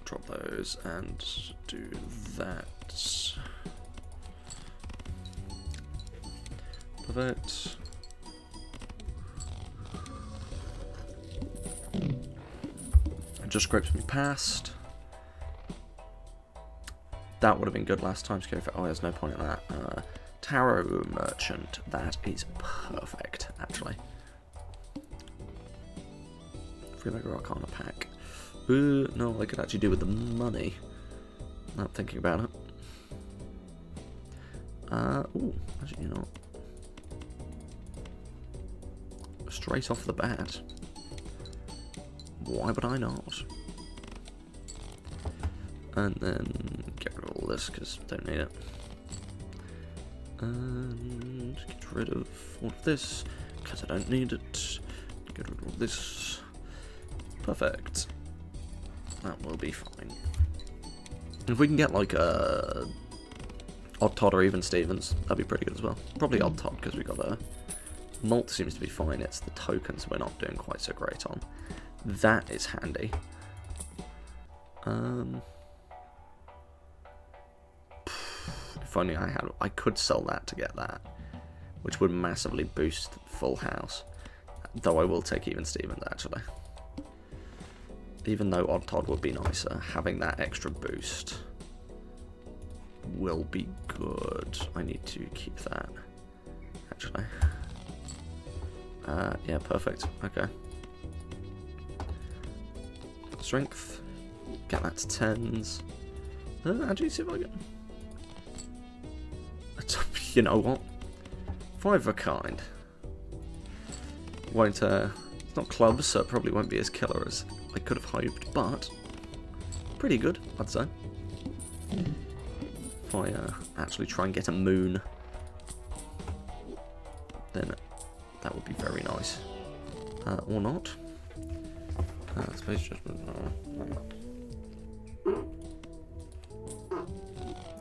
A: drop those and do that. Perfect. It just scrapes me past. That would have been good last time to go for. Oh, there's no point in that. Tarot Merchant. That is perfect, actually. Free Mega Arcana pack. No, I could actually do with the money. Not thinking about it. Ooh, actually, you know what? Straight off the bat. Why would I not? And then get rid of all this because I don't need it. And get rid of all of this because I don't need it. Get rid of all this. Perfect. That will be fine. If we can get like a Odd Todd or even Stevens, that'd be pretty good as well. Probably Odd Todd because we got a mult seems to be fine. It's the tokens we're not doing quite so great on. That is handy. If only I could sell that to get that, which would massively boost full house. Though I will take even Stevens actually. Even though Odd Todd would be nicer, having that extra boost will be good. I need to keep that, actually. Yeah, perfect. Okay. Strength. Get that to 10s. Actually, see if I can... You know what? 5 of a kind. Won't, it's not clubs, so it probably won't be as killer as I could have hoped, but pretty good, I'd say. If I actually try and get a moon, then that would be very nice. Or not. Space judgment. No.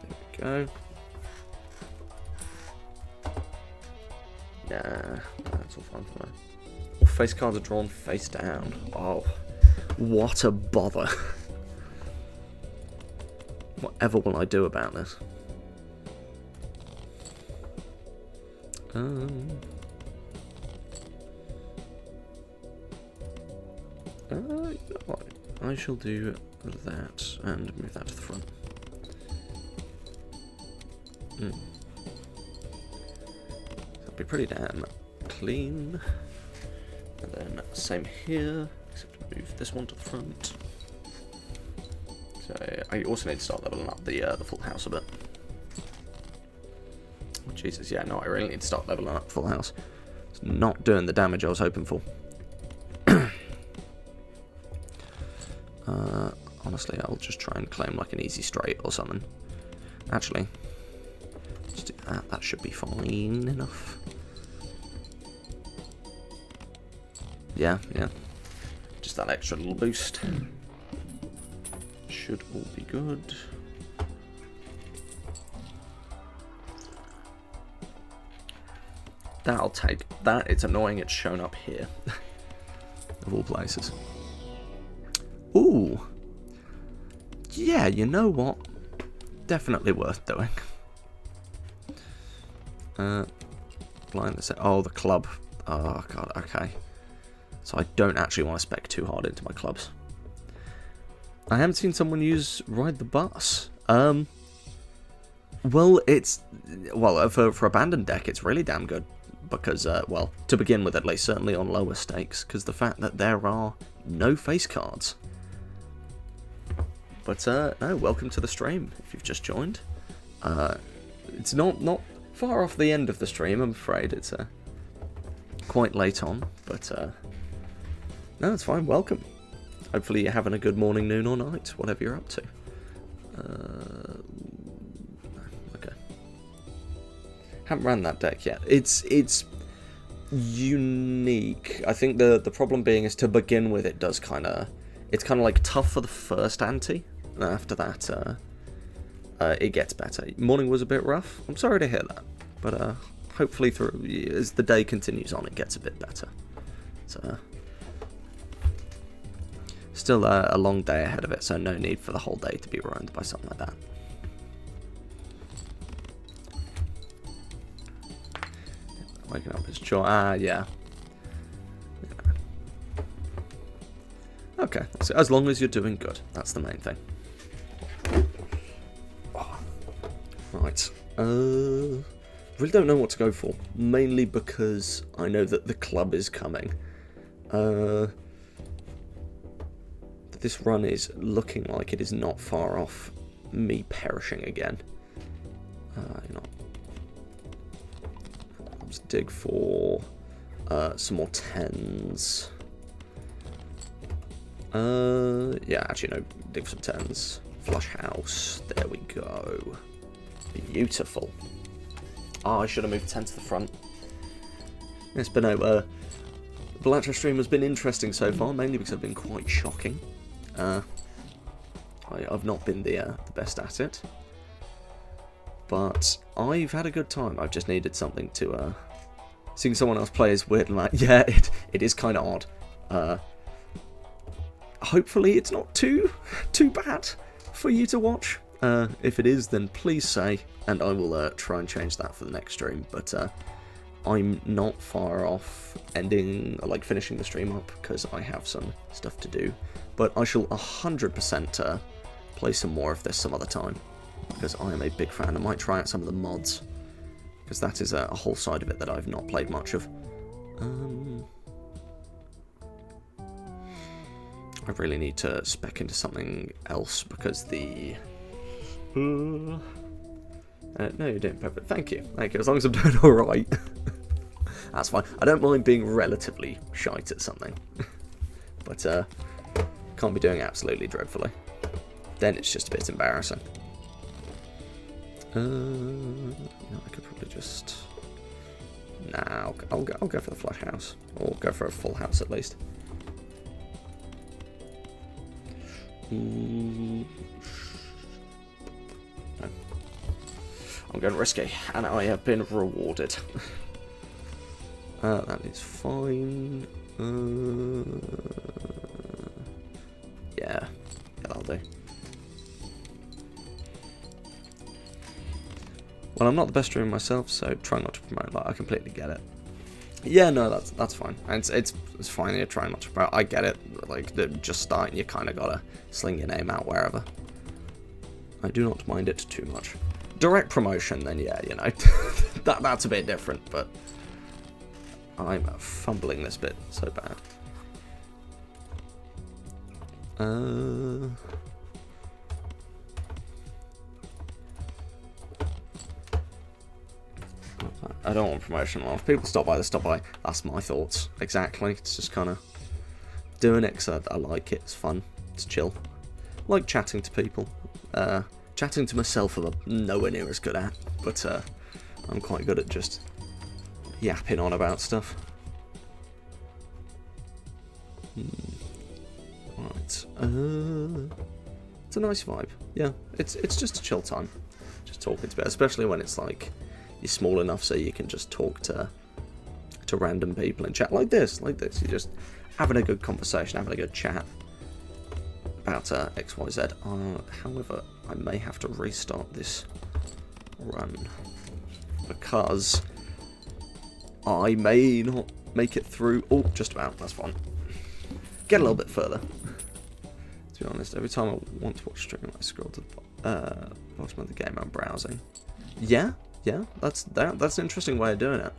A: There we go. Nah, that's all fine for now. All face cards are drawn face down. Oh, what a bother. Whatever will I do about this? You know what? I shall do that and move that to the front. That'll be pretty damn clean. And then same here, except move this one to the front. So I also need to start leveling up the full house a bit. Oh, Jesus, yeah, no, I really need to start leveling up full house. It's not doing the damage I was hoping for. Honestly, I'll just try and claim like an easy straight or something. Actually, just do that. That should be fine enough. Yeah. Just that extra little boost. Should all be good. That'll take that. It's annoying it's shown up here. Of all places. Ooh. Yeah, you know what? Definitely worth doing. Blind set. Oh, the club. Oh, God, okay. So I don't actually want to spec too hard into my clubs. I haven't seen someone use Ride the Bus. Well, it's... Well, for Abandoned deck, it's really damn good. Because, well, to begin with at least, certainly on lower stakes. Because the fact that there are no face cards. But, no, welcome to the stream, if you've just joined. It's not far off the end of the stream, I'm afraid. It's, quite late on, but, no, it's fine, welcome. Hopefully you're having a good morning, noon, or night, whatever you're up to. Okay. Haven't ran that deck yet. It's unique. I think the problem being is to begin with, it's kind of like tough for the first ante. And after that, it gets better. Morning was a bit rough. I'm sorry to hear that, but hopefully as the day continues on, it gets a bit better. So still a long day ahead of it, so no need for the whole day to be ruined by something like that. Waking up is joy. Yeah. Okay, so as long as you're doing good, that's the main thing. Right. Really don't know what to go for. Mainly because I know that the club is coming. This run is looking like it is not far off me perishing again. You know, let's dig for some more 10s. Yeah, actually no, dig for some 10s. Flush house. There we go. Beautiful. Oh, I should have moved 10 to the front. Yes, but no, the Balatro stream has been interesting so far, mainly because I've been quite shocking. I've not been the best at it. But I've had a good time. I've just needed something to, seeing someone else play is weird and like, yeah, it is kind of odd. Hopefully it's not too bad for you to watch. If it is, then please say, and I will try and change that for the next stream. But I'm not far off finishing the stream up because I have some stuff to do. But I shall 100% play some more of this some other time. because I am a big fan. I might try out some of the mods, because that is a whole side of it that I've not played much of. I really need to spec into something else, because the... no, you're doing perfect. Thank you. As long as I'm doing alright. That's fine. I don't mind being relatively shite at something. But, can't be doing absolutely dreadfully. Then it's just a bit embarrassing. I could probably just... Nah, I'll go for the flush house. Or go for a full house at least. No. I'm going risky, and I have been rewarded. That is fine. Yeah, that'll do. Well, I'm not the best streamer myself, so try not to promote that. I completely get it. Yeah, no, that's fine. And it's fine. You're trying not to promote. I get it. Like, just starting, you kind of gotta sling your name out wherever. I do not mind it too much. Direct promotion, then yeah, you know, that's a bit different. But I'm fumbling this bit so bad. I don't want promotion. Well, if people stop by, they stop by. That's my thoughts. Exactly. It's just kind of doing it because I like it. It's fun. It's chill. I like chatting to people. Chatting to myself I'm nowhere near as good at. But I'm quite good at just yapping on about stuff. Right. It's a nice vibe. Yeah. It's just a chill time. Just talking to people. Especially when it's like... You're small enough so you can just talk to random people and chat like this. You're just having a good conversation, having a good chat about XYZ. However, I may have to restart this run because I may not make it through. Oh, just about. That's fine. Get a little bit further. To be honest, every time I want to watch stream, I scroll to the bottom of the game I'm browsing. Yeah. Yeah, that's an interesting way of doing it.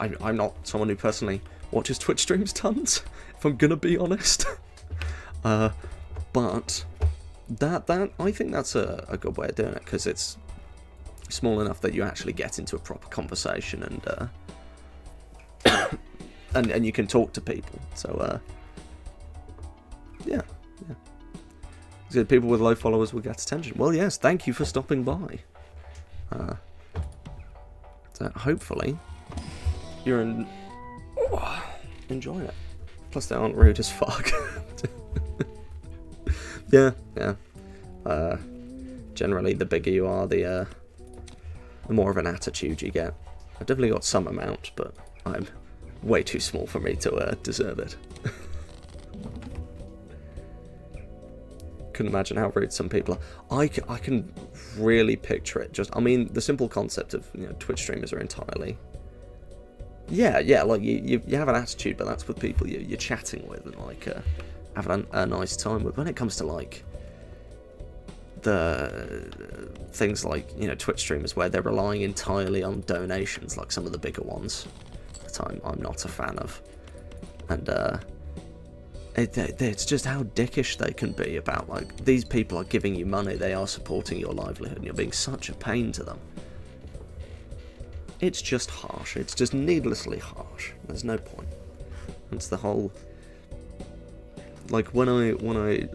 A: I'm not someone who personally watches Twitch streams tons, if I'm gonna be honest. But that I think that's a good way of doing it because it's small enough that you actually get into a proper conversation and and you can talk to people. So yeah. So people with low followers will get attention. Well, yes, thank you for stopping by. So hopefully you're enjoying it. Plus they aren't rude as fuck. Yeah. Generally the bigger you are, the more of an attitude you get. I've definitely got some amount, but I'm way too small for me to deserve it. Couldn't imagine how rude some people are. I can really picture it. I mean, the simple concept of Twitch streamers are entirely. Yeah. Like you have an attitude, but that's with people you're chatting with and like having a nice time with. When it comes to like the things like Twitch streamers where they're relying entirely on donations, like some of the bigger ones, that I'm not a fan of, and it's just how dickish they can be about, like, these people are giving you money, they are supporting your livelihood, and you're being such a pain to them. It's just harsh. It's just needlessly harsh. There's no point. It's the whole... Like, when I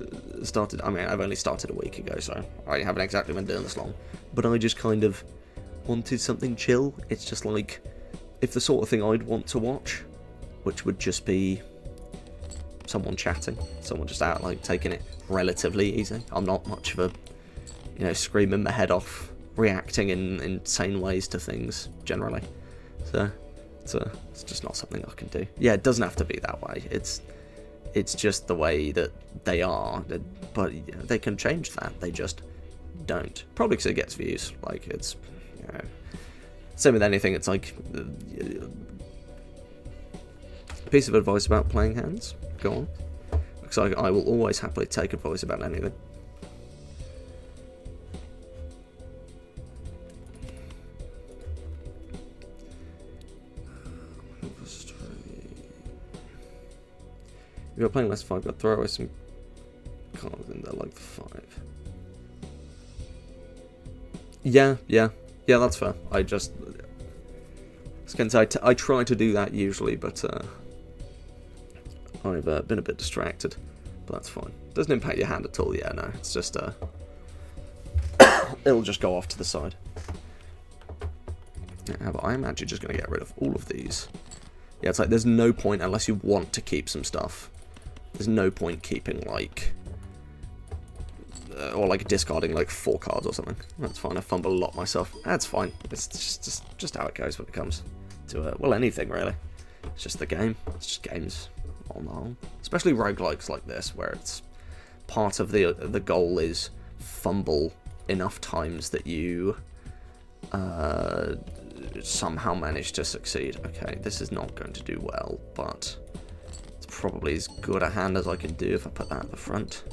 A: started... I mean, I've only started a week ago, so I haven't exactly been doing this long. But I just kind of wanted something chill. It's just like, if the sort of thing I'd want to watch, which would just be... someone chatting, someone just out like taking it relatively easy. I'm not much of a screaming my head off, reacting in insane ways to things generally, so it's just not something I can do. Yeah, it doesn't have to be that way. It's just the way that they are, but they can change that. They just don't, probably because it gets views. Like, it's same with anything. It's like a piece of advice about playing hands. Go on, because I will always happily take advice about anything. If you're playing less 5, but throw away some cards in there, like the 5. Yeah, that's fair. I try to do that usually, but I've been a bit distracted. But that's fine. Doesn't impact your hand at all, yeah, no. It's just, it'll just go off to the side. Yeah, but I'm actually just going to get rid of all of these. Yeah, it's like there's no point, unless you want to keep some stuff, there's no point keeping, like, or like discarding like 4 cards or something. That's fine, I fumble a lot myself. That's fine. It's just how it goes when it comes to, well, anything really. It's just the game. It's just games on the whole. Especially roguelikes like this, where it's part of the goal is fumble enough times that you somehow manage to succeed. Okay, this is not going to do well, but it's probably as good a hand as I can do if I put that at the front.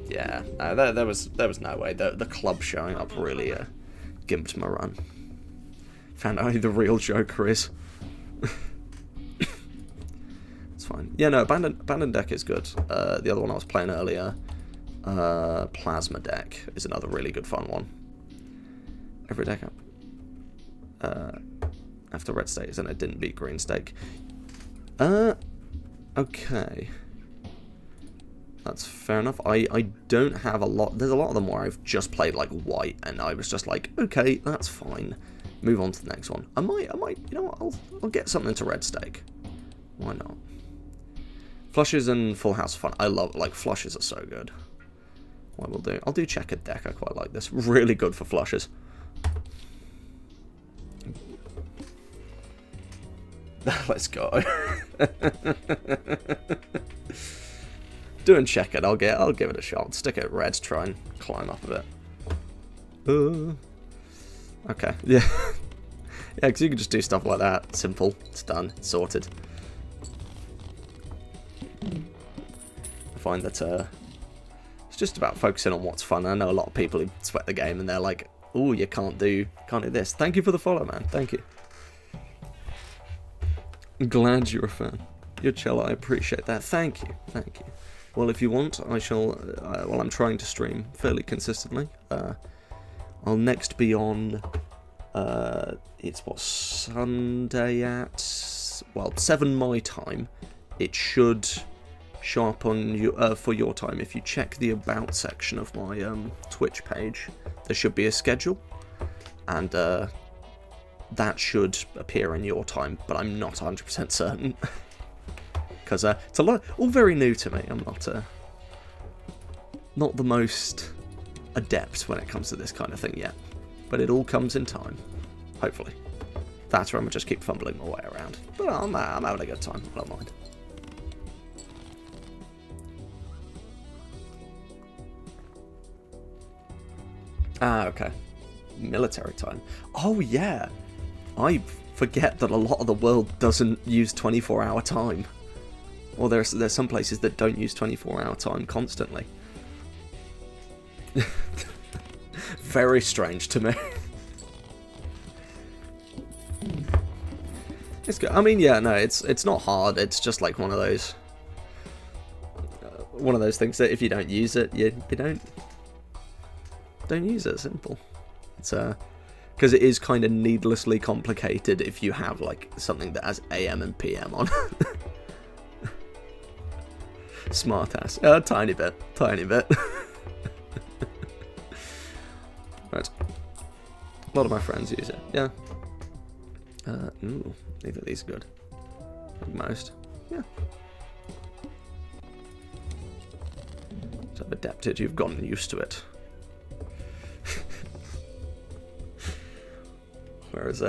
A: Yeah, no, there was no way. The club showing up really gimped my run. Found out who the real Joker is. It's fine. Yeah, no, abandoned deck is good. The other one I was playing earlier, Plasma deck, is another really good fun one. Every deck up. After red stakes, and I didn't beat green stake. Okay. That's fair enough. I don't have a lot. There's a lot of them where I've just played like white, and I was just like, okay, that's fine. Move on to the next one. I might. You know what? I'll get something to red stake. Why not? Flushes and full house are fun. I love, like, flushes are so good. What we'll do? I'll do checkered deck. I quite like this. Really good for flushes. Let's go. Doing checkered, I'll give it a shot. Stick it at red to try and climb up a bit. Okay, yeah. Yeah, because you can just do stuff like that. Simple. It's done. It's sorted. I find that it's just about focusing on what's fun. I know a lot of people who sweat the game and they're like, "Oh, you can't do this." Thank you for the follow, man. Thank you. I'm glad you're a fan. You're chill. I appreciate that. Thank you. Thank you. Well, if you want, I shall. Well, I'm trying to stream fairly consistently. I'll next be on. It's what, Sunday at 7 my time. It should show up on you for your time. If you check the about section of my Twitch page, there should be a schedule, and that should appear in your time. But I'm not 100% certain. Because it's a lot, all very new to me. I'm not the most adept when it comes to this kind of thing yet, but it all comes in time, hopefully. That's where I'm gonna just keep fumbling my way around, but I'm having a good time. I don't mind. Okay. Military time. Oh yeah, I forget that a lot of the world doesn't use 24-hour time. Well, there's some places that don't use 24-hour time constantly. Very strange to me. It's good. I mean, yeah, no, it's not hard. It's just like one of those things that if you don't use it, you don't use it. Simple. It's because it is kind of needlessly complicated if you have like something that has AM and PM on. Smartass. Tiny bit. Right. A lot of my friends use it. Yeah. Ooh, neither of these are good. Like most. Yeah. So I've adapted. You've gotten used to it. Whereas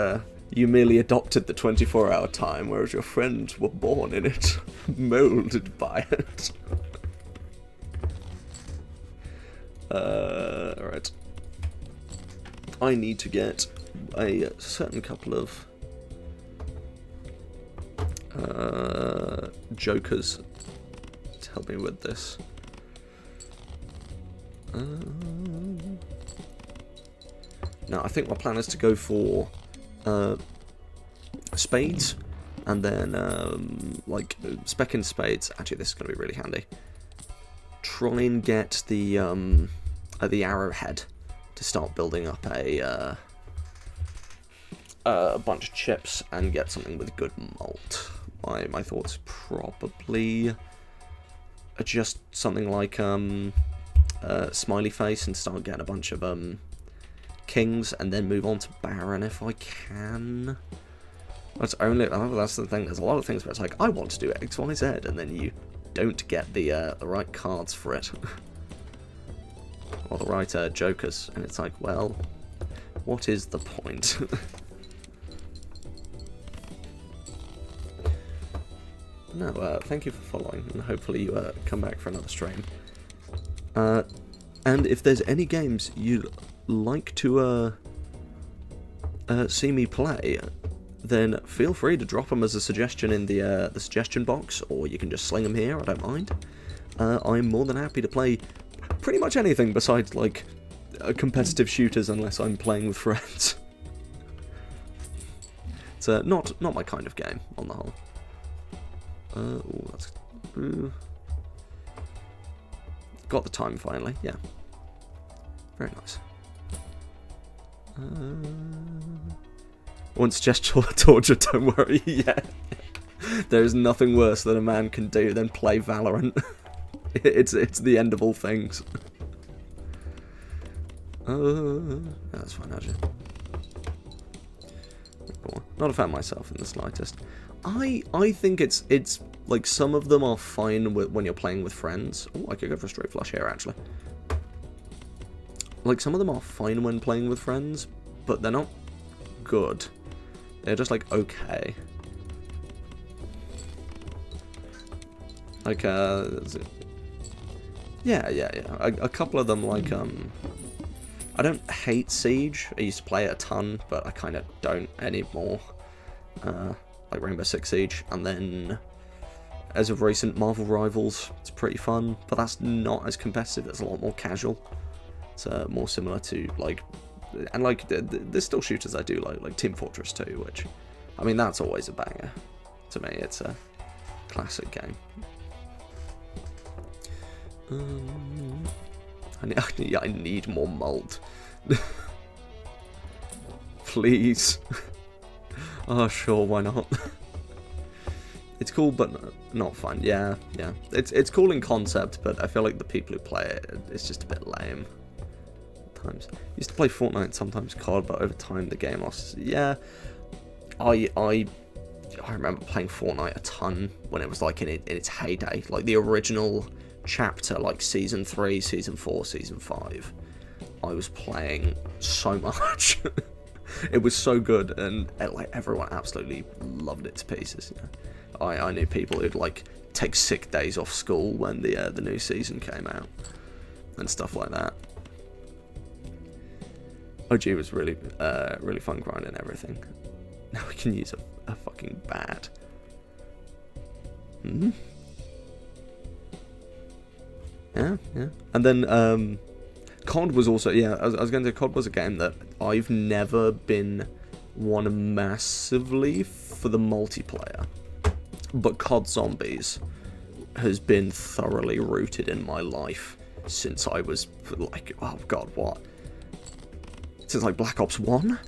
A: you merely adopted the 24-hour time, whereas your friends were born in it, molded by it. Alright. I need to get a certain couple of jokers to help me with this. No, I think my plan is to go for spades, and then like spec in spades. Actually, this is going to be really handy. Try and get the arrowhead to start building up a bunch of chips and get something with good malt. My thoughts probably are just something like smiley face and start getting a bunch of kings and then move on to baron if I can. That's the thing. There's a lot of things where it's like I want to do X, Y, Z, and then you don't get the right cards for it or the right jokers, and it's like, well, what is the point? No, thank you for following, and hopefully you come back for another stream. And if there's any games you'd like to see me play, then feel free to drop them as a suggestion in the suggestion box, or you can just sling them here, I don't mind. I'm more than happy to play pretty much anything besides, like, competitive shooters unless I'm playing with friends. It's not my kind of game, on the whole. That's... got the time finally, yeah. Very nice. I won't suggest torture, don't worry, yeah. There is nothing worse that a man can do than play Valorant. It's the end of all things. That's fine, actually. Not a fan myself in the slightest. I think it's like some of them are fine when you're playing with friends. Oh, I could go for a straight flush here, actually. Like, some of them are fine when playing with friends, but they're not good. They're just, like, okay. Like, yeah. A couple of them, like, I don't hate Siege. I used to play it a ton, but I kind of don't anymore. Like Rainbow Six Siege, and then as of recent, Marvel Rivals. It's pretty fun, but that's not as competitive. It's a lot more casual. It's more similar to, like, and like there's still shooters I do like Team Fortress 2, which, I mean, that's always a banger. To me, it's a classic game. I need more malt. Please. Oh, sure, why not? It's cool, but not fun. Yeah. It's cool in concept, but I feel like the people who play it, it's just a bit lame. At times. Used to play Fortnite, sometimes COD, but over time the game lost. Yeah, I remember playing Fortnite a ton when it was like in its heyday, like the original chapter, like Season 3, Season 4, Season 5. I was playing so much. It was so good, and like everyone absolutely loved it to pieces. You know? I knew people who'd like take sick days off school when the new season came out and stuff like that. OG was really really fun grinding everything. Now we can use a fucking bat. Yeah. And then COD was also, I was going to say, COD was a game that I've never been one massively for the multiplayer, but COD Zombies has been thoroughly rooted in my life since I was like, oh god, what? Since like Black Ops 1?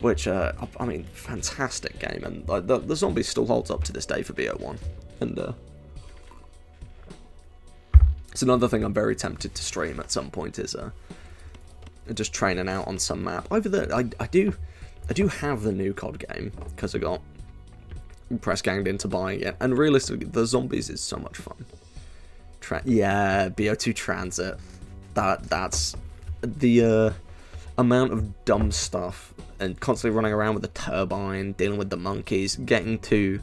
A: Which, I mean, fantastic game, and the Zombies still holds up to this day for BO1, and it's another thing I'm very tempted to stream at some point, is just training out on some map. Over there, I do have the new COD game, because I got press ganged into buying it, and realistically, the Zombies is so much fun. Yeah, BO2 Transit. That's the amount of dumb stuff, and constantly running around with the turbine, dealing with the monkeys, getting to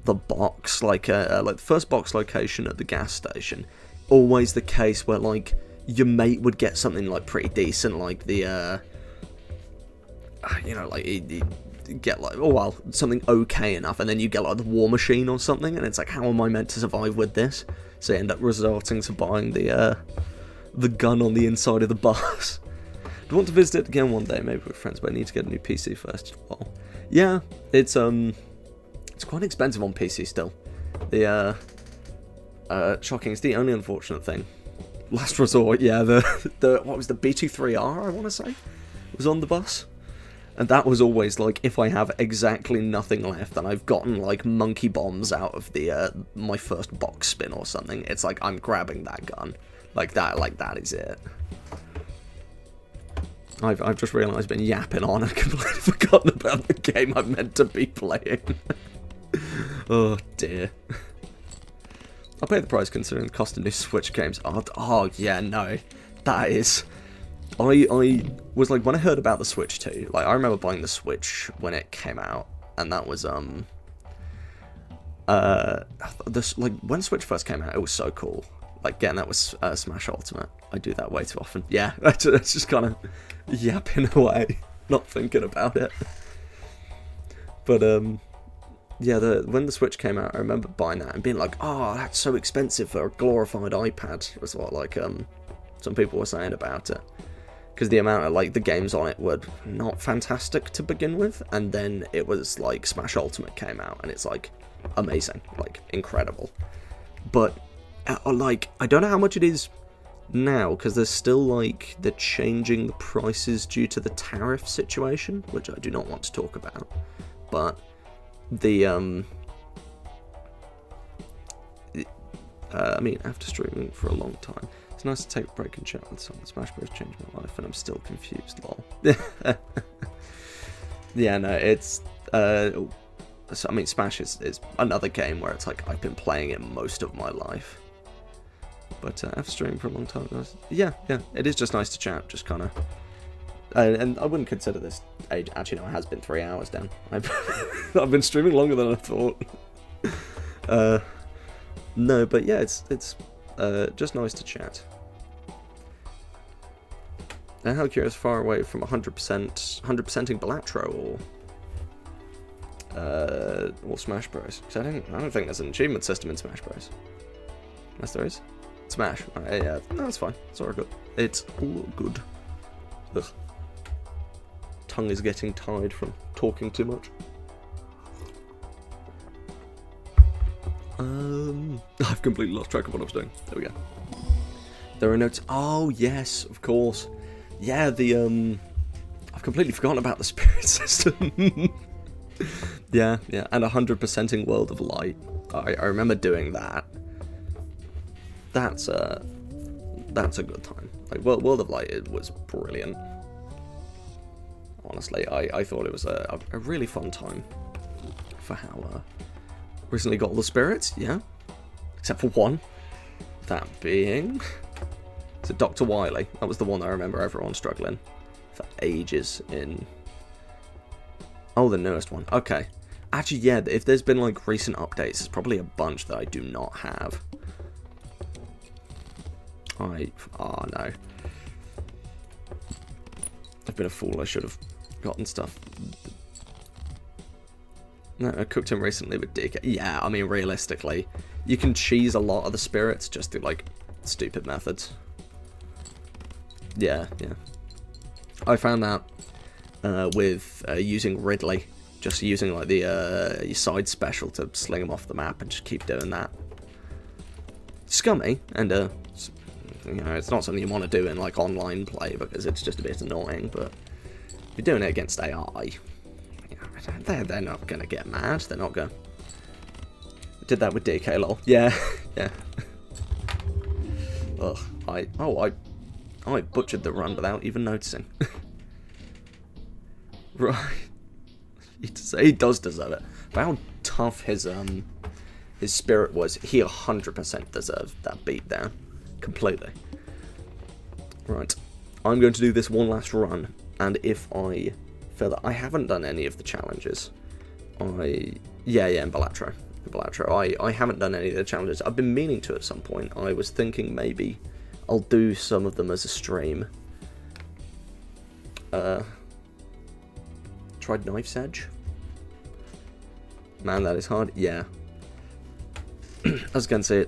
A: the box, like the first box location at the gas station. Always the case where, like, your mate would get something, like, pretty decent, like the, you know, like, he'd get, like, oh, well, something okay enough, and then you get, like, the war machine or something, and it's like, how am I meant to survive with this? So you end up resorting to buying the gun on the inside of the bus. Do want to visit it again one day, maybe with friends, but I need to get a new PC first. Well, Yeah, it's quite expensive on PC still. The shocking. It's the only unfortunate thing. Last resort, yeah. The what was the B23R? I want to say was on the bus. And that was always, like, if I have exactly nothing left and I've gotten, like, monkey bombs out of the, my first box spin or something, it's like, I'm grabbing that gun. Like, that is it. I've just realised I've been yapping on and completely forgotten about the game I'm meant to be playing. Oh, dear. I'll pay the price considering the cost of new Switch games. Oh, yeah, no. That is... I was like, when I heard about the Switch 2, like, I remember buying the Switch when it came out, and that was, like, when Switch first came out, it was so cool. Like, getting that was Smash Ultimate. I do that way too often. Yeah, it's just kind of yapping away, not thinking about it. But, yeah, when the Switch came out, I remember buying that and being like, oh, that's so expensive for a glorified iPad, was what, like, some people were saying about it. Because the amount of, like, the games on it were not fantastic to begin with, and then it was, like, Smash Ultimate came out, and it's, like, amazing, like, incredible. But, like, I don't know how much it is now, because there's still, like, they're changing the prices due to the tariff situation, which I do not want to talk about. But, the, I mean, after streaming for a long time, it's nice to take a break and chat with someone. Smash Bros. Changed my life, and I'm still confused, lol. Yeah, no, it's, so, I mean, Smash is another game where it's like, I've been playing it most of my life. But after streaming for a long time, yeah, it is just nice to chat, just kind of, and I wouldn't consider this age, actually no, it has been 3 hours down. I've been streaming longer than I thought. No, but yeah, it's just nice to chat. And how curious, far away from 100%ing Balatro or Smash Bros. Because I don't think there's an achievement system in Smash Bros. Yes, there is. Smash. Yeah, no, it's fine. It's all good. It's all good. Ugh. Tongue is getting tired from talking too much. I've completely lost track of what I was doing. There we go. There are notes. Oh, yes, of course. Yeah, I've completely forgotten about the spirit system. yeah, and 100%ing World of Light. I remember doing that. That's a good time. Like, World of Light, it was brilliant. Honestly, I thought it was a really fun time for how recently got all the spirits, yeah. Except for one. That being... Is it Dr. Wily? That was the one that I remember everyone struggling for ages in... Oh, the newest one. Okay. Actually, yeah, if there's been, like, recent updates, there's probably a bunch that I do not have. Oh, no. I've been a fool. I should have gotten stuff. No, I cooked him recently with DK. Yeah, I mean, realistically, you can cheese a lot of the spirits just through, like, stupid methods. Yeah. I found that with using Ridley. Just using, like, the your side special to sling them off the map and just keep doing that. Scummy, and, you know, it's not something you want to do in, like, online play because it's just a bit annoying, but if you're doing it against AI... They're not gonna get mad. They're not gonna. Did that with DK lol. Yeah. Ugh. I butchered the run without even noticing. Right. He does deserve it. For how tough his spirit was, he 100% deserved that beatdown. Completely. Right. I'm going to do this one last run, and if I feel that I haven't done any of the challenges. Yeah, in Balatro. I haven't done any of the challenges. I've been meaning to at some point. I was thinking maybe I'll do some of them as a stream. Tried Knife's Edge? Man, that is hard. Yeah. I was gonna say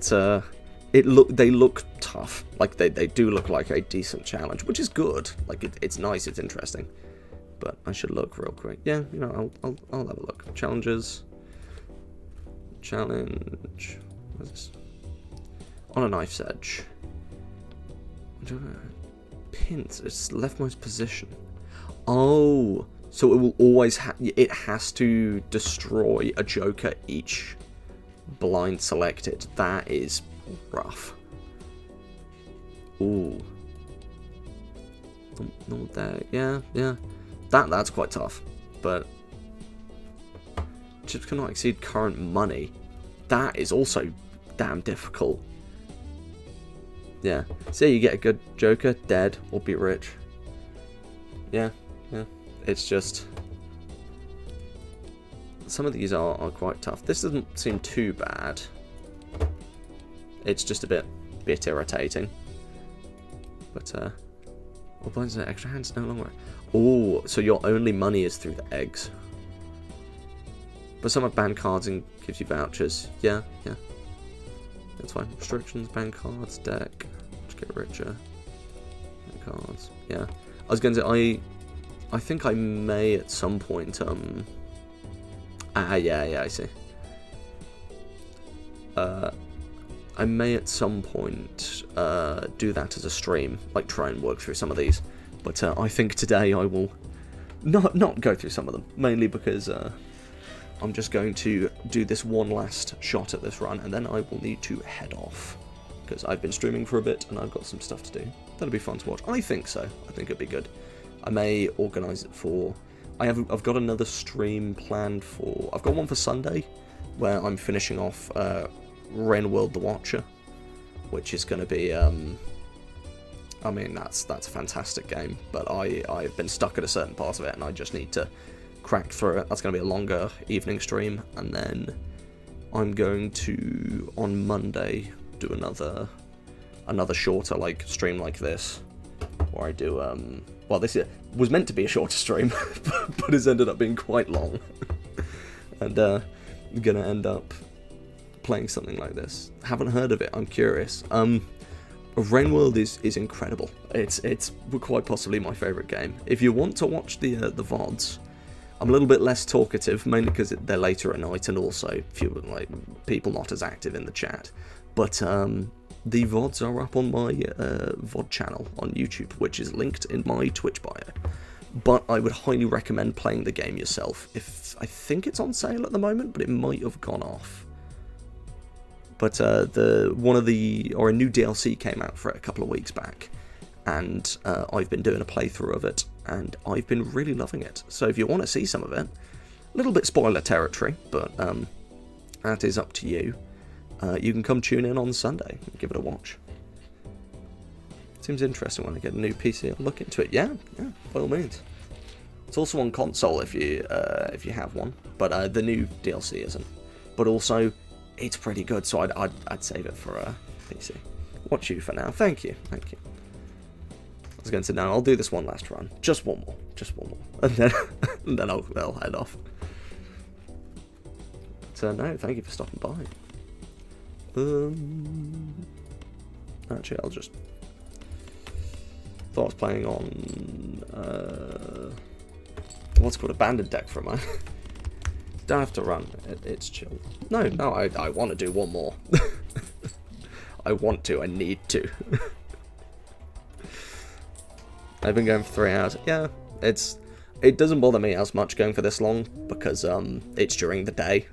A: they look tough. Like they do look like a decent challenge, which is good. Like it's nice, it's interesting. but I should look real quick. Yeah, you know, I'll have a look. Challenges. Challenge. What's this? On a knife's edge. Pins. It's leftmost position. Oh, so it will always it has to destroy a joker each blind selected. That is rough. Ooh. Not there. Yeah. That's quite tough. But chips cannot exceed current money. That is also damn difficult. Yeah. Say you get a good joker, dead, or be rich. Yeah. It's just... Some of these are quite tough. This doesn't seem too bad. It's just a bit irritating. But, all blinds and extra hands no longer. Oh, so your only money is through the eggs. But some have banned cards and gives you vouchers. Yeah. That's fine. Restrictions, ban cards, deck. Just get richer. Ban cards. Yeah. I was going to say, I think I may at some point, yeah, I see. I may at some point do that as a stream, like try and work through some of these. But I think today I will not go through some of them, mainly because I'm just going to do this one last shot at this run, and then I will need to head off, because I've been streaming for a bit and I've got some stuff to do. That'll be fun to watch. I think so. I think it'd be good. I may organise it for... I've got another stream planned for... I've got one for Sunday, where I'm finishing off Rain World the Watcher, which is going to be... I mean, that's a fantastic game, but I've been stuck at a certain part of it, and I just need to crack through it. That's going to be a longer evening stream, and then I'm going to, on Monday, do another shorter stream like this, where I do... well, this was meant to be a shorter stream, but it's ended up being quite long. And I'm going to end up playing something like this. Haven't heard of it, I'm curious. Rain World is incredible. It's quite possibly my favourite game. If you want to watch the VODs, I'm a little bit less talkative, mainly because they're later at night and also fewer people not as active in the chat. But the VODs are up on my VOD channel on YouTube, which is linked in my Twitch bio. But I would highly recommend playing the game yourself. I think it's on sale at the moment, but it might have gone off. But a new DLC came out for it a couple of weeks back, and I've been doing a playthrough of it, and I've been really loving it. So if you want to see some of it, a little bit spoiler territory, but that is up to you. You can come tune in on Sunday and give it a watch. Seems interesting when I get a new PC. I'll look into it. Yeah, by all means. It's also on console if you have one, but the new DLC isn't. But also, it's pretty good, so I'd save it for a PC. Watch you for now. Thank you. I was going to say, no, I'll do this one last run. Just one more, and then I'll head off. So no, thank you for stopping by. Actually, I'll just... thought I was playing on... what's called Abandoned Deck for a moment. Don't have to run. It's chill. No, I want to do one more. I want to. I need to. I've been going for 3 hours. Yeah, it doesn't bother me as much going for this long, because it's during the day.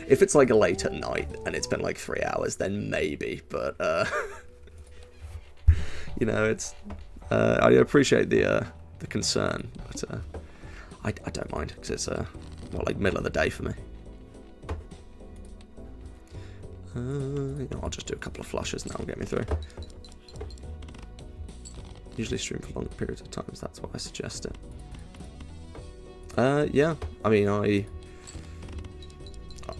A: If it's late at night and it's been 3 hours, then maybe, but you know, it's I appreciate the concern, but I don't mind, because it's middle of the day for me. I'll just do a couple of flushes and that'll get me through. Usually stream for longer periods of time, that's why I suggest it. Yeah, I mean,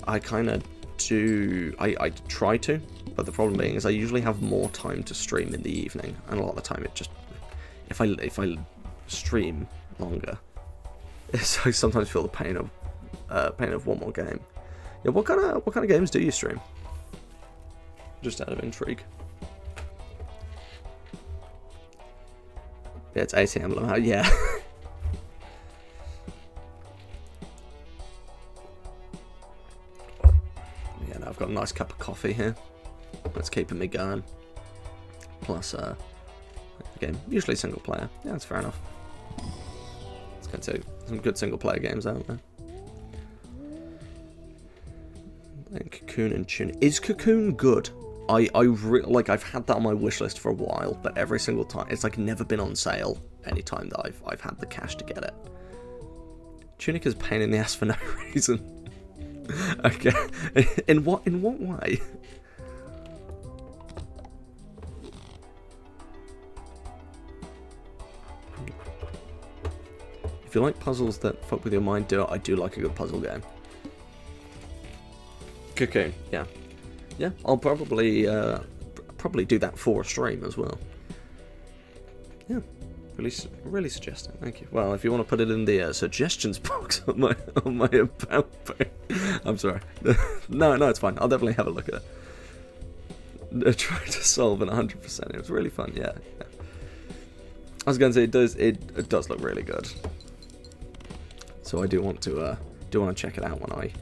A: I kind of do, I try to, but the problem being is I usually have more time to stream in the evening, and a lot of the time it just, if I stream longer, I sometimes feel the pain of one more game. Yeah, what kind of games do you stream? Just out of intrigue. Yeah, it's 8 AM. Yeah. I've got a nice cup of coffee here. That's keeping me going. Plus, game, usually single player. Yeah, that's fair enough. Let's get to some good single player games out there. And Cocoon and Tunic. Is Cocoon good? I've had that on my wish list for a while, but every single time it's like never been on sale any time that I've had the cash to get it. Tunic is a pain in the ass for no reason. Okay. In what way? If you like puzzles that fuck with your mind, I do like a good puzzle game. Cocoon, yeah. Yeah, I'll probably do that for a stream as well. Yeah, really suggest it. Thank you. Well, if you want to put it in the suggestions box on my about page, I'm sorry. No, it's fine. I'll definitely have a look at it. Try to solve it 100%. It was really fun. Yeah. I was going to say it does look really good. So I do want to check it out when I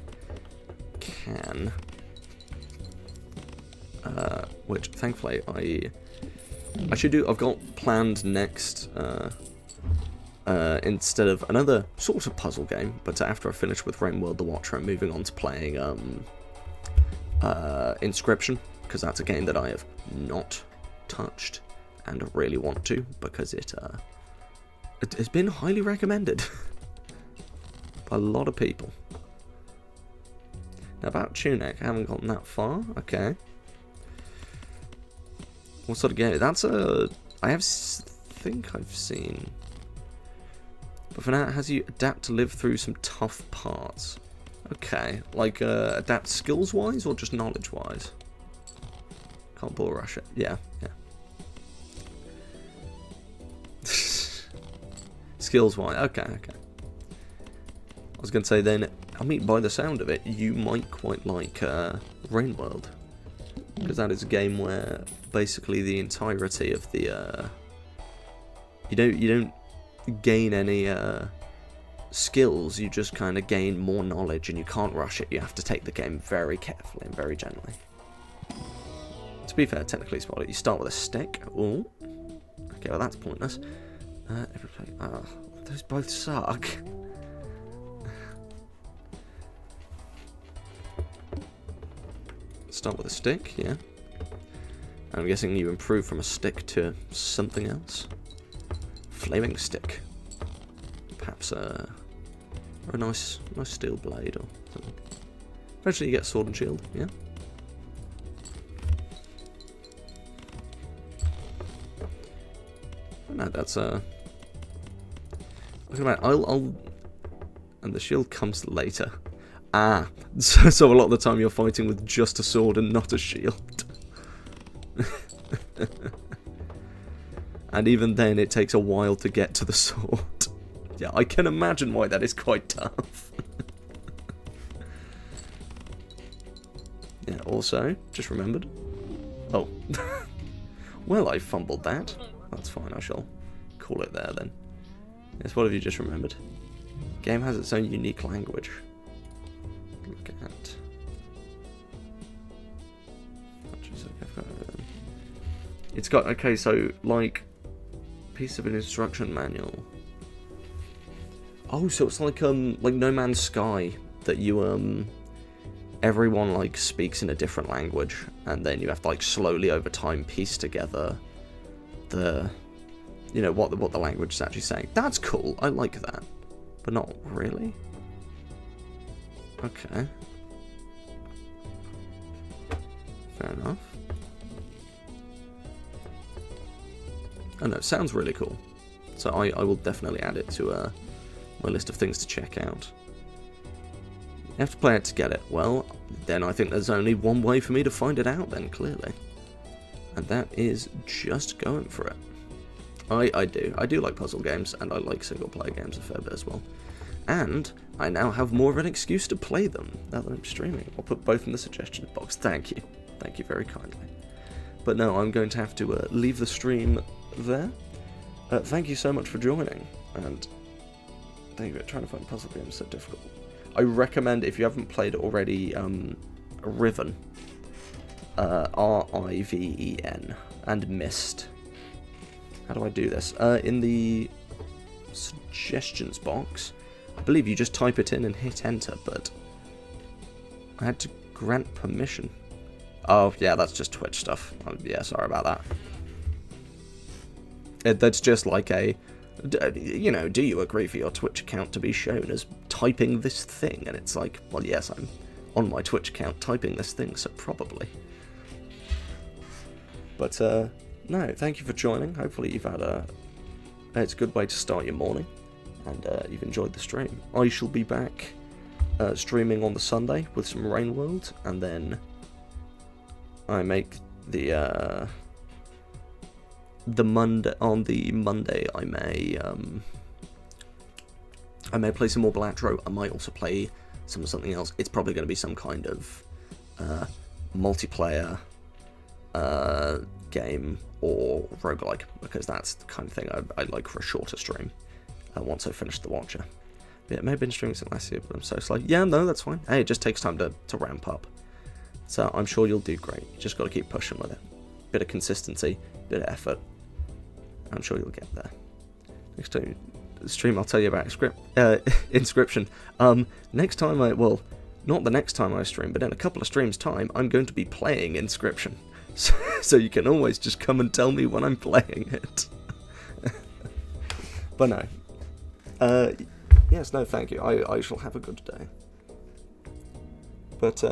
A: can. Which thankfully I should do. I've got planned next instead of another sort of puzzle game, but after I finish with Rainworld the Watcher, I'm moving on to playing Inscription, because that's a game that I have not touched and really want to, because it has been highly recommended by a lot of people. Now about Tunic, I haven't gotten that far. Okay. What sort of game? That's think I've seen. But for now, it has you adapt to live through some tough parts. Okay, like adapt skills-wise or just knowledge-wise? Can't bull rush it. Yeah. Skills-wise, okay. I was going to say then, I mean, by the sound of it, you might quite like Rainworld. Because that is a game where basically the entirety of the you don't gain any skills, you just kind of gain more knowledge, and you can't rush it. You have to take the game very carefully and very gently. To be fair, technically spotted. You start with a stick. Ooh. Okay, well that's pointless. Those both suck. Start with a stick, yeah. I'm guessing you improve from a stick to something else. Flaming stick. Perhaps a nice steel blade or something. Eventually you get sword and shield, yeah. No, that's Look at that. I'll and the shield comes later. Ah, so a lot of the time you're fighting with just a sword and not a shield. And even then it takes a while to get to the sword. Yeah, I can imagine why that is quite tough. Yeah, also, just remembered. Oh. Well, I fumbled that. That's fine, I shall call it there then. Yes, what have you just remembered? Game has its own unique language. Look at. It's got, okay, so like piece of an instruction manual. Oh, so it's like No Man's Sky, that you everyone like speaks in a different language, and then you have to like slowly over time piece together the what the language is actually saying. That's cool. I like that, but not really. Okay. Fair enough. Oh no, it sounds really cool. So I will definitely add it to my list of things to check out. You have to play it to get it. Well, then I think there's only one way for me to find it out then, clearly. And that is just going for it. I do like puzzle games, and I like single player games a fair bit as well. And I now have more of an excuse to play them now that I'm streaming. I'll put both in the suggestions box. Thank you. Thank you very kindly. But no, I'm going to have to leave the stream there. Thank you so much for joining. And thank you for trying to find puzzle games so difficult. I recommend, if you haven't played already, Riven. R-I-V-E-N. And Mist. How do I do this? In the suggestions box, I believe you just type it in and hit enter, but I had to grant permission. Oh, yeah, that's just Twitch stuff. Oh, yeah, sorry about that. That's just like a, you know, do you agree for your Twitch account to be shown as typing this thing? And it's like, well, yes, I'm on my Twitch account typing this thing, so probably. But, no, thank you for joining. Hopefully you've had it's a good way to start your morning, and you've enjoyed the stream. I shall be back streaming on the Sunday with some Rain World, and then I make the Monday, on the Monday I may play some more Balatro. I might also play something else. It's probably going to be some kind of multiplayer game or roguelike, because that's the kind of thing I like for a shorter stream once I finish The Watcher. But yeah, maybe I've been streaming since last year, but I'm so slow. Yeah, no, that's fine. Hey, it just takes time to ramp up. So I'm sure you'll do great. You just got to keep pushing with it. Bit of consistency, bit of effort. I'm sure you'll get there. Next time stream, I'll tell you about Inscription. Next time well, not the next time I stream, but in a couple of streams' time, I'm going to be playing Inscription. So you can always just come and tell me when I'm playing it. But no. Yes, no, thank you. I shall have a good day. But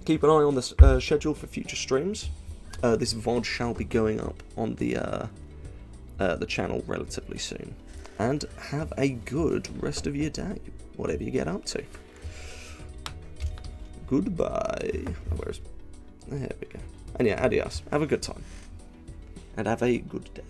A: keep an eye on the schedule for future streams. This VOD shall be going up on the channel relatively soon. And have a good rest of your day, whatever you get up to. Goodbye. There we go. And yeah, adios. Have a good time. And have a good day.